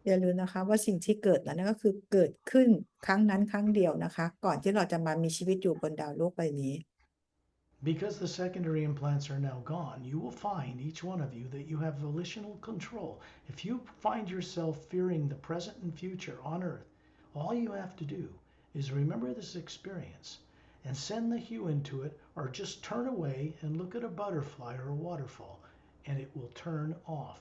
อย่าลืมนะคะว่าสิ่งที่เกิดนั้นก็คือเกิดขึ้นครั้งนั้นครั้งเดียวนะคะก่อนที่เราจะมามีชีวิตอยู่บนดาวโลกใบนี้ Because the secondary implants are now gone, you will find, each one of you, that you have volitional control. If you find yourself fearing the present and future on earth, all you have to do is remember this experience and send the hue into it, or just turn away and look at a butterfly or a waterfall, and it will turn off.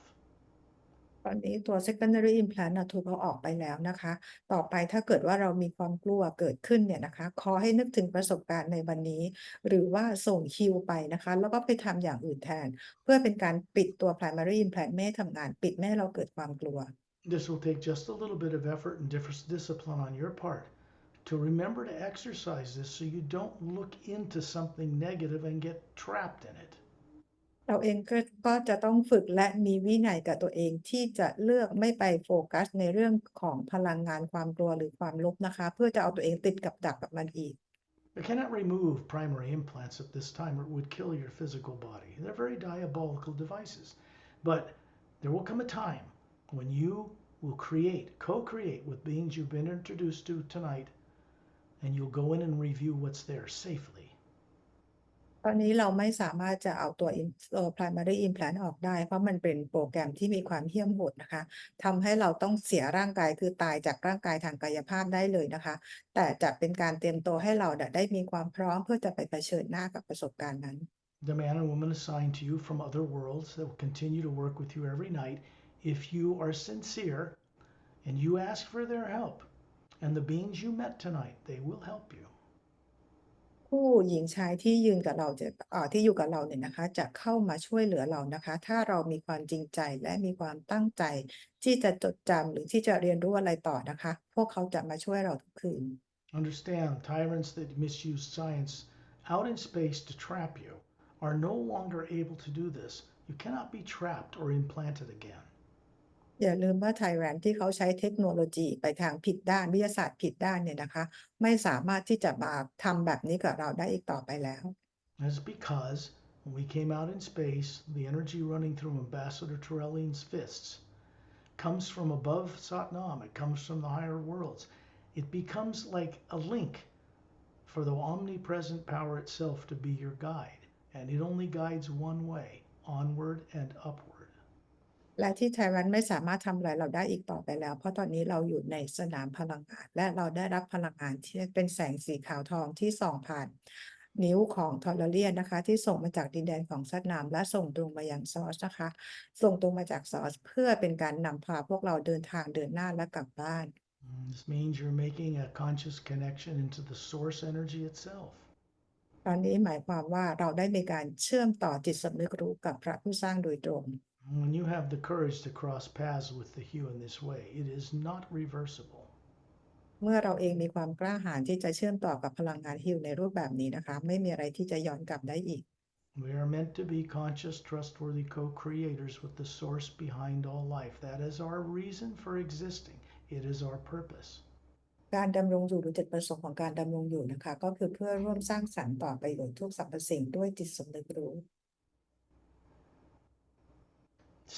ตอนนี้ตัว secondary implant น่ะถูกเอาออกไปแล้วนะคะต่อไปถ้าเกิดว่าเรามีความกลัวเกิดขึ้นเนี่ยนะคะขอให้นึกถึงประสบการณ์ในวันนี้หรือว่าส่งคิวไปนะคะแล้วก็ไปทำอย่างอื่นแทนเพื่อเป็นการปิดตัว primary implant ไม่ให้ทำงานปิดไม่ให้เราเกิดความกลัว This will take just a little bit of effort and discipline on your part to remember to exercise this so you don't look into something negative and get trapped in it. เราเองก็จะต้องฝึกและมีวินัยกับตัวเองที่จะเลือกไม่ไปโฟกัสในเรื่องของพลังงานความกลัวหรือความลบนะคะเพื่อจะเอาตัวเองติดกับดักกับมันอีก You cannot remove primary implants at this time or it would kill your physical body. They're very diabolical devices. But there will come a time when you will co-create with beings you've been introduced to tonight, and you'll go in and review what's there safely. ตอนนี้เราไม่สามารถจะเอาตัว primary implant ออกได้เพราะมันเป็นโปรแกรมที่มีความเหี้ยมโหดนะคะทำให้เราต้องเสียร่างกายคือตายจากร่างกายทางกายภาพได้เลยนะคะแต่จะเป็นการเตรียมตัวให้เราน่ะได้มีความพร้อมเพื่อจะไปเผชิญหน้ากับประสบการณ์นั้น The man and woman assigned to you from other worlds that will continue to work with you every night, if you are sincere and you ask for their help, and the beings you met tonight, they will help you. ผู้หญิงชายที่ยืนกับเราที่อยู่กับเราเนี่ยนะคะจะเข้ามาช่วยเหลือเรานะคะถ้าเรามีความจริงใจและมีความตั้งใจที่จะจดจำหรือที่จะเรียนรู้อะไรต่อนะคะพวกเขาจะมาช่วยเราทุกคืน Understand, tyrants that misuse science out in space to trap you are no longer able to do this. You cannot be trapped or implanted again. อย่าลืมว่าไทแรนที่เขาใช้เทคโนโลยีไปทางผิดด้านวิทยาศาสตร์ผิดด้านเนี่ยนะคะไม่สามารถที่จะมาทำแบบนี้กับเราได้อีกต่อไปแล้ว That's because When we came out in space, the energy running through Ambassador Torellian's fists comes from above Satnam, it comes from the higher worlds. It becomes like a link for the omnipresent power itself to be your guide, and it only guides one way, onward and upward. และที่ไทยรัฐไม่สามารถทำอะไรเราได้อีกต่อไปแล้วเพราะตอนนี้เราอยู่ในสนามพลังงานและเราได้รับพลังงานที่เป็นแสงสีขาวทองที่ส่องผ่านนิ้วของทอร์เรียนนะคะที่ส่งมาจากดินแดนของซัดนามและส่งตรงมายังซอสนะคะส่งตรงมาจากซอสเพื่อเป็นการนำพาพวกเราเดินทางเดินหน้าและกลับบ้าน This means you're making a conscious connection into the source energy itself. ตอนนี้หมายความว่าเราได้มีการเชื่อมต่อจิตสำนึกรู้กับพระผู้สร้างโดยตรง When you have the courage to cross paths with the hue in this way, it is not reversible. เมื่อเราเองมีความกล้าหาญที่จะเชื่อมต่อกับพลังงานฮิวในรูปแบบนี้นะคะไม่มีอะไรที่จะย้อนกลับได้อีก We are meant to be conscious, trustworthy co-creators with the source behind all life. That is our reason for existing. It is our purpose. การดำรงอยู่หรือจุดประสงค์ของการดำรงอยู่นะคะก็คือเพื่อร่วมสร้างสรรค์ต่อประโยชน์ทุกสรรพสิ่งด้วยจิตสำนึกรู้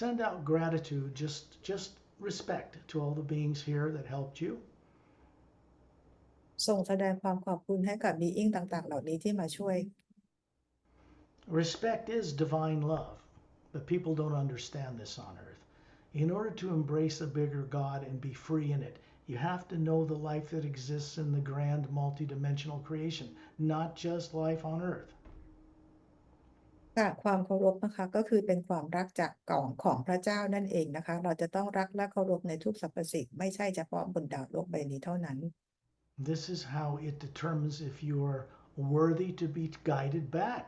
Send out gratitude, just respect to all the beings here that helped you. ส่งแสดงความขอบคุณให้กับบีอิงต่างๆเหล่านี้ที่มาช่วย Respect is divine love, but people don't understand this on earth. In order to embrace a bigger God and be free in it, you have to know the life that exists in the grand multidimensional creation, not just life on earth. ค่ะความเคารพนะคะก็คือเป็นความรักจากของพระเจ้านั่นเองนะคะเราจะต้องรักและเคารพในทุกสรรพสิ่งไม่ใช่เฉพาะบนดาวโลกใบนี้เท่านั้น This is how it determines if you are worthy to be guided back.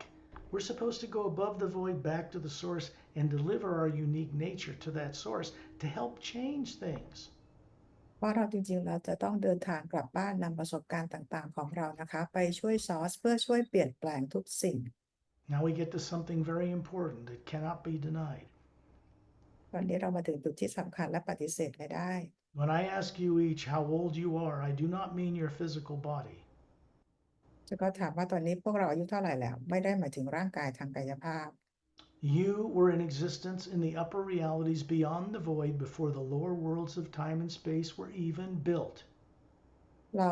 We're supposed to go above the void back to the source and deliver our unique nature to that source to help change things. ว่าเราจริงๆเราจะต้องเดินทางกลับบ้านนำประสบการณ์ต่างๆของเรานะคะไปช่วยซอสเพื่อช่วยเปลี่ยนแปลงทุกสิ่ง Now we get to something very important that cannot be denied. ตอนนี้เรามาถึงจุดที่สำคัญและปฏิเสธไม่ได้ When I ask you each how old you are, I do not mean your physical body. จะก็ถามว่าตอนนี้พวกเราอายุเท่าไหร่แล้วไม่ได้หมายถึงร่างกายทางกายภาพ You were in existence in the upper realities beyond the void before the lower worlds of time and space were even built. เรา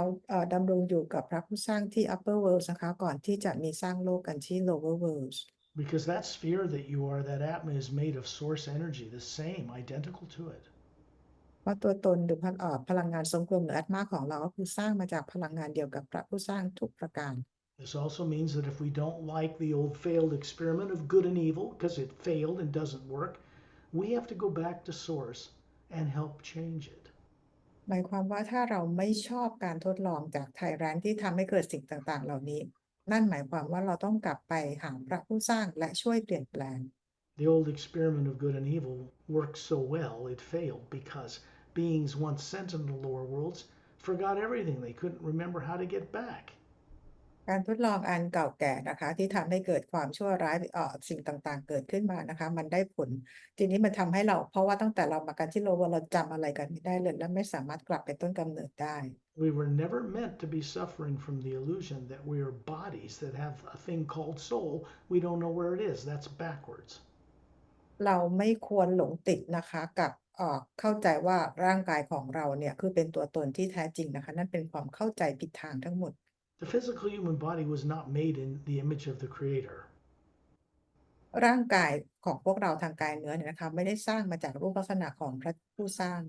ดำรงอยู่กับพระผู้สร้างที่ upper world นะคะก่อนที่จะมีสร้างโลกกันที่ lower world Because that sphere that you are, that atma, is made of source energy, the same, identical to it. เพราะตัวตนหรือพลังงานทรงกลมหรืออัตมาของเราก็คือสร้างมาจากพลังงานเดียวกับพระผู้สร้างทุกประการ This also means that if we don't like the old failed experiment of good and evil, because it failed and doesn't work, we have to go back to source and help change it. หมายความว่าถ้าเราไม่ชอบการทดลองจากไทยแลนด์ที่ทำให้เกิดสิ่งต่างๆเหล่านี้นั่นหมายความว่าเราต้องกลับไปหาพระผู้สร้างและช่วยเปลี่ยนแปลง The old experiment of good and evil worked so well it failed because beings once sent in the lower worlds forgot everything. They couldn't remember how to get back. การทดลองอันเก่าแก่นะคะที่ทำให้เกิดความชั่วร้ายสิ่งต่างๆเกิดขึ้นมานะคะมันได้ผลทีนี้มันทำให้เราเพราะว่าตั้งแต่เรามากันที่โลกเราจำอะไรกันไม่ได้เลยและไม่สามารถกลับไปต้นกำเนิดได้ We were never meant to be suffering from the illusion that we are bodies that have a thing called soul. We don't know where it is. That's backwards. เราไม่ควรหลงติดนะคะกับเข้าใจว่าร่างกายของเราเนี่ยคือเป็นตัวตนที่แท้จริงนะคะนั่นเป็นความเข้าใจผิดทางทั้งหมด The physical human body was not made in the image of the Creator. ร่างกายของพวกเราทางกายเนื้อเนี่ยนะคะไม่ได้สร้างมาจากรูปลักษณะของพระผู้สร้าง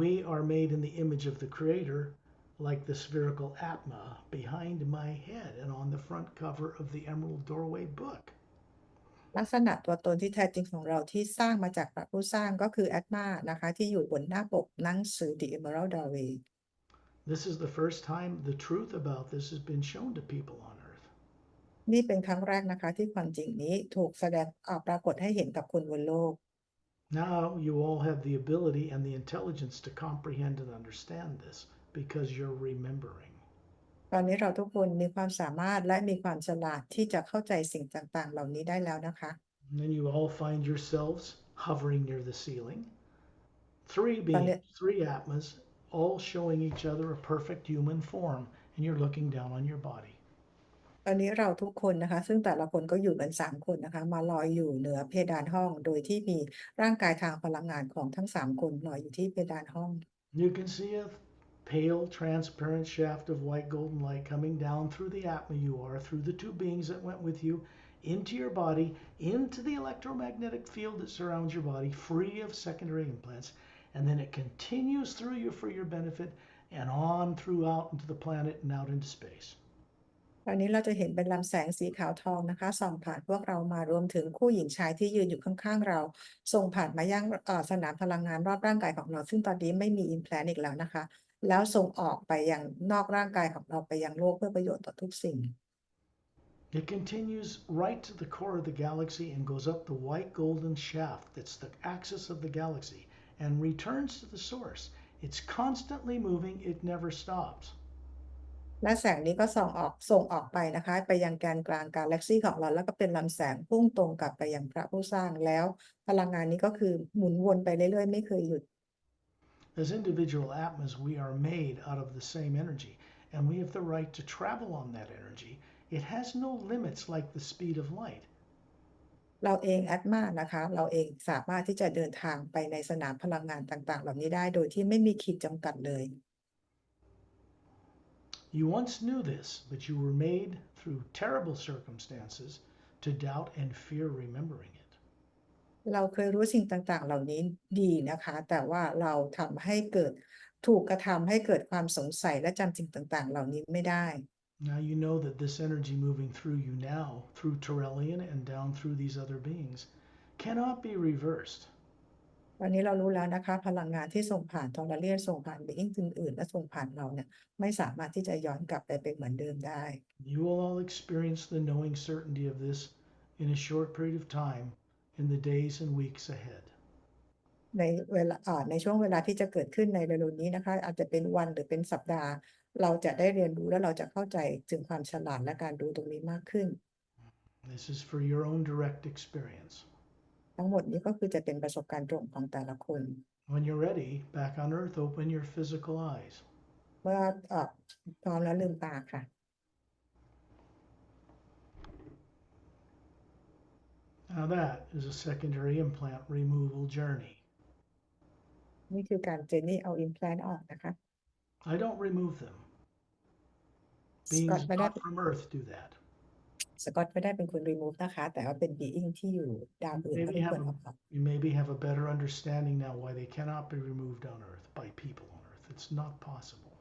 We are made in the image of the Creator, like the spherical Atma behind my head and on the front cover of the Emerald Doorway book. ลักษณะตัวตนที่แท้จริงของเราที่สร้างมาจากพระผู้สร้างก็คือแอตมานะคะที่อยู่บนหน้าปกหนังสือ The Emerald Doorway This is the first time the truth about this has been shown to people on earth. นี่เป็นครั้งแรกนะคะที่ความจริงนี้ถูกแสดงปรากฏให้เห็นกับคนบนโลก Now you all have the ability and the intelligence to comprehend and understand this because you're remembering. ตอนนี้เราทุกคนมีความสามารถและมีความฉลาดที่จะเข้าใจสิ่งต่างๆเหล่านี้ได้แล้วนะคะ And then you all find yourselves hovering near the ceiling. Three beings, three atmas, all showing each other a perfect human form, and you're looking down on your body. ตอนนี้เราทุกคนนะคะซึ่งแต่ละคนก็อยู่กัน3คนนะคะมาลอยอยู่เหนือเพดานห้องโดยที่มีร่างกายทางพลังงานของทั้ง3คนลอยอยู่ที่เพดานห้อง You can see a pale, transparent shaft of white golden light coming down through the atma you are, through the two beings that went with you, into your body, into the electromagnetic field that surrounds your body, free of secondary implants, and then it continues through you for your benefit and on throughout into the planet and out into space. ตอนนี้เราจะเห็นเป็นลำแสงสีขาวทองนะคะส่องผ่านพวกเรามารวมถึงคู่หญิงชายที่ยืนอยู่ข้างๆเราส่งผ่านมายังสนามพลังงานรอบร่างกายของเราซึ่งตอนนี้ไม่มี implant อีกแล้วนะคะแล้วส่งออกไปยังนอกร่างกายของเราไปยังโลกเพื่อประโยชน์ต่อทุกสิ่ง It continues right to the core of the galaxy and goes up the white golden shaft that's the axis of the galaxy and returns to the source. It's constantly moving, it never stops. และแสงนี้ก็ส่งออกไปนะคะไปยังแกนกลางกาแล็กซีของเราแล้วก็เป็นลำแสงพุ่งตรงกลับไปยังพระผู้สร้างแล้วพลังงานนี้ก็คือหมุนวนไปเรื่อยๆไม่เคยหยุด As individual atmas, we are made out of the same energy, and we have the right to travel on that energy. It has no limits like the speed of light. เราเองแอดมานะคะเราเองสามารถที่จะเดินทางไปในสนามพลังงานต่างๆเหล่านี้ได้โดยที่ไม่มีขีดจำกัดเลย You once knew this, but you were made through terrible circumstances to doubt and fear remembering it. เราเคยรู้สิ่งต่างๆเหล่านี้ดีนะคะแต่ว่าเราทำให้เกิดถูกกระทำให้เกิดความสงสัยและจำสิ่งต่างๆเหล่านี้ไม่ได้ Now you know that this energy moving through you now, through Torellian and down through these other beings, cannot be reversed. วันนี้เรารู้แล้วนะคะพลังงานที่ส่งผ่านทอร์เรียนส่งผ่านbeingอื่นๆและส่งผ่านเราเนี่ยไม่สามารถที่จะย้อนกลับไปเป็นเหมือนเดิมได้ You will all experience the knowing certainty of this in a short period of time in the days and weeks ahead. ในเวลาในช่วงเวลาที่จะเกิดขึ้นในเร็วๆนี้นะคะอาจจะเป็นวันหรือเป็นสัปดาห์เราจะได้เรียนรู้และเราจะเข้าใจถึงความฉลาดและการรู้ตรงนี้มากขึ้น This is for your own direct experience. ทั้งหมดนี้ก็คือจะเป็นประสบการณ์ตรงของแต่ละคน When you're ready, back on Earth, open your physical eyes. เมื่อพร้อมแล้วลืมตาค่ะ Now that is a secondary implant removal journey. นี่คือการเจนนี่เอา implant ออกนะคะ I don't remove them. สกอต Beings ไม่ได้ not from Earth do that. สกอตไม่ได้เป็นคน remove นะคะแต่ว่าเป็น being ที่อยู่ดาวอื่นเขาเป็นคนออก You maybe have a better understanding now why they cannot be removed on Earth by people on Earth. It's not possible.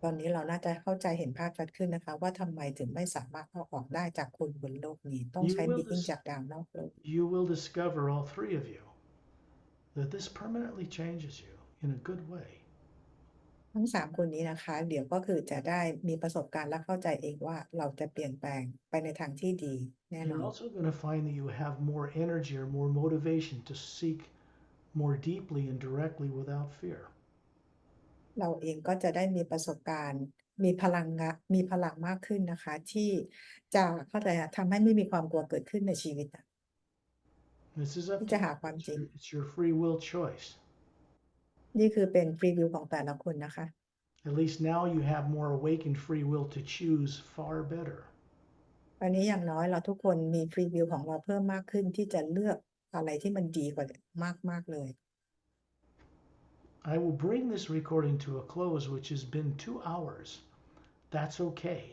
ตอนนี้เราน่าจะเข้าใจเห็นภาพชัดขึ้นนะคะว่าทำไมถึงไม่สามารถเอาออกได้จากคนบนโลกนี้ต้องใช้ being จากดาวนอกโลก You will discover, all three of you, that this permanently changes you in a good way. ทั้ง3คนนี้นะคะเดี๋ยวก็คือจะได้มีประสบการณ์และเข้าใจเองว่าเราจะเปลี่ยนแปลงไปในทางที่ดีแน่นอ You're น also going to find that you have more energy or more motivation to seek more deeply and directly without fear. เราเองก็จะได้มีประสบการณ์มีพลังมากขึ้นนะคะที่จะเข้าใจทำให้ไม่มีความกลัวเกิดขึ้นในชีวิต This is up ที่ to จะ you. หาความจริง It's your free will choice. นี่คือเป็นพรีวิวของแต่ละคนนะคะ At least now you have more awakened free will to choose far better. วันนี้อย่างน้อยเราทุกคนมีพรีวิวของเราเพิ่มมากขึ้นที่จะเลือกอะไรที่มันดีกว่ามากๆเลย I will bring this recording to a close, which has been 2 hours. That's okay.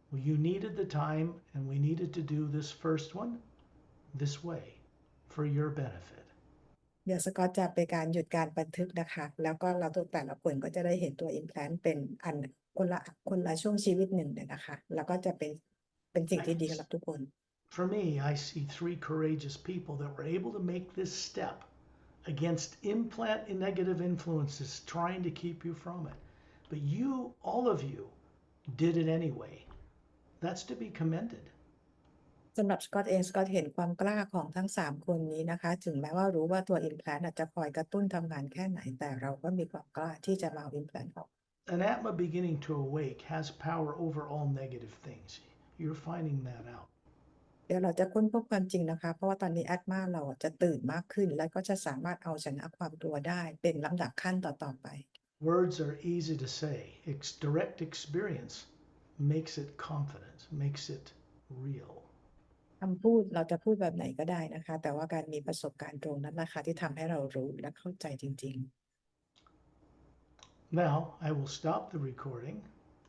Well, you needed the time, and we needed to do this first one this way for your benefit. เดี๋ยวสกอตจะเป็นการหยุดการบันทึกนะคะแล้วก็เราแต่ละคนก็จะได้เห็นตัว implant เป็นอันคนละช่วงชีวิตหนึ่งเนี่ยนะคะแล้วก็จะเป็นสิ่งที่ดีสำหรับทุกคน For me, I see 3 courageous people that were able to make this step against implant and negative influences trying to keep you from it. But you, all of you, did it anyway. That's to be commended. สำหรับสกอตเองสกอตเห็นความกล้าของทั้ง3คนนี้นะคะถึงแม้ว่ารู้ว่าตัว implant อาจจะคอยกระตุ้นทำงานแค่ไหนแต่เราก็มีความกล้าที่จะมาเอา implant ออก An Atma beginning to awake has power over all negative things. You're finding that out. เดี๋ยวเราจะค้นพบความจริงนะคะเพราะว่าตอนนี้แอดมาเราจะตื่นมากขึ้นและก็จะสามารถเอาชนะความกลัวได้เป็นลำดับขั้นต่อๆไป Words are easy to say. It's direct experience makes it confident, makes it real. คำพูดเราจะพูดแบบไหนก็ได้นะคะ แต่ว่าการมีประสบการณ์ตรงนั้นแหละค่ะที่ทำให้เรารู้และเข้าใจจริง Now I will stop the recording